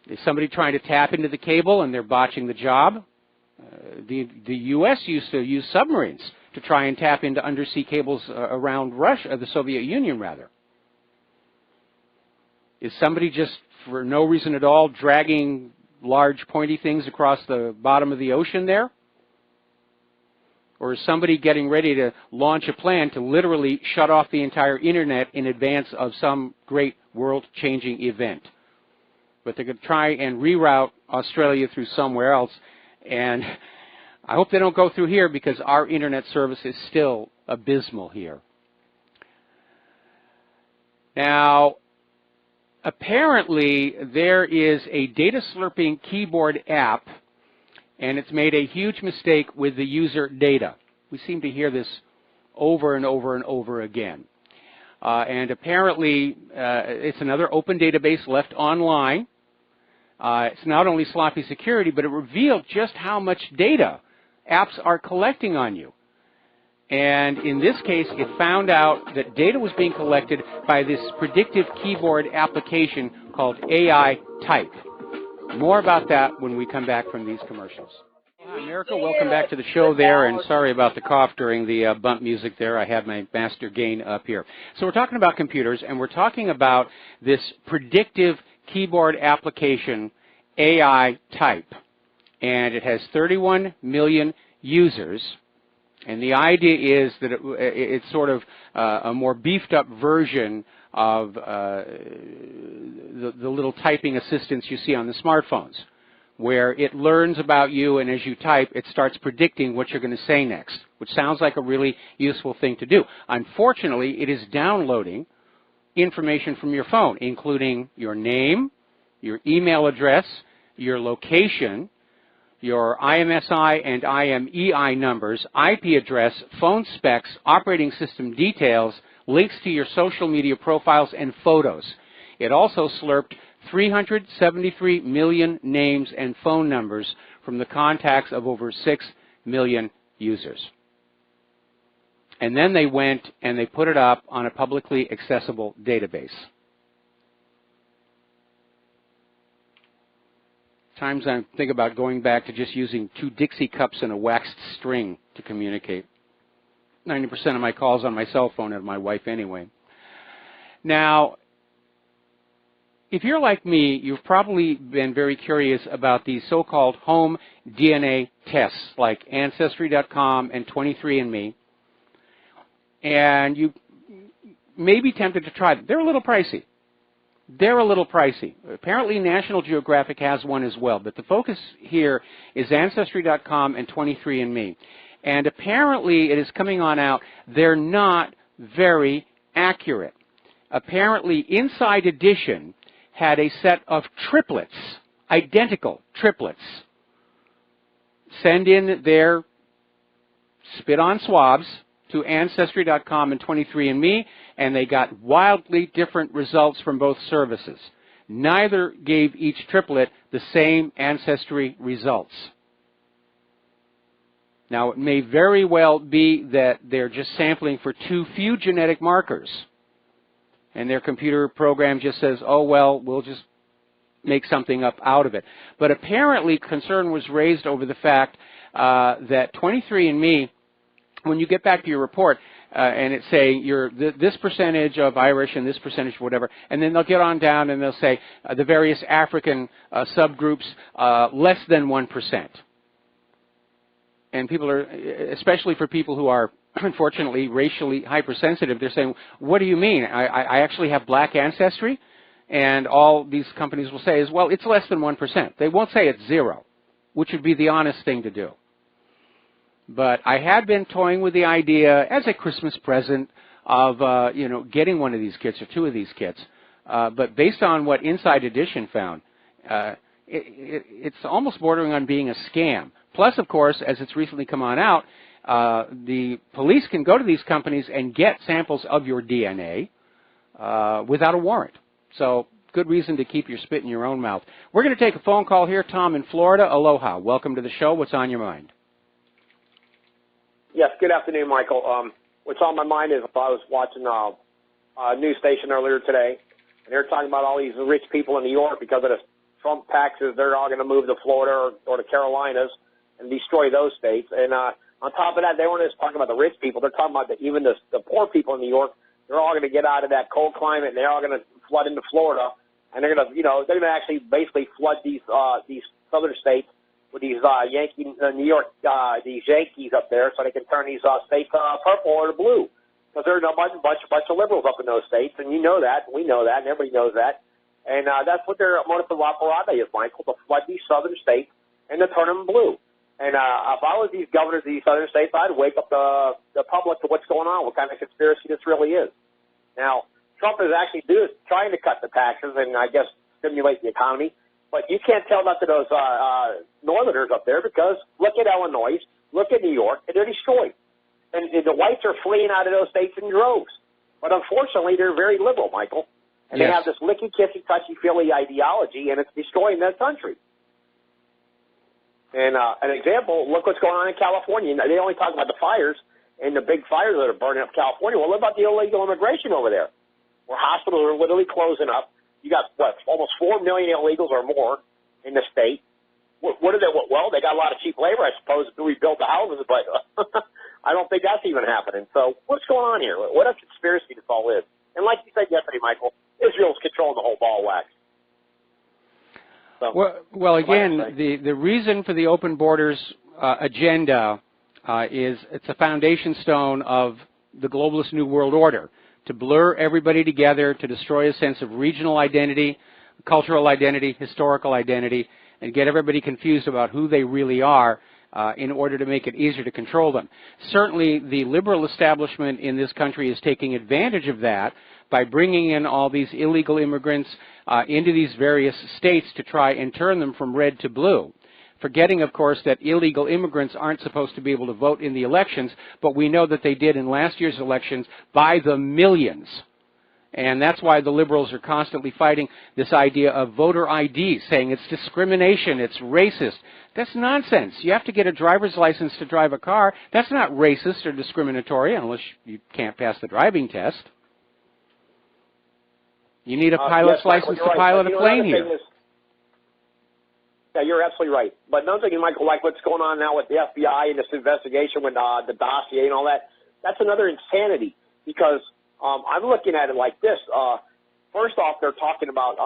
Speaker 2: Is somebody trying to tap into the cable and they're botching the job? The U.S. used to use submarines to try and tap into undersea cables around Russia, the Soviet Union, rather. Is somebody just, for no reason at all, dragging large pointy things across the bottom of the ocean there? Or is somebody getting ready to launch a plan to literally shut off the entire internet in advance of some great world-changing event? But they're going to try and reroute Australia through somewhere else. And I hope they don't go through here, because our internet service is still abysmal here. Now, apparently there is a data slurping keyboard app, and it's made a huge mistake with the user data. We seem to hear this over and over and over again. And apparently it's another open database left online. It's not only sloppy security, but it revealed just how much data apps are collecting on you. And in this case, it found out that data was being collected by this predictive keyboard application called AI Type. More about that when we come back from these commercials. Hi, America. Welcome back to the show there, and sorry about the cough during the bump music there. I had my master gain up here. So we're talking about computers, and we're talking about this predictive keyboard application, AI Type. And it has 31 million users. And the idea is that it's sort of a more beefed up version of the little typing assistants you see on the smartphones, where it learns about you, and as you type, it starts predicting what you're going to say next, which sounds like a really useful thing to do. Unfortunately, it is downloading information from your phone, including your name, your email address, your location, your IMSI and IMEI numbers, IP address, phone specs, operating system details, links to your social media profiles and photos. It also slurped 373 million names and phone numbers from the contacts of over 6 million users. And then they went and they put it up on a publicly accessible database. Times I think about going back to just using 2 Dixie cups and a waxed string to communicate. 90% of my calls on my cell phone are my wife anyway. Now, if you're like me, you've probably been very curious about these so-called home DNA tests like Ancestry.com and 23andMe, and you may be tempted to try them. They're a little pricey. They're a little pricey. Apparently National Geographic has one as well, but the focus here is Ancestry.com and 23andMe. And apparently it is coming on out, they're not very accurate. Apparently Inside Edition had a set of triplets, identical triplets, send in their spit-on swabs to Ancestry.com and 23andMe, and they got wildly different results from both services. Neither gave each triplet the same ancestry results. Now, it may very well be that they're just sampling for too few genetic markers, and their computer program just says, oh, well, we'll just make something up out of it. But apparently concern was raised over the fact that 23andMe, when you get back to your report, and it's saying you're this percentage of Irish and this percentage of whatever, and then they'll get on down and they'll say the various African subgroups less than 1%. And people are, especially for people who are unfortunately racially hypersensitive, they're saying, what do you mean? I actually have black ancestry? And all these companies will say is, well, it's less than 1%. They won't say it's 0, which would be the honest thing to do. But I had been toying with the idea as a Christmas present of, getting one of these kits or 2 of these kits. But based on what Inside Edition found, it's almost bordering on being a scam. Plus, of course, as it's recently come on out, the police can go to these companies and get samples of your DNA without a warrant. So, good reason to keep your spit in your own mouth. We're going to take a phone call here. Tom in Florida. Aloha. Welcome to the show. What's on your mind?
Speaker 16: Yes, good afternoon, Michael. What's on my mind is I was watching a news station earlier today, and they were talking about all these rich people in New York because of the Trump taxes. They're all going to move to Florida or the Carolinas and destroy those states. And on top of that, they weren't just talking about the rich people. They're talking about even the poor people in New York. They're all going to get out of that cold climate, and they're all going to flood into Florida. And they're going to, they're going to actually basically flood these southern states with these New York, these Yankees up there, so they can turn these states purple or blue. Because there are a bunch of liberals up in those states, and you know that, we know that, and everybody knows that. And that's what their modus operandi is, Michael, to flood these southern states and to turn them blue. And if I was these governors of these southern states, I'd wake up the public to what's going on, what kind of conspiracy this really is. Now, Trump is actually trying to cut the taxes and, I guess, stimulate the economy. But you can't tell that to those northerners up there because look at Illinois, look at New York, and they're destroyed. And the whites are fleeing out of those states in droves. But unfortunately, they're very liberal, Michael. And They have this licky-kissy, touchy-feely ideology, and it's destroying their country. And an example, look what's going on in California. They only talk about the fires and the big fires that are burning up California. Well, what about the illegal immigration over there, where hospitals are literally closing up? You got, almost 4 million illegals or more in the state. What are they? Well, they got a lot of cheap labor, I suppose, to rebuild the houses, but I don't think that's even happening. So what's going on here? What a conspiracy this all is. And like you said yesterday, Michael, Israel's controlling the whole ball wax. So,
Speaker 2: well, again, the reason for the open borders agenda is it's a foundation stone of the globalist New World Order, to blur everybody together, to destroy a sense of regional identity, cultural identity, historical identity, and get everybody confused about who they really are in order to make it easier to control them. Certainly, the liberal establishment in this country is taking advantage of that by bringing in all these illegal immigrants into these various states to try and turn them from red to blue. forgetting, of course, that illegal immigrants aren't supposed to be able to vote in the elections, but we know that they did in last year's elections by the millions. And that's why the liberals are constantly fighting this idea of voter ID, saying it's discrimination, it's racist. That's nonsense. You have to get a driver's license to drive a car. That's not racist or discriminatory unless you can't pass the driving test. You need a pilot's license to pilot a plane here.
Speaker 16: Yeah, you're absolutely right. But another thing, Michael, like what's going on now with the FBI and this investigation with the dossier and all that, that's another insanity because I'm looking at it like this. First off, they're talking about,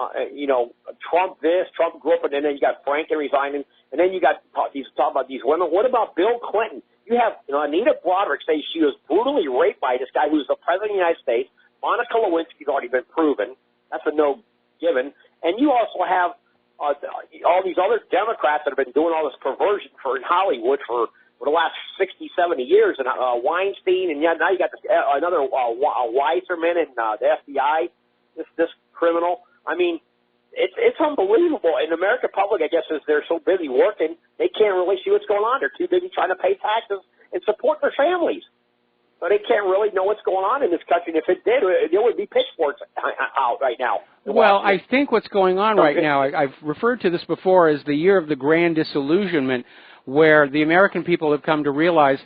Speaker 16: Trump this, Trump grew up, and then you got Franken resigning, and then you got talking about these women. What about Bill Clinton? You have Anita Broderick say she was brutally raped by this guy who's the president of the United States. Monica Lewinsky's already been proven. That's a no given. And you also have all these other Democrats that have been doing all this perversion in Hollywood for the last 60, 70 years, and Weinstein, and now you got another Weiserman and the FBI, this criminal. I mean, it's unbelievable. And the American public, I guess, is they're so busy working, they can't really see what's going on. They're too busy trying to pay taxes and support their families. So they can't really know what's going on in this country. And if it did, there would be pitchforks out right now.
Speaker 2: Well, I think what's going on right now, I've referred to this before as the year of the grand disillusionment, where the American people have come to realize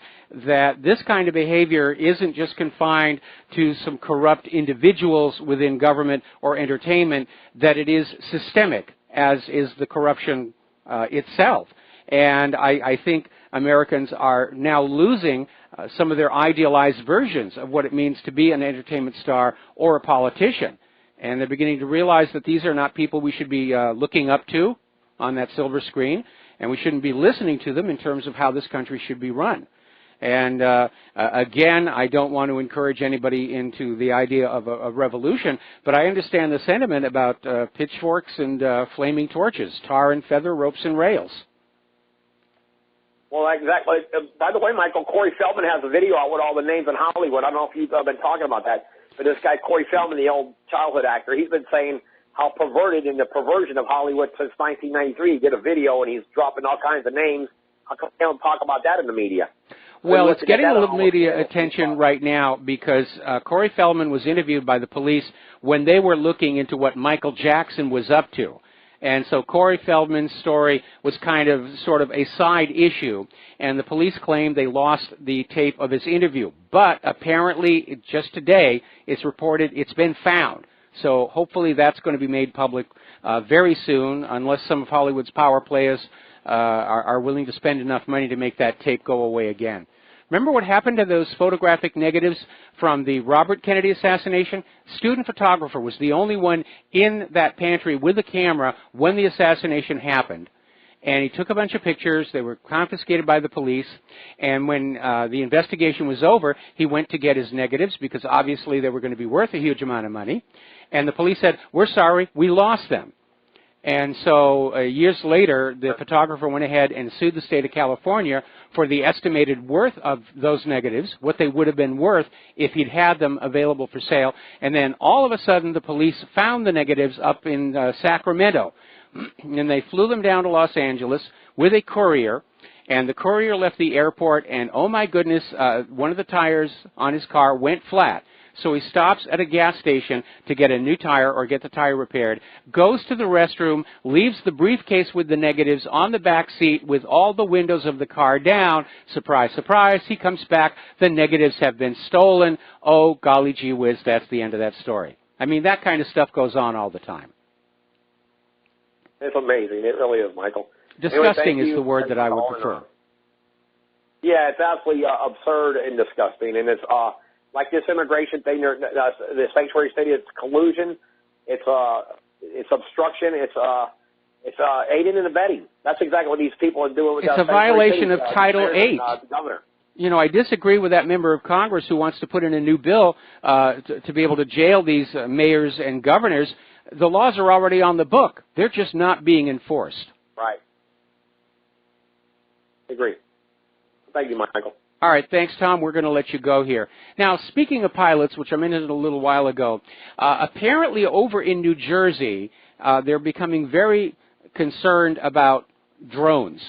Speaker 2: that this kind of behavior isn't just confined to some corrupt individuals within government or entertainment, that it is systemic, as is the corruption itself. And I think Americans are now losing some of their idealized versions of what it means to be an entertainment star or a politician. And they're beginning to realize that these are not people we should be looking up to on that silver screen, and we shouldn't be listening to them in terms of how this country should be run. And again, I don't want to encourage anybody into the idea of a revolution, but I understand the sentiment about pitchforks and flaming torches, tar and feather, ropes and rails.
Speaker 16: Well, exactly. By the way, Michael, Corey Feldman has a video out with all the names in Hollywood. I don't know if you've been talking about that, but this guy, Corey Feldman, the old childhood actor, he's been saying how perverted in the perversion of Hollywood since 1993. He did a video, and he's dropping all kinds of names. How come they don't talk about that in the media?
Speaker 2: Well, it's getting a little media attention right now because Corey Feldman was interviewed by the police when they were looking into what Michael Jackson was up to. And so Corey Feldman's story was sort of a side issue, and the police claimed they lost the tape of his interview. But apparently, just today, it's reported it's been found. So hopefully that's going to be made public very soon, unless some of Hollywood's power players are willing to spend enough money to make that tape go away again. Remember what happened to those photographic negatives from the Robert Kennedy assassination? Student photographer was the only one in that pantry with a camera when the assassination happened. And he took a bunch of pictures. They were confiscated by the police. And when the investigation was over, he went to get his negatives because obviously they were going to be worth a huge amount of money. And the police said, "We're sorry, we lost them." And so years later, the photographer went ahead and sued the state of California for the estimated worth of those negatives, what they would have been worth if he'd had them available for sale. And then all of a sudden, the police found the negatives up in Sacramento. And they flew them down to Los Angeles with a courier. And the courier left the airport, and oh my goodness, one of the tires on his car went flat. So he stops at a gas station to get a new tire or get the tire repaired, goes to the restroom, leaves the briefcase with the negatives on the back seat with all the windows of the car down. Surprise, surprise, he comes back. The negatives have been stolen. Oh, golly gee whiz, that's the end of that story. I mean, that kind of stuff goes on all the time.
Speaker 16: It's amazing. It really is, Michael.
Speaker 2: Disgusting is the word that I would prefer.
Speaker 16: Yeah, it's absolutely absurd and disgusting. And it's like this immigration thing, the sanctuary state, it's collusion, it's obstruction, it's aiding and abetting. That's exactly what these people are doing. With
Speaker 2: it's a violation of Title VIII.
Speaker 16: The governor.
Speaker 2: You know, I disagree with that member of Congress who wants to put in a new bill to be able to jail these mayors and governors. The laws are already on the book. They're just not being enforced.
Speaker 16: Right. Agree. Thank you, Michael.
Speaker 2: All right, thanks, Tom. We're going to let you go here. Now, speaking of pilots, which I mentioned a little while ago, apparently over in New Jersey, they're becoming very concerned about drones.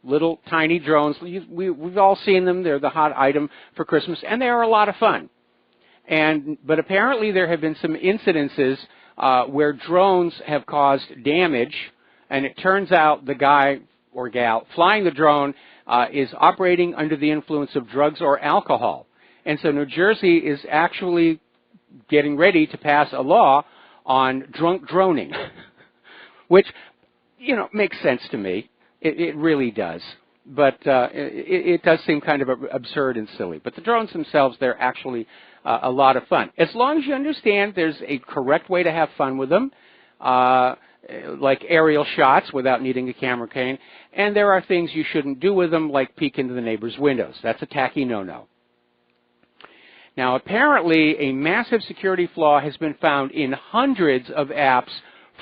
Speaker 2: Little tiny drones. We've all seen them. They're the hot item for Christmas, and they are a lot of fun. But apparently there have been some incidences where drones have caused damage, and it turns out the guy or gal flying the drone is operating under the influence of drugs or alcohol. And so New Jersey is actually getting ready to pass a law on drunk droning, which, makes sense to me. It really does. But it does seem kind of absurd and silly. But the drones themselves, they're actually a lot of fun. As long as you understand there's a correct way to have fun with them, like aerial shots without needing a camera cane, and there are things you shouldn't do with them, like peek into the neighbor's windows. That's a tacky no-no. Now, apparently, a massive security flaw has been found in hundreds of apps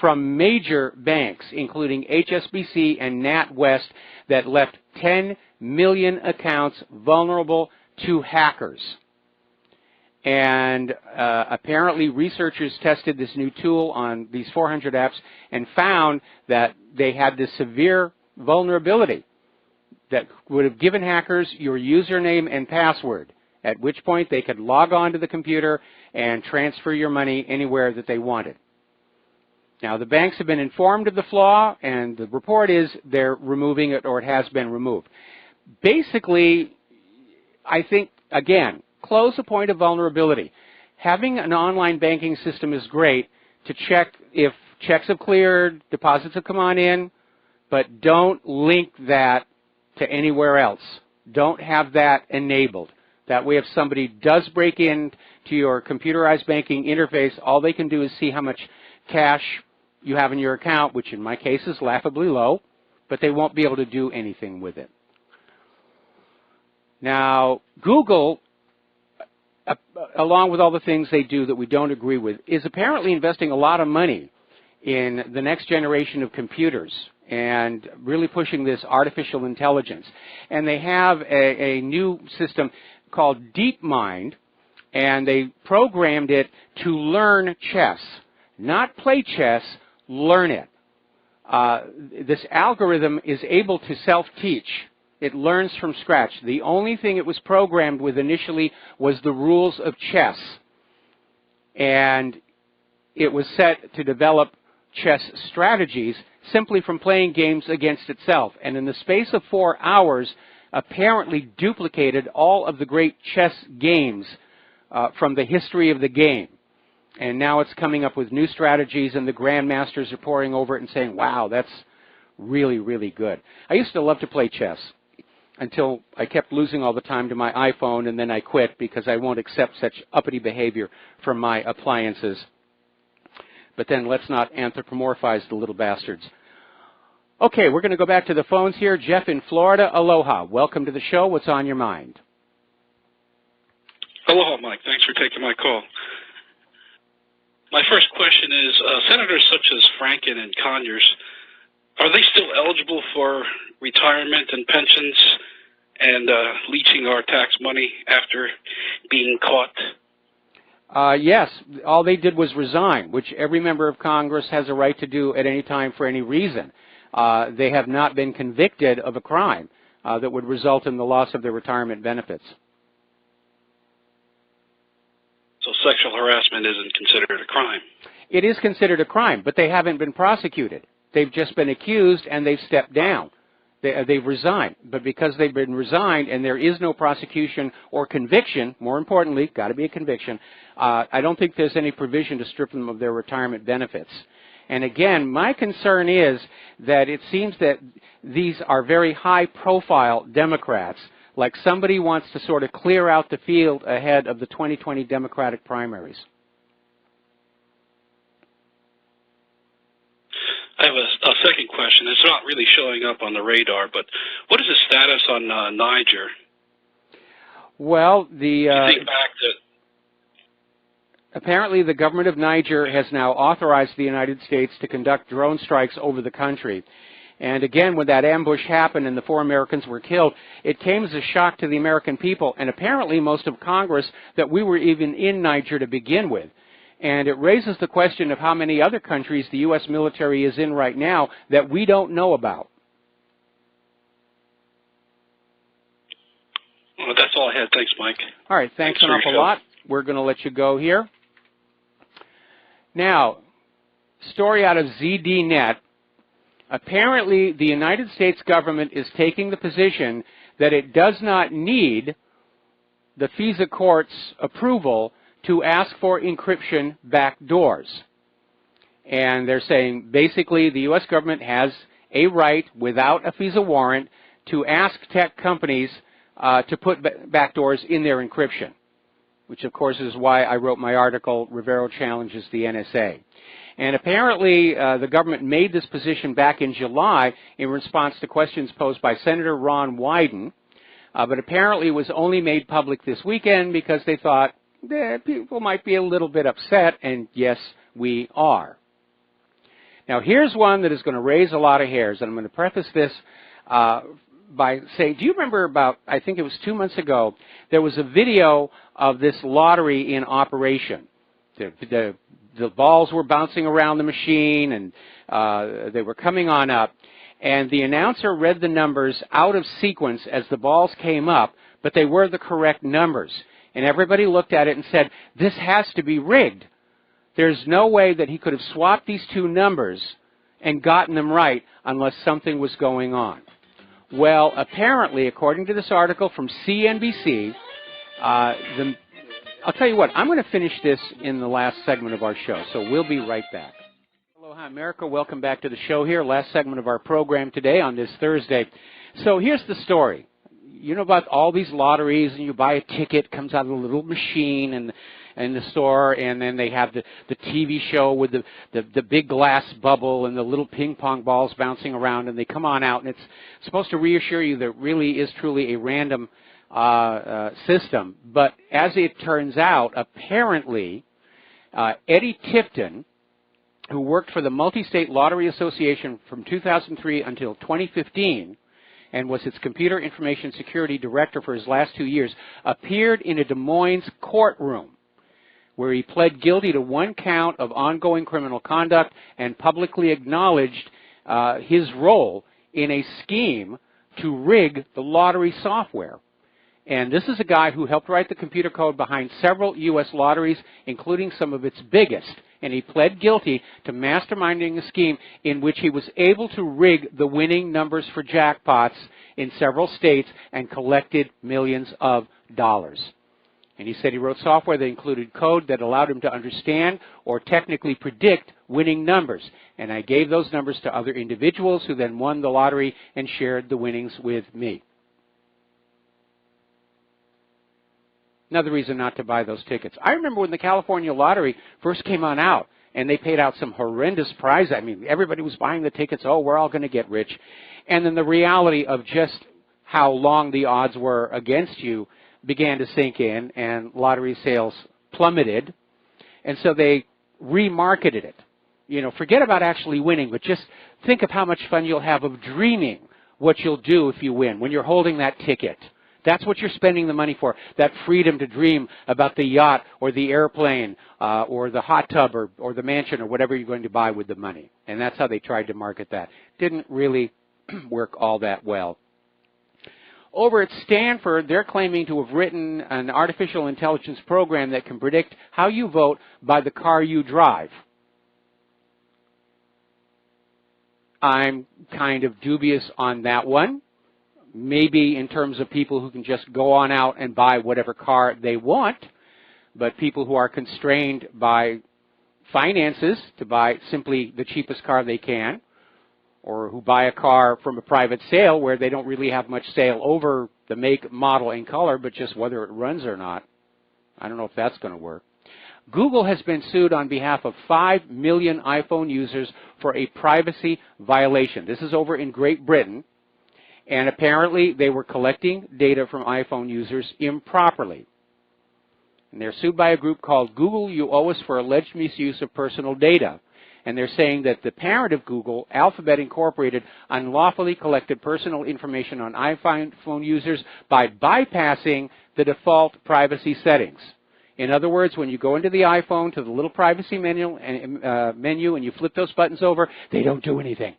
Speaker 2: from major banks, including HSBC and NatWest, that left 10 million accounts vulnerable to hackers. And apparently researchers tested this new tool on these 400 apps and found that they had this severe vulnerability that would have given hackers your username and password, at which point they could log on to the computer and transfer your money anywhere that they wanted. Now, the banks have been informed of the flaw, and the report is they're removing it, or it has been removed. Basically, I think, again, close the point of vulnerability. Having an online banking system is great to check if checks have cleared, deposits have come on in, but don't link that to anywhere else. Don't have that enabled. That way, if somebody does break into your computerized banking interface, all they can do is see how much cash you have in your account, which in my case is laughably low, but they won't be able to do anything with it. Now, Google, along with all the things they do that we don't agree with, is apparently investing a lot of money in the next generation of computers and really pushing this artificial intelligence. And they have a new system called DeepMind, and they programmed it to learn chess. Not play chess, learn it. This algorithm is able to self-teach. It learns from scratch. The only thing it was programmed with initially was the rules of chess. And it was set to develop chess strategies simply from playing games against itself. And in the space of 4 hours, apparently duplicated all of the great chess games from the history of the game. And now it's coming up with new strategies, and the grandmasters are poring over it and saying, wow, that's really, really good. I used to love to play chess until I kept losing all the time to my iPhone, and then I quit because I won't accept such uppity behavior from my appliances. But then let's not anthropomorphize the little bastards. Okay, we're going to go back to the phones here. Jeff in Florida, aloha. Welcome to the show. What's on your mind?
Speaker 17: Aloha, Mike. Thanks for taking my call. My first question is, senators such as Franken and Conyers, are they still eligible for retirement and pensions and leeching our tax money after being caught?
Speaker 2: Yes. All they did was resign, which every member of Congress has a right to do at any time for any reason. They have not been convicted of a crime that would result in the loss of their retirement benefits.
Speaker 17: So sexual harassment isn't considered a crime?
Speaker 2: It is considered a crime, but they haven't been prosecuted. They've just been accused, and they've stepped down. They've resigned. But because they've been resigned and there is no prosecution or conviction, more importantly, got to be a conviction, I don't think there's any provision to strip them of their retirement benefits. And again, my concern is that it seems that these are very high-profile Democrats, like somebody wants to sort of clear out the field ahead of the 2020 Democratic primaries.
Speaker 17: I have a second question. It's not really showing up on the radar, but what is the status on Niger?
Speaker 2: Well,
Speaker 17: apparently
Speaker 2: the government of Niger has now authorized the United States to conduct drone strikes over the country. And again, when that ambush happened and the 4 Americans were killed, it came as a shock to the American people, and apparently most of Congress, that we were even in Niger to begin with. And it raises the question of how many other countries the U.S. military is in right now that we don't know about.
Speaker 17: Well, that's all I had. Thanks, Mike.
Speaker 2: All right, thanks an awful lot. We're going to let you go here. Now, story out of ZDNet. Apparently, the United States government is taking the position that it does not need the FISA court's approval to ask for encryption backdoors. And they're saying basically the U.S. government has a right without a FISA warrant to ask tech companies to put backdoors in their encryption, which of course is why I wrote my article, Rivero Challenges the NSA. And apparently the government made this position back in July in response to questions posed by Senator Ron Wyden, but apparently it was only made public this weekend because they thought people might be a little bit upset, and yes, we are. Now here's one that is going to raise a lot of hairs, and I'm going to preface this by saying, do you remember about, I think it was 2 months ago, there was a video of this lottery in operation. The balls were bouncing around the machine, and they were coming on up, and the announcer read the numbers out of sequence as the balls came up, but they were the correct numbers. And everybody looked at it and said, this has to be rigged. There's no way that he could have swapped these two numbers and gotten them right unless something was going on. Well, apparently, according to this article from CNBC, I'll tell you what, I'm going to finish this in the last segment of our show, so we'll be right back. Aloha, America. Welcome back to the show here, last segment of our program today on this Thursday. So here's the story. You know about all these lotteries, and you buy a ticket, comes out of a little machine in the store, and then they have the TV show with the big glass bubble and the little ping pong balls bouncing around, and they come on out, and it's supposed to reassure you that it really is truly a random system. But as it turns out, apparently, Eddie Tipton, who worked for the Multi-State Lottery Association from 2003 until 2015, and was its Computer Information Security Director for his last 2 years, appeared in a Des Moines courtroom where he pled guilty to 1 count of ongoing criminal conduct and publicly acknowledged his role in a scheme to rig the lottery software. And this is a guy who helped write the computer code behind several U.S. lotteries, including some of its biggest. And he pled guilty to masterminding a scheme in which he was able to rig the winning numbers for jackpots in several states and collected millions of dollars. And he said he wrote software that included code that allowed him to understand or technically predict winning numbers. And I gave those numbers to other individuals who then won the lottery and shared the winnings with me. Another reason not to buy those tickets. I remember when the California lottery first came on out, and they paid out some horrendous prize. I mean, everybody was buying the tickets. Oh, we're all going to get rich. And then the reality of just how long the odds were against you began to sink in, and lottery sales plummeted. And so they remarketed it. You know, forget about actually winning, but just think of how much fun you'll have of dreaming what you'll do if you win when you're holding that ticket. That's what you're spending the money for, that freedom to dream about the yacht or the airplane or the hot tub or the mansion or whatever you're going to buy with the money. And that's how they tried to market that. Didn't really work all that well. Over at Stanford, they're claiming to have written an artificial intelligence program that can predict how you vote by the car you drive. I'm kind of dubious on that one. Maybe in terms of people who can just go on out and buy whatever car they want, but people who are constrained by finances to buy simply the cheapest car they can, or who buy a car from a private sale where they don't really have much sale over the make, model, and color, but just whether it runs or not. I don't know if that's going to work. Google has been sued on behalf of 5 million iPhone users for a privacy violation. This is over in Great Britain. And apparently they were collecting data from iPhone users improperly. And they're sued by a group called Google You Owe Us for alleged misuse of personal data. And they're saying that the parent of Google, Alphabet Incorporated, unlawfully collected personal information on iPhone users by bypassing the default privacy settings. In other words, when you go into the iPhone to the little privacy menu and you flip those buttons over, they don't do anything.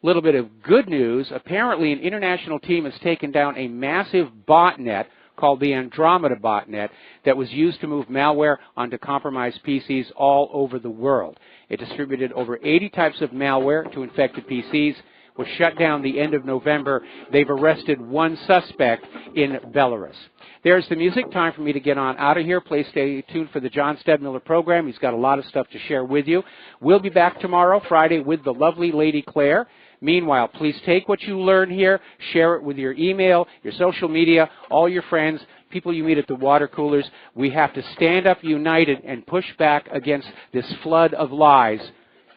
Speaker 2: little bit of good news. Apparently, an international team has taken down a massive botnet called the Andromeda botnet that was used to move malware onto compromised PCs all over the world. It distributed over 80 types of malware to infected PCs, was shut down the end of November. They've arrested one suspect in Belarus. There's the music. Time for me to get on out of here. Please stay tuned for the John Stedmiller program. He's got a lot of stuff to share with you. We'll be back tomorrow, Friday, with the lovely Lady Claire. Meanwhile, please take what you learn here, share it with your email, your social media, all your friends, people you meet at the water coolers. We have to stand up united and push back against this flood of lies.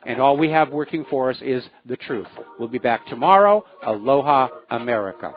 Speaker 2: And all we have working for us is the truth. We'll be back tomorrow. Aloha, America.